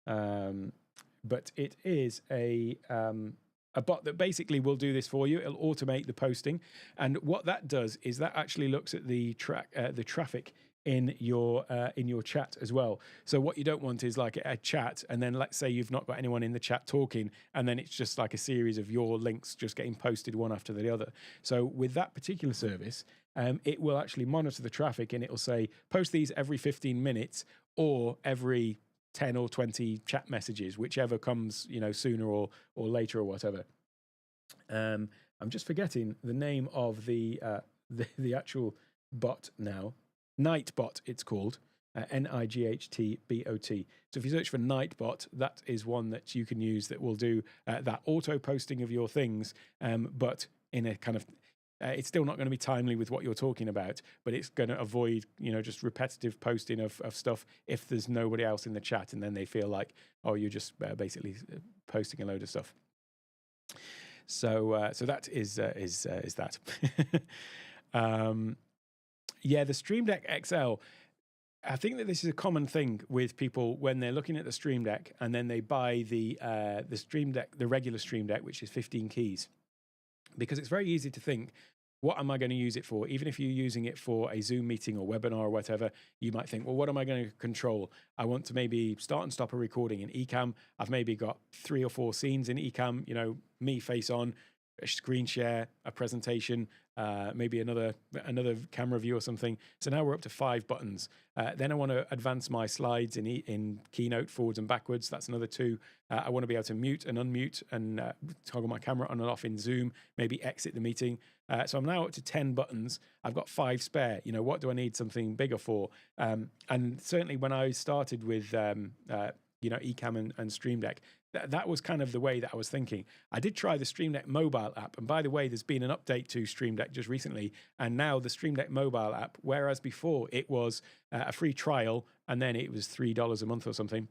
But it is a bot that basically will do this for you. It'll automate the posting, and what that does is that actually looks at the traffic in your chat as well. So what you don't want is like a chat, and then let's say you've not got anyone in the chat talking, and then it's just like a series of your links just getting posted one after the other. So with that particular service, it will actually monitor the traffic, and it will say post these every 15 minutes or every 10 or 20 chat messages, whichever comes, sooner or later or whatever. I'm just forgetting the name of the actual bot now. Nightbot, it's called. Nightbot. So if you search for Nightbot, that is one that you can use that will do that auto posting of your things, but in a kind of it's still not going to be timely with what you're talking about, but it's going to avoid, just repetitive posting of stuff if there's nobody else in the chat, and then they feel like, oh, you're just basically posting a load of stuff. So that is that. The Stream Deck XL. I think that this is a common thing with people when they're looking at the Stream Deck and then they buy the Stream Deck, the regular Stream Deck, which is 15 keys. Because it's very easy to think, what am I going to use it for? Even if you're using it for a Zoom meeting or webinar or whatever, you might think, well, what am I going to control? I want to maybe start and stop a recording in Ecamm. I've maybe got 3 or 4 scenes in Ecamm, me face on, a screen share, a presentation, maybe another camera view or something. So now we're up to 5 buttons. Then I want to advance my slides in Keynote forwards and backwards. That's another 2. I want to be able to mute and unmute and toggle my camera on and off in Zoom, maybe exit the meeting. So I'm now up to 10 buttons. I've got 5 spare. What do I need something bigger for? And certainly when I started with Ecamm and Stream Deck, that was kind of the way that I was thinking. I did try the Stream Deck mobile app, and by the way, there's been an update to Stream Deck just recently, and now the Stream Deck mobile app, whereas before it was a free trial and then it was $3 a month or something.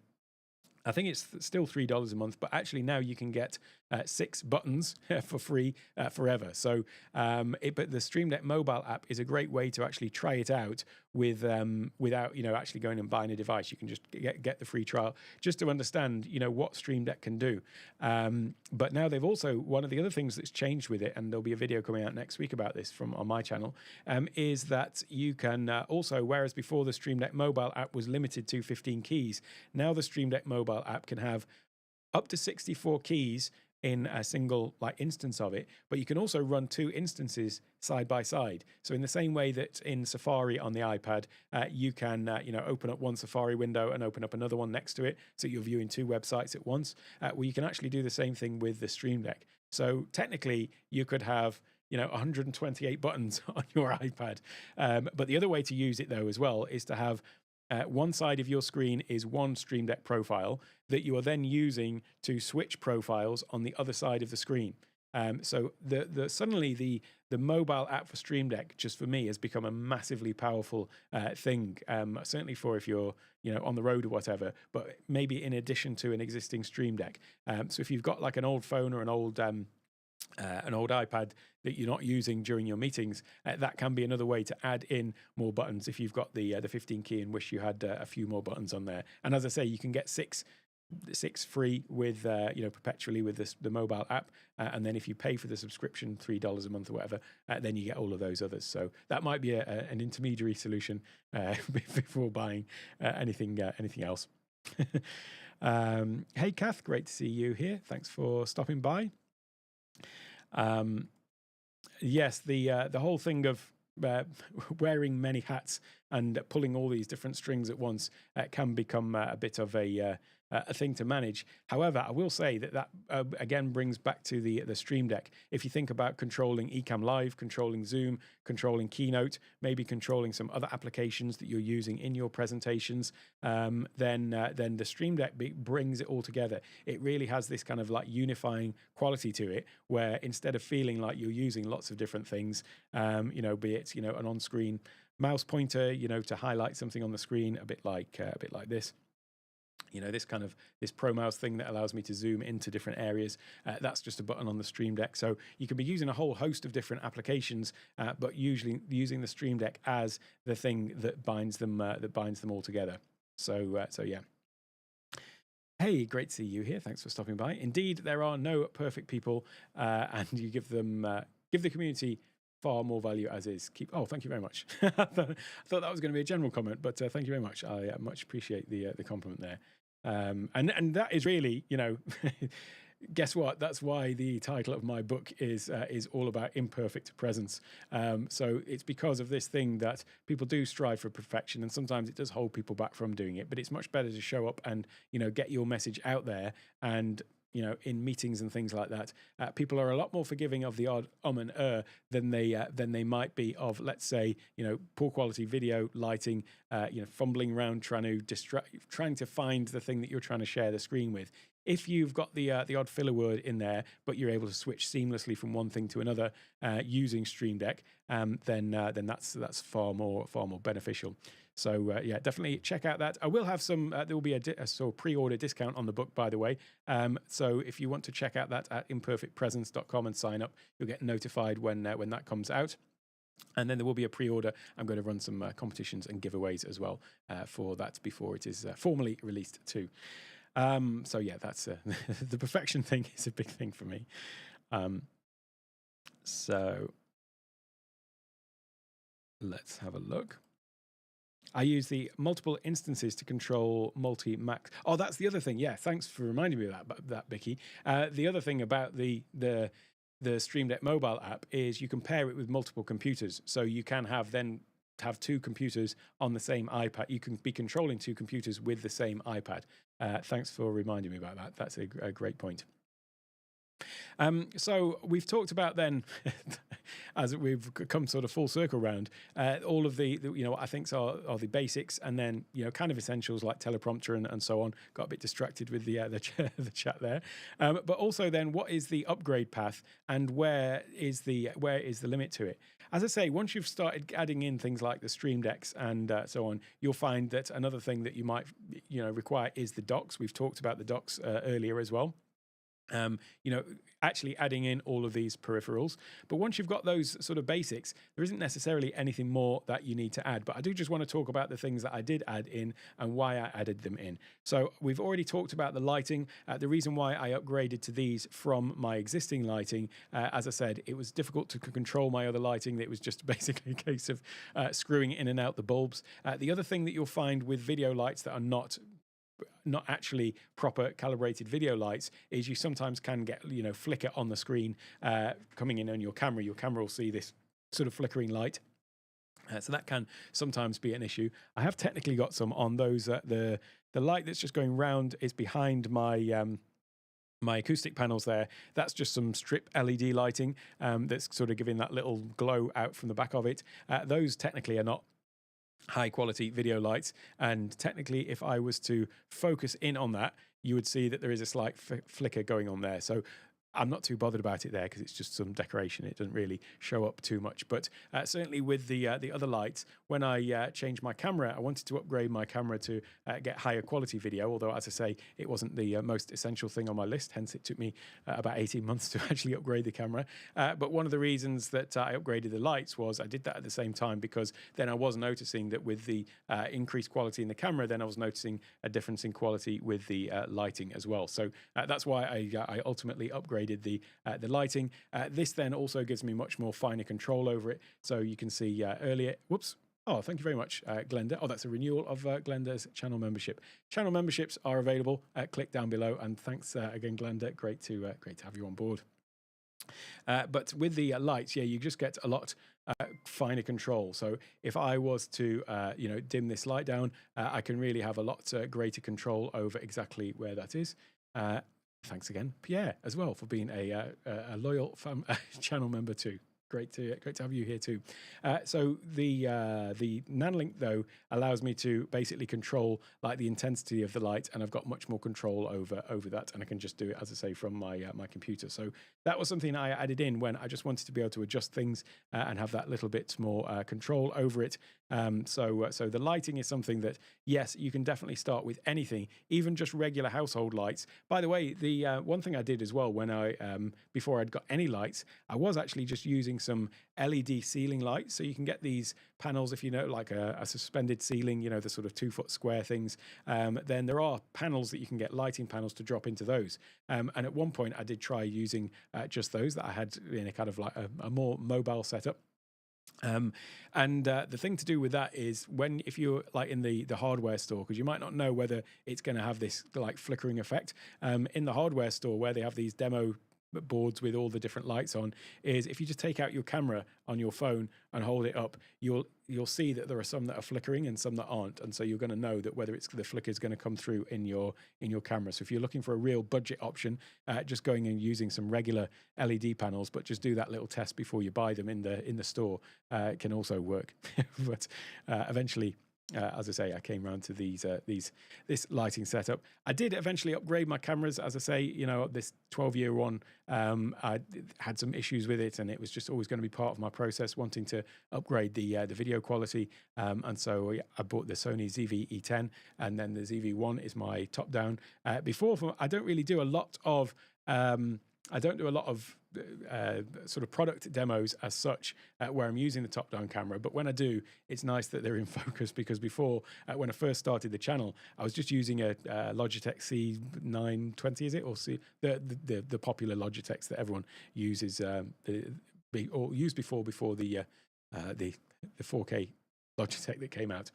I think it's still $3 a month, but actually now you can get 6 buttons for free forever. So, but the Stream Deck mobile app is a great way to actually try it out without actually going and buying a device. You can just get the free trial just to understand what Stream Deck can do. But now they've also, one of the other things that's changed with it, and there'll be a video coming out next week about this on my channel, is that you can also, whereas before the Stream Deck mobile app was limited to 15 keys, now the Stream Deck mobile app can have up to 64 keys in a single instance of it, but you can also run 2 instances side by side. So in the same way that in Safari on the iPad, you can open up one Safari window and open up another one next to it, so you're viewing 2 websites at once. Well, you can actually do the same thing with the Stream Deck. So technically, you could have 128 buttons on your iPad. But the other way to use it though as well is to have one side of your screen is one Stream Deck profile that you are then using to switch profiles on the other side of the screen. So suddenly the mobile app for Stream Deck, just for me, has become a massively powerful thing. Certainly for if you're on the road or whatever, but maybe in addition to an existing Stream Deck. So if you've got like an old phone or an old iPad that you're not using during your meetings, that can be another way to add in more buttons if you've got the 15 key and wish you had a few more buttons on there. And as I say, you can get 6 free with perpetually with the mobile app, and then if you pay for the subscription $3 a month or whatever, then you get all of those others. So that might be an intermediary solution before buying anything else. Hey Kath, great to see you here. Thanks for stopping by. Yes, the whole thing of wearing many hats and pulling all these different strings at once can become a bit of a thing to manage. However, I will say that again brings back to the Stream Deck. If you think about controlling Ecamm Live, controlling Zoom, controlling Keynote, maybe controlling some other applications that you're using in your presentations, then the Stream Deck brings it all together. It really has this kind of unifying quality to it, where instead of feeling like you're using lots of different things, be it an on-screen mouse pointer, to highlight something on the screen, a bit like this. This Pro Mouse thing that allows me to zoom into different areas. That's just a button on the Stream Deck. So you can be using a whole host of different applications, but usually using the Stream Deck as the thing that binds them all together. So yeah. Hey, great to see you here. Thanks for stopping by. Indeed, there are no perfect people, and you give the community far more value as is. Thank you very much. I thought that was going to be a general comment, but thank you very much. I much appreciate the compliment there. And that is really, guess what? That's why the title of my book is all about imperfect presence. So it's because of this thing that people do strive for perfection, and sometimes it does hold people back from doing it. But it's much better to show up and get your message out there. And in meetings and things like that, people are a lot more forgiving of the odd and than they might be of, let's say, poor quality video, lighting, fumbling around trying to find the thing that you're trying to share the screen with. If you've got the odd filler word in there, but you're able to switch seamlessly from one thing to another using Stream Deck, then that's far more beneficial. So yeah, definitely check out that. I will have some. There will be a sort of pre-order discount on the book, by the way. So if you want to check out that at imperfectpresence.com and sign up, you'll get notified when that comes out. And then there will be a pre-order. I'm going to run some competitions and giveaways as well for that before it is formally released too. So yeah, that's the perfection thing is a big thing for me. So Let's have a look. I use the multiple instances to control multi-max. Oh, that's the other thing. Yeah, thanks for reminding me of that Vicky. The other thing about the Stream Deck mobile app is you can pair it with multiple computers, so you can have two computers on the same iPad. You can be controlling two computers with the same iPad. Thanks for reminding me about that. That's a great point. So we've talked about then, as we've come sort of full circle round, all of the what I think are the basics, and then kind of essentials like teleprompter and so on. Got a bit distracted with the chat there, but also then what is the upgrade path and where is the limit to it? As I say, once you've started adding in things like the Stream Decks and so on, you'll find that another thing that you might require is the docks. We've talked about the docks earlier as well. Actually adding in all of these peripherals. But once you've got those sort of basics, there isn't necessarily anything more that you need to add. But I do just want to talk about the things that I did add in and why I added them in. So we've already talked about the lighting. The reason why I upgraded to these from my existing lighting, as I said, it was difficult to control my other lighting. It was just basically a case of screwing in and out the bulbs. The other thing that you'll find with video lights that are not actually proper calibrated video lights is you sometimes can get flicker on the screen coming in on your camera. Your camera will see this sort of flickering light. So that can sometimes be an issue. I have technically got some on those. The light that's just going round is behind my my acoustic panels there. That's just some strip LED lighting that's sort of giving that little glow out from the back of it. Those technically are not high quality video lights, and technically if I was to focus in on that, you would see that there is a slight flicker going on there. So I'm not too bothered about it there because it's just some decoration. It doesn't really show up too much. But certainly with the other lights, when I changed my camera, I wanted to upgrade my camera to get higher quality video. Although, as I say, it wasn't the most essential thing on my list. Hence, it took me about 18 months to actually upgrade the camera. But one of the reasons that I upgraded the lights was I did that at the same time because then I was noticing that with the increased quality in the camera, then I was noticing a difference in quality with the lighting as well. So that's why I ultimately upgraded the lighting. This then also gives me much more finer control over it. So you can see earlier, whoops. Oh, thank you very much, Glenda. Oh, that's a renewal of Glenda's channel membership. Channel memberships are available. Click down below, and thanks again, Glenda. Great to have you on board. But with the lights, yeah, you just get a lot finer control. So if I was to, dim this light down, I can really have a lot greater control over exactly where that is. Thanks again, Pierre, as well, for being a loyal channel member too. Great to have you here too. So the NanoLink though allows me to basically control like the intensity of the light, and I've got much more control over that, and I can just do it, as I say, from my my computer. So that was something I added in when I just wanted to be able to adjust things and have that little bit more control over it. So the lighting is something that, yes, you can definitely start with anything, even just regular household lights. By the way, the one thing I did as well when I before I'd got any lights, I was actually just using some LED ceiling lights. So you can get these panels, if you know, like a suspended ceiling, the sort of 2-foot square things. Then there are panels that you can get, lighting panels, to drop into those. And at one point I did try using just those that I had in a kind of like a more mobile setup. And the thing to do with that is if you're like in the hardware store, because you might not know whether it's going to have this like flickering effect, in the hardware store where they have these demo boards with all the different lights on, is if you just take out your camera on your phone and hold it up, you'll see that there are some that are flickering and some that aren't, and so you're going to know that whether it's the flicker is going to come through in your camera. So if you're looking for a real budget option, just going and using some regular LED panels, but just do that little test before you buy them in the store, can also work. But eventually, as I say, I came around to this lighting setup. I did eventually upgrade my cameras. As I say, this 12-year one, I had some issues with it, and it was just always going to be part of my process, wanting to upgrade the video quality. And so I bought the Sony ZV-E10, and then the ZV-1 is my top-down. I don't really do a lot of sort of product demos as such, where I'm using the top-down camera. But when I do, it's nice that they're in focus, because before, when I first started the channel, I was just using a Logitech C920, is it? Or the popular Logitechs that everyone uses, or used before the the 4K Logitech that came out.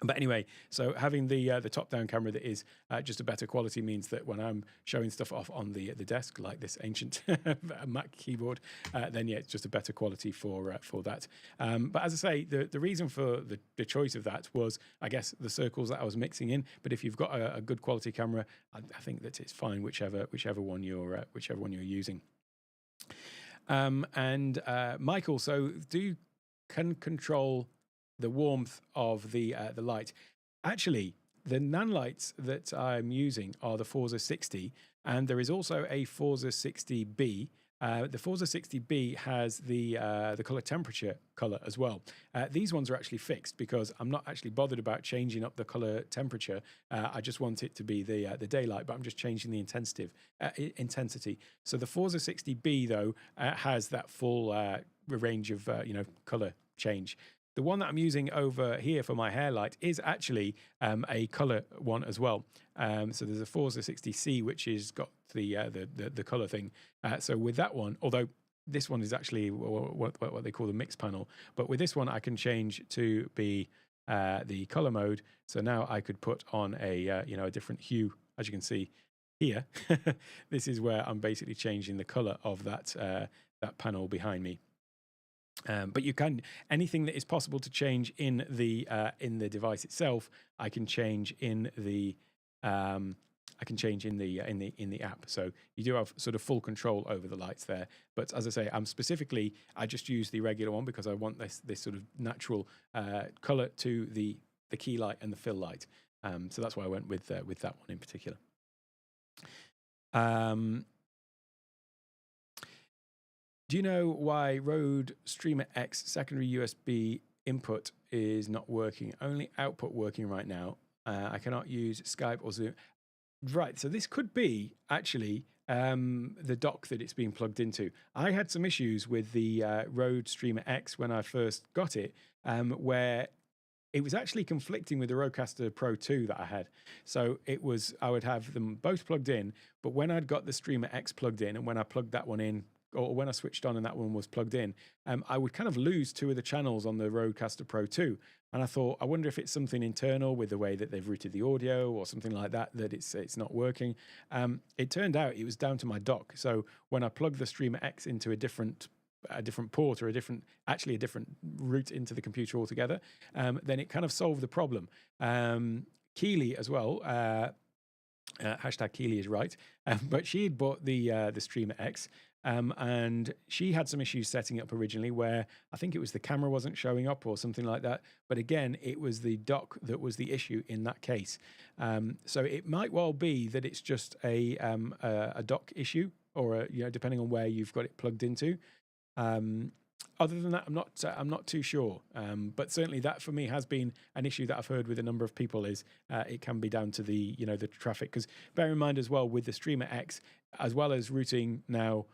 But anyway, so having the top-down camera that is just a better quality means that when I'm showing stuff off on the desk, like this ancient Mac keyboard, then yeah, it's just a better quality for that. But as I say, the reason for the choice of that was, I guess, the circles that I was mixing in. But if you've got a good quality camera, I think that it's fine, whichever one you're using. And Michael, so can control the warmth of the light. Actually, the Nanlights that I'm using are the Forza 60, and there is also a Forza 60B. The Forza 60B has the color temperature color as well. These ones are actually fixed because I'm not actually bothered about changing up the color temperature. I just want it to be the daylight, but I'm just changing the intensity. So the Forza 60B though has that full range of color change. The one that I'm using over here for my hair light is actually a color one as well. So there's a Forza 60C, which has got the color thing. So with that one, although this one is actually what they call the mix panel, but with this one I can change to be the color mode. So now I could put on a different hue, as you can see here. This is where I'm basically changing the color of that panel behind me. But you can, anything that is possible to change in the device itself, I can change in the in the app. So you do have sort of full control over the lights there. But as I say, I just use the regular one because I want this sort of natural color to the key light and the fill light. So that's why I went with that one in particular. Do you know why Rode Streamer X secondary USB input is not working? Only output working right now. I cannot use Skype or Zoom. Right, so this could be actually the dock that it's being plugged into. I had some issues with the Rode Streamer X when I first got it, where it was actually conflicting with the Rodecaster Pro 2 that I had. So I would have them both plugged in, but when I'd got the Streamer X plugged in and when I plugged that one in, or when I switched on and that one was plugged in, I would kind of lose two of the channels on the Rodecaster Pro 2. And I thought, I wonder if it's something internal with the way that they've routed the audio or something like that, that it's not working. It turned out it was down to my dock. So when I plugged the Streamer X into a different port or a different route into the computer altogether, then it kind of solved the problem. Keely as well, hashtag Keely is right, but she had bought the Streamer X. And she had some issues setting up originally where I think it was the camera wasn't showing up or something like that. But again, it was the dock that was the issue in that case. So it might well be that it's just a dock issue, or depending on where you've got it plugged into. Other than that, I'm not too sure. But certainly that for me has been an issue that I've heard with a number of people. Is it can be down to the the traffic, because bear in mind as well with the Streamer X, as well as routing now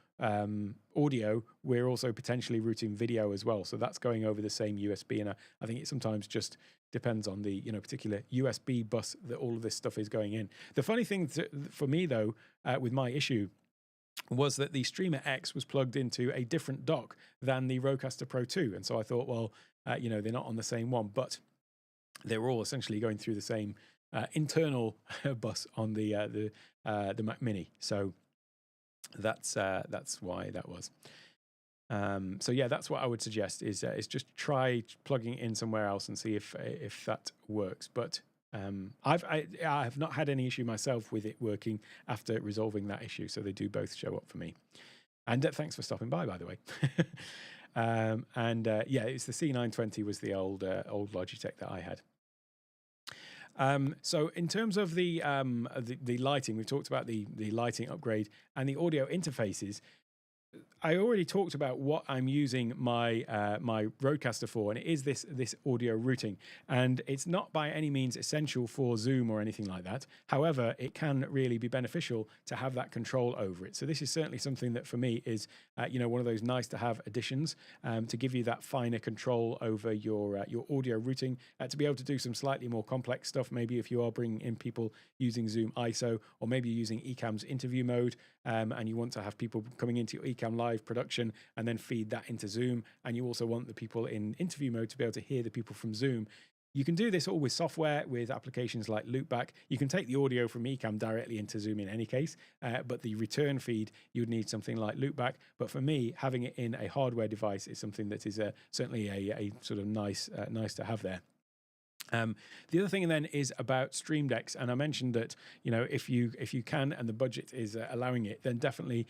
audio, we're also potentially routing video as well. So that's going over the same USB, and I think it sometimes just depends on the particular USB bus that all of this stuff is going in. The funny thing for me though, with my issue, was that the Streamer X was plugged into a different dock than the Rodecaster Pro 2, and so I thought, well, they're not on the same one, but they were all essentially going through the same internal bus on the Mac Mini. So that's why that was. So yeah, that's what I would suggest is just try plugging in somewhere else and see if that works. But I have not had any issue myself with it working after resolving that issue. So they do both show up for me. And thanks for stopping by the way. Yeah, it's the C920 was the old Logitech that I had. So in terms of the lighting, we've talked about the lighting upgrade and the audio interfaces. I already talked about what I'm using my my Rodecaster for, and it is this audio routing, and it's not by any means essential for Zoom or anything like that. However, it can really be beneficial to have that control over it. So this is certainly something that for me is one of those nice to have additions to give you that finer control over your audio routing, to be able to do some slightly more complex stuff. Maybe if you are bringing in people using Zoom ISO, or maybe using Ecamm's interview mode, and you want to have people coming into your Ecamm Live live production and then feed that into Zoom. And you also want the people in interview mode to be able to hear the people from Zoom. You can do this all with software, with applications like Loopback. You can take the audio from Ecamm directly into Zoom in any case, but the return feed, you'd need something like Loopback. But for me, having it in a hardware device is something that is certainly a sort of nice to have there. The other thing then is about Stream Decks, and I mentioned that if you can and the budget is allowing it, then definitely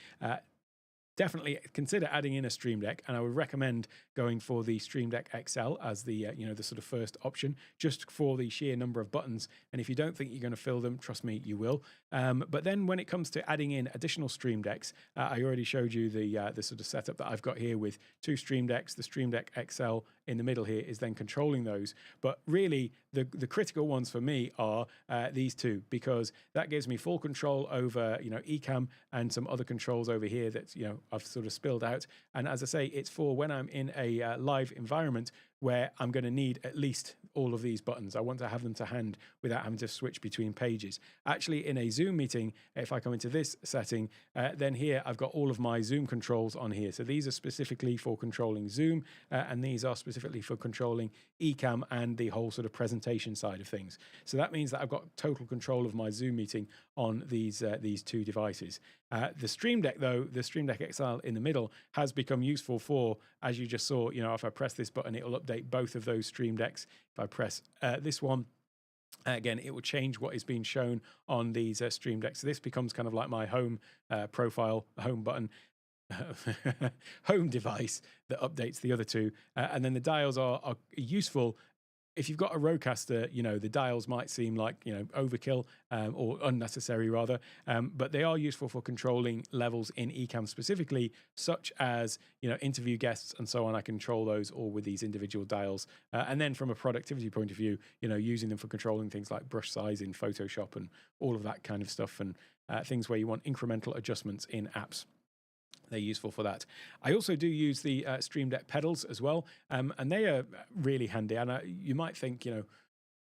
consider adding in a Stream Deck, and I would recommend going for the Stream Deck XL as the the sort of first option, just for the sheer number of buttons. And if you don't think you're going to fill them, trust me, you will. But then when it comes to adding in additional Stream Decks, I already showed you the sort of setup that I've got here with 2 Stream Decks. The Stream Deck XL in the middle here is then controlling those. But really, the critical ones for me are these 2, because that gives me full control over Ecamm and some other controls over here that I've sort of spilled out. And as I say, it's for when I'm in a live environment where I'm going to need at least all of these buttons. I want to have them to hand without having to switch between pages. Actually, in a Zoom meeting, if I come into this setting, then here I've got all of my Zoom controls on here. So these are specifically for controlling Zoom, and these are specifically for controlling Ecamm and the whole sort of presentation side of things. So that means that I've got total control of my Zoom meeting on these 2 devices. The Stream Deck, though, the Stream Deck XL in the middle, has become useful for, as you just saw, if I press this button, it'll update both of those Stream Decks. If I press this one, again, it will change what is being shown on these Stream Decks. So this becomes kind of like my home profile, home button, home device that updates the other 2. And then the dials are useful. If you've got a Rodecaster, the dials might seem like, overkill or unnecessary rather, but they are useful for controlling levels in Ecamm specifically, such as, interview guests and so on. I control those all with these individual dials. And then from a productivity point of view, using them for controlling things like brush size in Photoshop and all of that kind of stuff, and things where you want incremental adjustments in apps. They're useful for that. I also do use the Stream Deck pedals as well, and they are really handy. And you might think,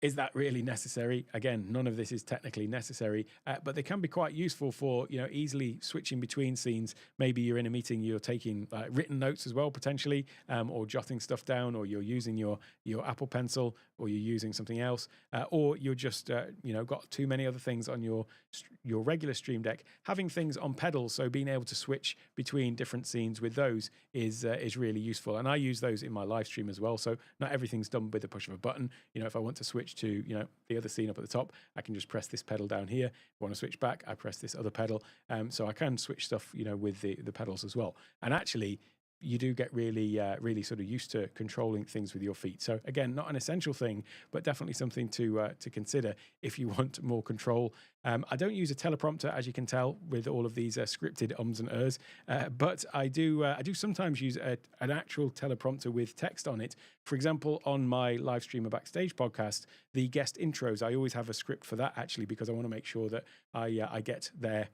is that really necessary? Again, none of this is technically necessary, but they can be quite useful for easily switching between scenes. Maybe you're in a meeting, you're taking written notes as well potentially, or jotting stuff down, or you're using your Apple Pencil, or you're using something else, or you're just got too many other things on your regular Stream Deck. Having things on pedals, so being able to switch between different scenes with those is really useful. And I use those in my live stream as well. So not everything's done with the push of a button. If I want to switch to the other scene up at the top, I can just press this pedal down here. If I want to switch back, I press this other pedal. So I can switch stuff with the pedals as well. And actually, you do get really sort of used to controlling things with your feet. So again, not an essential thing, but definitely something to consider if you want more control. I don't use a teleprompter, as you can tell, with all of these scripted ums and ers, but I do sometimes use an actual teleprompter with text on it. For example, on my live streamer backstage podcast, the guest intros, I always have a script for that actually, because I want to make sure that I get their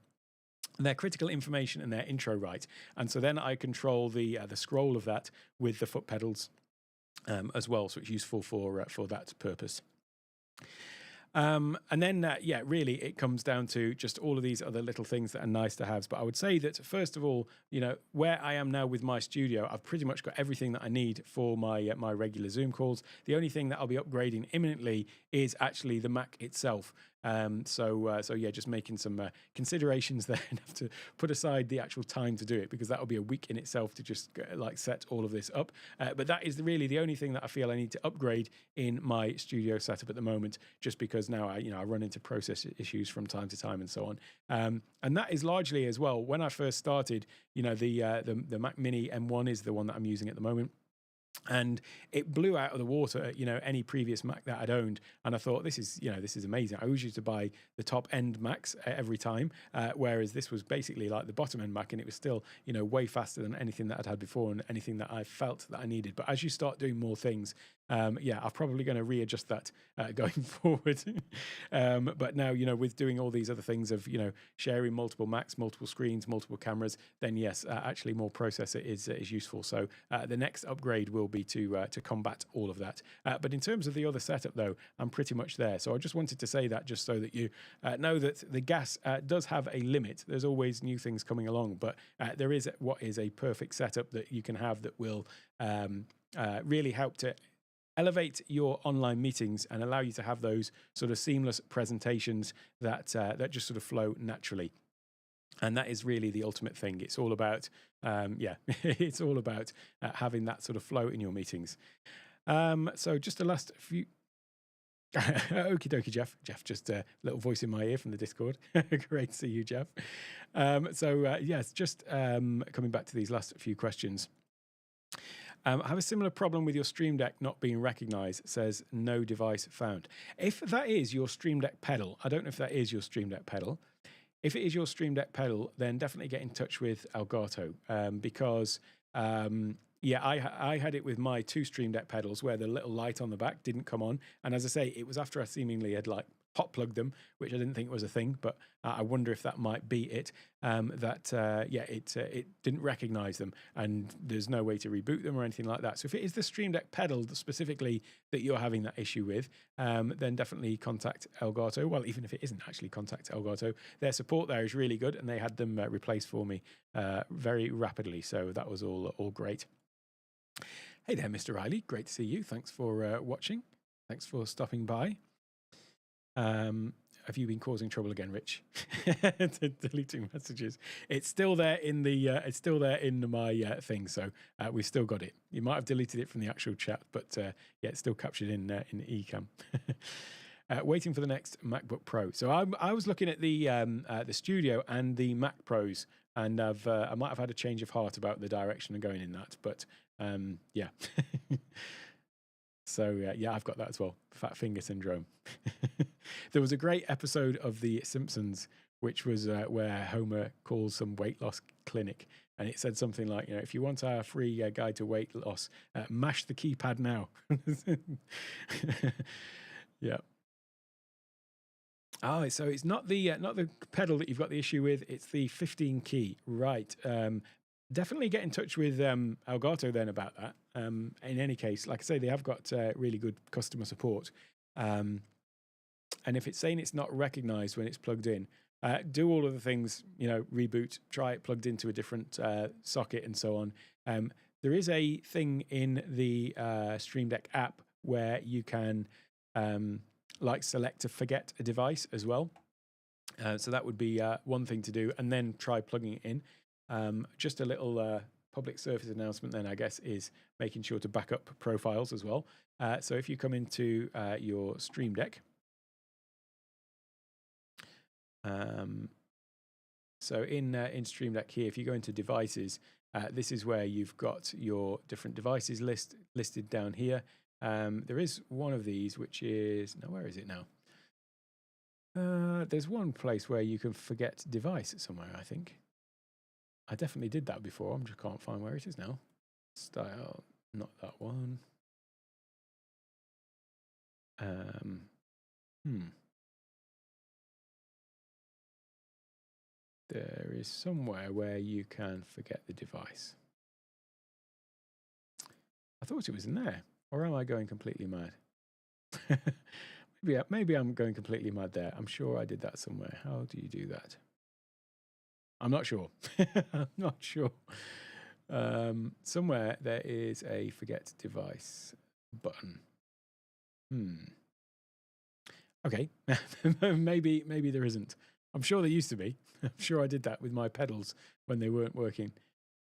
critical information and their intro right. And so then I control the scroll of that with the foot pedals as well. So it's useful for that purpose. And then, really, it comes down to just all of these other little things that are nice to have. But I would say that, first of all, where I am now with my studio, I've pretty much got everything that I need for my regular Zoom calls. The only thing that I'll be upgrading imminently is actually the Mac itself. Just making some considerations there, and have to put aside the actual time to do it, because that will be a week in itself to just set all of this up. But that is really the only thing that I feel I need to upgrade in my studio setup at the moment, just because now I run into process issues from time to time and so on. And that is largely as well, when I first started, the Mac Mini M1 is the one that I'm using at the moment. And it blew out of the water, any previous Mac that I'd owned. And I thought, this is amazing. I always used to buy the top end Macs every time, whereas this was basically like the bottom end Mac, and it was still, way faster than anything that I'd had before and anything that I felt that I needed. But as you start doing more things, I'm probably going to readjust that going forward. But now, with doing all these other things of, sharing multiple Macs, multiple screens, multiple cameras, then yes, actually more processor is useful. So the next upgrade will will be to combat all of that. But in terms of the other setup, though, I'm pretty much there. So I just wanted to say that just so that you know that the gas does have a limit. There's always new things coming along, but there is what is a perfect setup that you can have that will really help to elevate your online meetings and allow you to have those sort of seamless presentations that just sort of flow naturally. And that is really the ultimate thing. It's all about, it's all about having that sort of flow in your meetings. So just the last few. Okie dokie, Jeff. Jeff, just a little voice in my ear from the Discord. Great to see you, Jeff. Yes, just coming back to these last few questions. I have a similar problem with your Stream Deck not being recognized, says no device found. If that is your Stream Deck pedal, I don't know if that is your Stream Deck pedal. If it is your Stream Deck pedal, then definitely get in touch with Elgato because, I had it with my 2 Stream Deck pedals where the little light on the back didn't come on. And as I say, it was after I seemingly had hot plugged them, which I didn't think was a thing, but I wonder if that might be it. It didn't recognize them, and there's no way to reboot them or anything like that. So if it is the Stream Deck pedal specifically that you're having that issue with, then definitely contact Elgato. Well, even if it isn't, actually contact Elgato. Their support there is really good, and they had them replaced for me very rapidly. So that was all great. Hey there, Mr. Riley. Great to see you. Thanks for watching. Thanks for stopping by. Have you been causing trouble again, Rich? Deleting messages. It's still there in the. It's still there in my thing. So we've still got it. You might have deleted it from the actual chat, but it's still captured in Ecamm. Waiting for the next MacBook Pro. So I was looking at the Studio and the Mac Pros, and I might have had a change of heart about the direction of going in that. But yeah. So I've got that as well. Fat finger syndrome. There was a great episode of The Simpsons, which was where Homer calls some weight loss clinic, and it said something like, if you want our free guide to weight loss, mash the keypad now. Yeah. Oh, so it's not the pedal that you've got the issue with. It's the 15 key, right? Definitely get in touch with Elgato then about that. In any case, like I say, they have got really good customer support. And if it's saying it's not recognized when it's plugged in, do all of the things, reboot, try it plugged into a different socket and so on. There is a thing in the Stream Deck app where you can select to forget a device as well. So that would be one thing to do, and then try plugging it in. Just a little public service announcement then, I guess, is making sure to back up profiles as well. So if you come into your Stream Deck, so in Stream Deck here, if you go into devices, this is where you've got your different devices listed down here. There is one of these, which is, now where is it now? There's one place where you can forget device somewhere, I think. I definitely did that before. I just can't find where it is now. Style, not that one. There is somewhere where you can forget the device. I thought it was in there. Or am I going completely mad? Maybe I'm going completely mad there. I'm sure I did that somewhere. How do you do that? I'm not sure. I'm not sure. Somewhere there is a forget device button. Okay. maybe there isn't. I'm sure there used to be. I'm sure I did that with my pedals when they weren't working.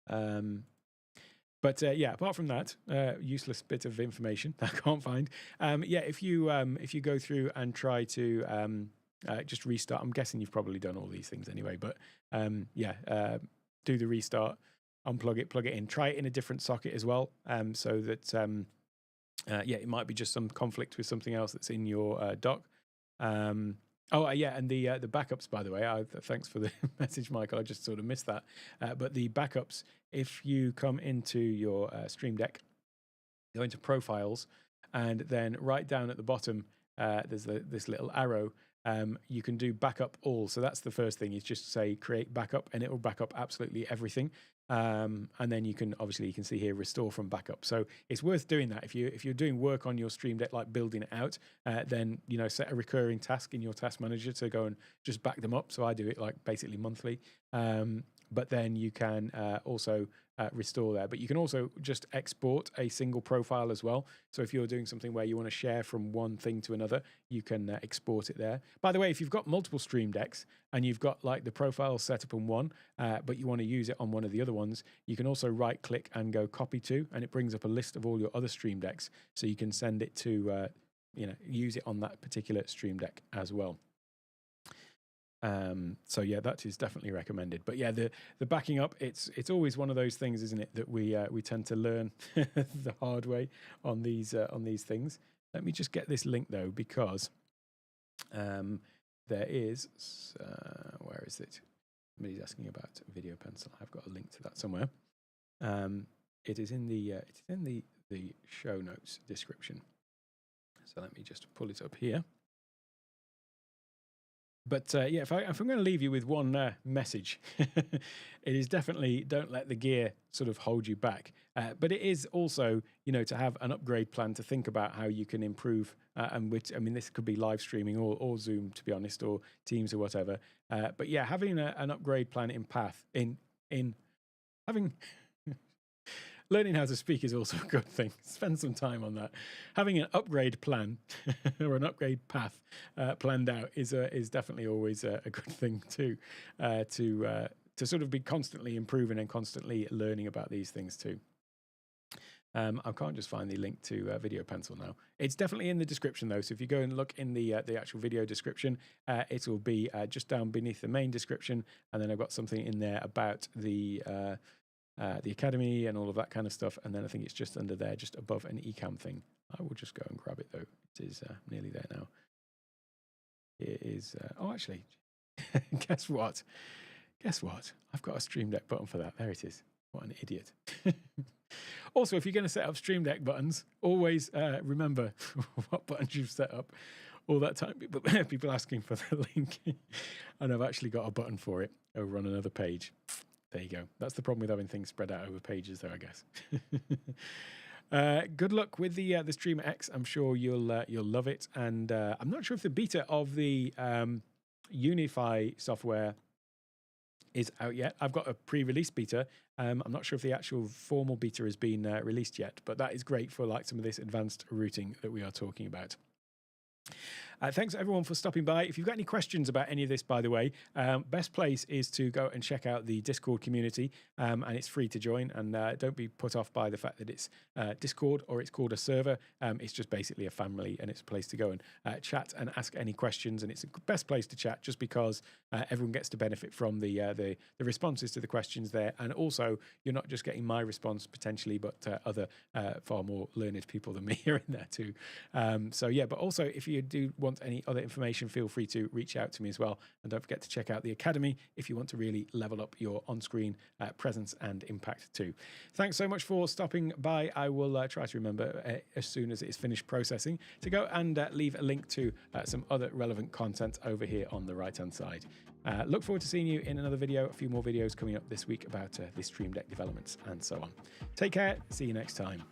But apart from that, useless bit of information I can't find. If you go through and try to just restart, I'm guessing you've probably done all these things anyway. But do the restart, unplug it, plug it in, try it in a different socket as well, so that it might be just some conflict with something else that's in your dock. And the backups, by the way, thanks for the message, Michael. I just sort of missed that. But the backups, if you come into your Stream Deck, go into Profiles, and then right down at the bottom, there's this little arrow. You can do backup all. So that's the first thing, is just say create backup, and it will back up absolutely everything. And then you can see here restore from backup. So it's worth doing that if you're doing work on your Stream Deck, like building it out. Then set a recurring task in your task manager to go and just back them up. So I do it like basically monthly. But then you can also restore there. But you can also just export a single profile as well. So if you're doing something where you want to share from one thing to another, you can export it there. By the way, if you've got multiple Stream Decks and you've got like the profile set up on one, but you want to use it on one of the other ones, you can also right click and go copy to, and it brings up a list of all your other Stream Decks. So you can send it to, use it on that particular Stream Deck as well. So yeah, that is definitely recommended. But yeah, the backing up, it's always one of those things, isn't it, that we tend to learn the hard way on these things. Let me just get this link though, because there is where is it? Somebody's asking about Video Pencil. I've got a link to that somewhere. It is in the show notes description. So let me just pull it up here. But yeah, if I'm going to leave you with one message, it is definitely don't let the gear sort of hold you back. But it is also, to have an upgrade plan, to think about how you can improve. And this could be live streaming or Zoom, to be honest, or Teams or whatever. But yeah, having an upgrade plan in path in having. Learning how to speak is also a good thing. Spend some time on that. Having an upgrade plan or an upgrade path planned out is definitely always a good thing too. To sort of be constantly improving and constantly learning about these things too. I can't just find the link to Video Pencil now. It's definitely in the description though. So if you go and look in the actual video description, it will be just down beneath the main description, and then I've got something in there about the Academy and all of that kind of stuff. And then I think it's just under there, just above an Ecamm thing. I will just go and grab it though. It is nearly there now. It is, actually, guess what? I've got a Stream Deck button for that. There it is. What an idiot. Also, if you're going to set up Stream Deck buttons, always remember what buttons you've set up. All that time, people asking for the link. And I've actually got a button for it over on another page. There you go. That's the problem with having things spread out over pages there, I guess. Good luck with the Streamer X. I'm sure you'll love it. And I'm not sure if the beta of the Unify software is out yet. I've got a pre-release beta. I'm not sure if the actual formal beta has been released yet, but that is great for like some of this advanced routing that we are talking about. Thanks everyone for stopping by. If you've got any questions about any of this, by the way, best place is to go and check out the Discord community, and it's free to join. And don't be put off by the fact that it's Discord or it's called a server. It's just basically a family, and it's a place to go and chat and ask any questions. And it's the best place to chat just because everyone gets to benefit from the responses to the questions there. And also, you're not just getting my response potentially, but other far more learned people than me are in there too. So yeah, but also if you do want any other information, feel free to reach out to me as well. And don't forget to check out the Academy if you want to really level up your on-screen presence and impact too. Thanks so much for stopping by. I will try to remember as soon as it is finished processing to go and leave a link to some other relevant content over here on the right-hand side. Look forward to seeing you in another video. A few more videos coming up this week about the Stream Deck developments and so on. Take care. See you next time.